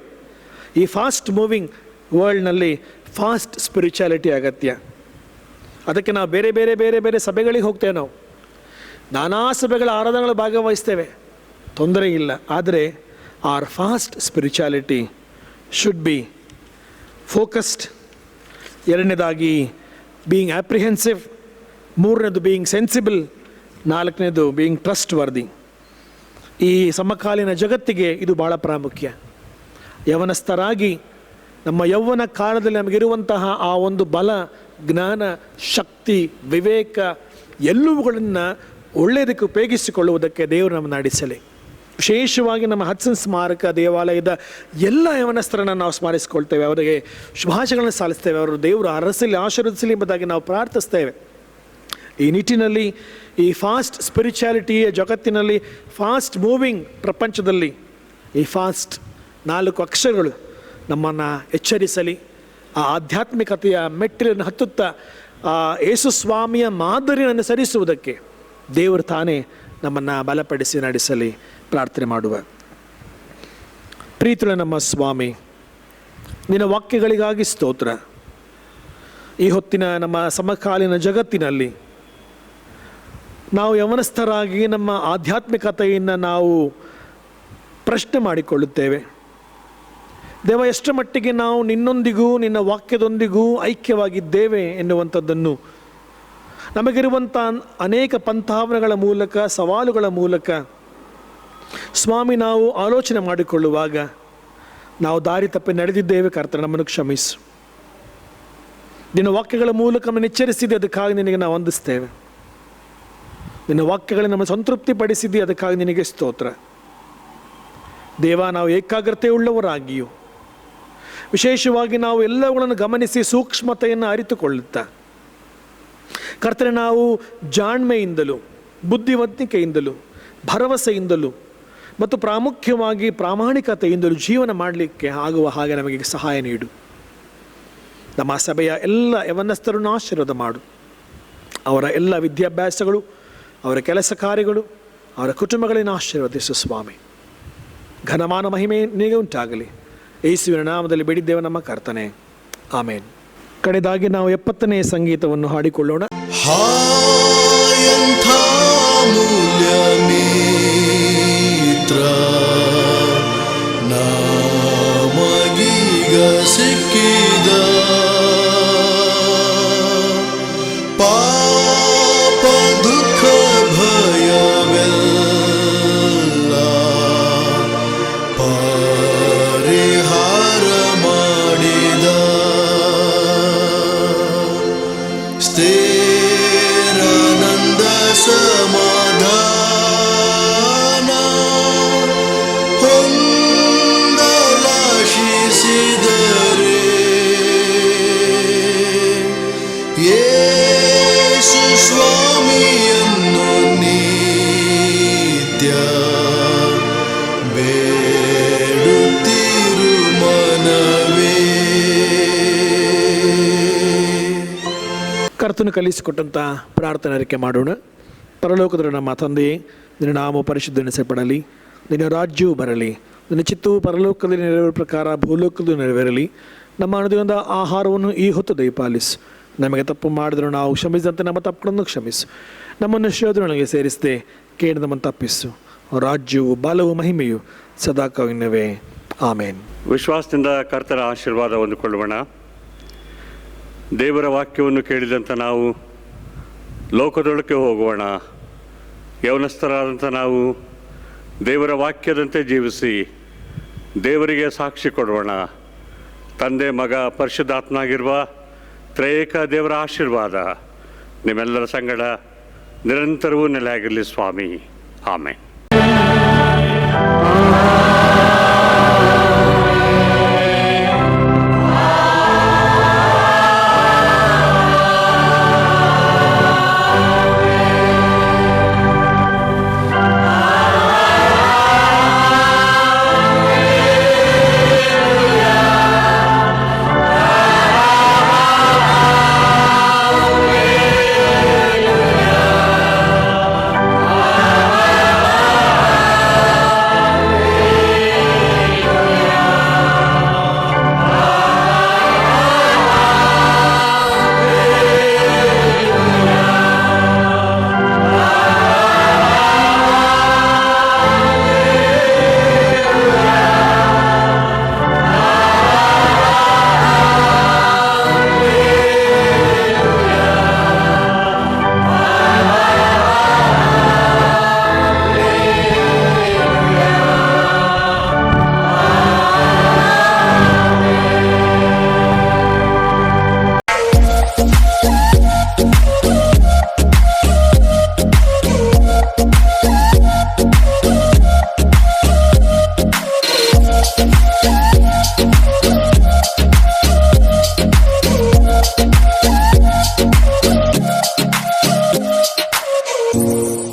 ಈ ಫಾಸ್ಟ್ ಮೂವಿಂಗ್ ವರ್ಲ್ಡ್ನಲ್ಲಿ ಫಾಸ್ಟ್ ಸ್ಪಿರಿಚುಯಾಲಿಟಿ ಅಗತ್ಯ. ಅದಕ್ಕೆ ನಾವು ಬೇರೆ ಬೇರೆ ಬೇರೆ ಬೇರೆ ಸಭೆಗಳಿಗೆ ಹೋಗ್ತೇವೆ, ನಾವು ನಾನಾ ಸಭೆಗಳ ಆರಾಧನೆಗಳು ಭಾಗವಹಿಸ್ತೇವೆ, ತೊಂದರೆ ಇಲ್ಲ. ಆದರೆ our first spirituality should be focused. ಎರಡನೇದಾಗಿ ಬೀಯಿಂಗ್ ಆಪ್ರಿಹೆನ್ಸಿವ್, ಮೂರನೇದು ಬೀಯಿಂಗ್ ಸೆನ್ಸಿಬಲ್, ನಾಲ್ಕನೇದು ಬೀಯಿಂಗ್ ಟ್ರಸ್ಟ್ ವರ್ದಿ. ಈ ಸಮಕಾಲೀನ ಜಗತ್ತಿಗೆ ಇದು ಭಾಳ ಪ್ರಾಮುಖ್ಯ. ಯವನಸ್ಥರಾಗಿ ನಮ್ಮ ಯೌವನ ಕಾಲದಲ್ಲಿ ನಮಗಿರುವಂತಹ ಆ ಒಂದು ಬಲ, ಜ್ಞಾನ, ಶಕ್ತಿ, ವಿವೇಕ ಎಲ್ಲವುಗಳನ್ನು ಒಳ್ಳೆಯದಕ್ಕೆ ಉಪಯೋಗಿಸಿಕೊಳ್ಳುವುದಕ್ಕೆ ದೇವರು ನಮ್ಮನ್ನು ನಡೆಸಲಿ. ವಿಶೇಷವಾಗಿ ನಮ್ಮ ಹಡ್ಸನ್ ಸ್ಮಾರಕ ದೇವಾಲಯದ ಎಲ್ಲ ಯವನಸ್ಥರನ್ನು ನಾವು ಸ್ಮರಿಸಿಕೊಳ್ತೇವೆ, ಅವರಿಗೆ ಶುಭಾಶಯಗಳನ್ನು ಸಾಲಿಸ್ತೇವೆ, ಅವರು ದೇವರು ಅರಸಲಿ, ಆಶೀರ್ವದಿಸಲಿ ಎಂಬುದಾಗಿ ನಾವು ಪ್ರಾರ್ಥಿಸ್ತೇವೆ. ಈ ನಿಟ್ಟಿನಲ್ಲಿ, ಈ ಫಾಸ್ಟ್ ಸ್ಪಿರಿಚುಯಾಲಿಟಿಯ ಜಗತ್ತಿನಲ್ಲಿ, ಫಾಸ್ಟ್ ಮೂವಿಂಗ್ ಪ್ರಪಂಚದಲ್ಲಿ ಈ ಫಾಸ್ಟ್ 4 ಅಕ್ಷರಗಳು ನಮ್ಮನ್ನು ಎಚ್ಚರಿಸಲಿ. ಆ ಆಧ್ಯಾತ್ಮಿಕತೆಯ ಮೆಟ್ಟಿಲನ್ನು ಹತ್ತುತ್ತಾ ಆ ಯೇಸು ಸ್ವಾಮಿಯ ಮಾದರಿಯನ್ನು ಅನುಸರಿಸುವುದಕ್ಕೆ ದೇವರು ತಾನೇ ನಮ್ಮನ್ನು ಬಲಪಡಿಸಿ ನಡೆಸಲಿ. ಪ್ರಾರ್ಥನೆ ಮಾಡುವ. ಪ್ರೀತಿಯ ನಮ್ಮ ಸ್ವಾಮಿ, ನಿನ್ನ ವಾಕ್ಯಗಳಿಗಾಗಿ ಸ್ತೋತ್ರ. ಈ ಹೊತ್ತಿನ ನಮ್ಮ ಸಮಕಾಲೀನ ಜಗತ್ತಿನಲ್ಲಿ ನಾವು ಯವನಸ್ಥರಾಗಿ ನಮ್ಮ ಆಧ್ಯಾತ್ಮಿಕತೆಯನ್ನು ನಾವು ಪ್ರಶ್ನೆ ಮಾಡಿಕೊಳ್ಳುತ್ತೇವೆ. ದೇವ, ಎಷ್ಟರ ಮಟ್ಟಿಗೆ ನಾವು ನಿನ್ನೊಂದಿಗೂ ನಿನ್ನ ವಾಕ್ಯದೊಂದಿಗೂ ಐಕ್ಯವಾಗಿದ್ದೇವೆ ಎನ್ನುವಂಥದ್ದನ್ನು ನಮಗಿರುವಂಥ ಅನೇಕ ಪಂಥಾವನೆಗಳ ಮೂಲಕ, ಸವಾಲುಗಳ ಮೂಲಕ ಸ್ವಾಮಿ ನಾವು ಆಲೋಚನೆ ಮಾಡಿಕೊಳ್ಳುವಾಗ ನಾವು ದಾರಿ ತಪ್ಪಿ ನಡೆದಿದ್ದೇವೆ. ಕರ್ತನೆ, ನಮ್ಮನ್ನು ಕ್ಷಮಿಸು. ನಿನ್ನ ವಾಕ್ಯಗಳ ಮೂಲಕ ನಮ್ಮನ್ನು ಎಚ್ಚರಿಸಿದೆ, ಅದಕ್ಕಾಗಿ ನಿನಗೆ ನಾವು ವಂದಿಸ್ತೇವೆ. ನಿನ್ನ ವಾಕ್ಯಗಳನ್ನು ನಮ್ಮ ಸಂತೃಪ್ತಿಪಡಿಸಿದ್ದಿ, ಅದಕ್ಕಾಗಿ ನಿನಗೆ ಸ್ತೋತ್ರ. ದೇವ, ನಾವು ಏಕಾಗ್ರತೆ ಉಳ್ಳವರಾಗಿಯೂ ವಿಶೇಷವಾಗಿ ನಾವು ಎಲ್ಲವುಗಳನ್ನು ಗಮನಿಸಿ ಸೂಕ್ಷ್ಮತೆಯನ್ನು ಅರಿತುಕೊಳ್ಳುತ್ತಾ ಕರ್ತನೆ, ನಾವು ಜಾಣ್ಮೆಯಿಂದಲೂ ಬುದ್ಧಿವಂತಿಕೆಯಿಂದಲೂ ಭರವಸೆಯಿಂದಲೂ ಮತ್ತು ಪ್ರಾಮುಖ್ಯವಾಗಿ ಪ್ರಾಮಾಣಿಕತೆಯಿಂದಲೂ ಜೀವನ ಮಾಡಲಿಕ್ಕೆ ಆಗುವ ಹಾಗೆ ನಮಗೆ ಸಹಾಯ ನೀಡು. ನಮ್ಮ ಸಭೆಯ ಎಲ್ಲ ಯವನಸ್ಥರನ್ನು ಆಶೀರ್ವಾದ ಮಾಡು. ಅವರ ಎಲ್ಲ ವಿದ್ಯಾಭ್ಯಾಸಗಳು, ಅವರ ಕೆಲಸ ಕಾರ್ಯಗಳು, ಅವರ ಕುಟುಂಬಗಳನ್ನು ಆಶೀರ್ವದಿಸು ಸ್ವಾಮಿ. ಘನಮಾನ ಮಹಿಮೆ ನಿನಗೆ ಉಂಟಾಗಲಿ. ಯೇಸುವಿನ ನಾಮದಲ್ಲಿ ಬೇಡಿದ್ದೇವೆ ನಮ್ಮ ಕರ್ತನೆ, ಆಮೇನ್. ಕಡೆದಾಗಿ ನಾವು 70ನೇ ಸಂಗೀತವನ್ನು ಹಾಡಿಕೊಳ್ಳೋಣ. ಹಾಯಂಥ ಮೂಲ್ಯ ಮಿತ್ರ ನಮಗೀಗ ಸಿಕ್ಕಿದ, ಪಾಪ ದುಃಖ ಭಯವೆಲ್ಲ ಪರಿಹಾರ ಮಾಡಿದ, ಸ್ಥಿರಾನಂದ ಸಮಾಧಾನ ಹೊಂದಲಾಶಿಸಿದರೆ, ಯೇಸು ಸ್ವಾಮಿಯನ್ನು ನಿತ್ಯ ಬೇಡುತ್ತಿರು ಮನವೇ. ಕರ್ತನು ಕಲಿಸಿಕೊಟ್ಟಂಥ ಪ್ರಾರ್ಥನೆ ಅರಿಕೆ ಮಾಡೋಣ. ಪರಲೋಕದ ನಮ್ಮ ತಂದೆಯೇ, ನಿನ್ನ ನಾಮ ಪರಿಶುದ್ಧನೆಸಲ್ಪಡಲಿ, ನಿನ್ನ ರಾಜ್ಯವು ಬರಲಿ, ನಿನ್ನ ಚಿತ್ತವು ಪರಲೋಕದಲ್ಲಿ ನೆರವೇರುವ ಪ್ರಕಾರ ಭೂಲೋಕದಲ್ಲಿ ನೆರವೇರಲಿ. ನಮ್ಮ ಅನುದಿನದ ಆಹಾರವನ್ನು ಈ ಹೊತ್ತು ದಯಪಾಲಿಸು. ನಮಗೆ ತಪ್ಪು ಮಾಡಿದ್ರು ನಾವು ಕ್ಷಮಿಸಿದಂತೆ ನಮ್ಮ ತಪ್ಪುಗಳನ್ನು ಕ್ಷಮಿಸು. ನಮ್ಮನ್ನು ಶೋಧನೆಯೊಳಗೆ ಸೇರಿಸದೆ ಕೇಳಿ ನಮ್ಮನ್ನು ತಪ್ಪಿಸು. ರಾಜ್ಯವು ಬಲವು ಮಹಿಮೆಯು ಸದಾಕಾಲವೇ. ಆಮೇನ್. ವಿಶ್ವಾಸದಿಂದ ಕರ್ತರ ಆಶೀರ್ವಾದ ಹೊಂದಿಕೊಳ್ಳೋಣ. ದೇವರ ವಾಕ್ಯವನ್ನು ಕೇಳಿದಂಥ ನಾವು ಲೋಕದೊಳಕ್ಕೆ ಹೋಗೋಣ. ಯವನಸ್ಥರಾದಂಥ ನಾವು ದೇವರ ವಾಕ್ಯದಂತೆ ಜೀವಿಸಿ ದೇವರಿಗೆ ಸಾಕ್ಷಿ ಕೊಡೋಣ. ತಂದೆ, ಮಗ, ಪರಿಶುದ್ಧಾತ್ಮನಾಗಿರುವ ತ್ರಯೇಕ ದೇವರ ಆಶೀರ್ವಾದ ನಿಮ್ಮೆಲ್ಲರ ಸಂಗಡ ನಿರಂತರವೂ ನೆಲೆಯಾಗಿರಲಿ ಸ್ವಾಮಿ. ಆಮೇನ್.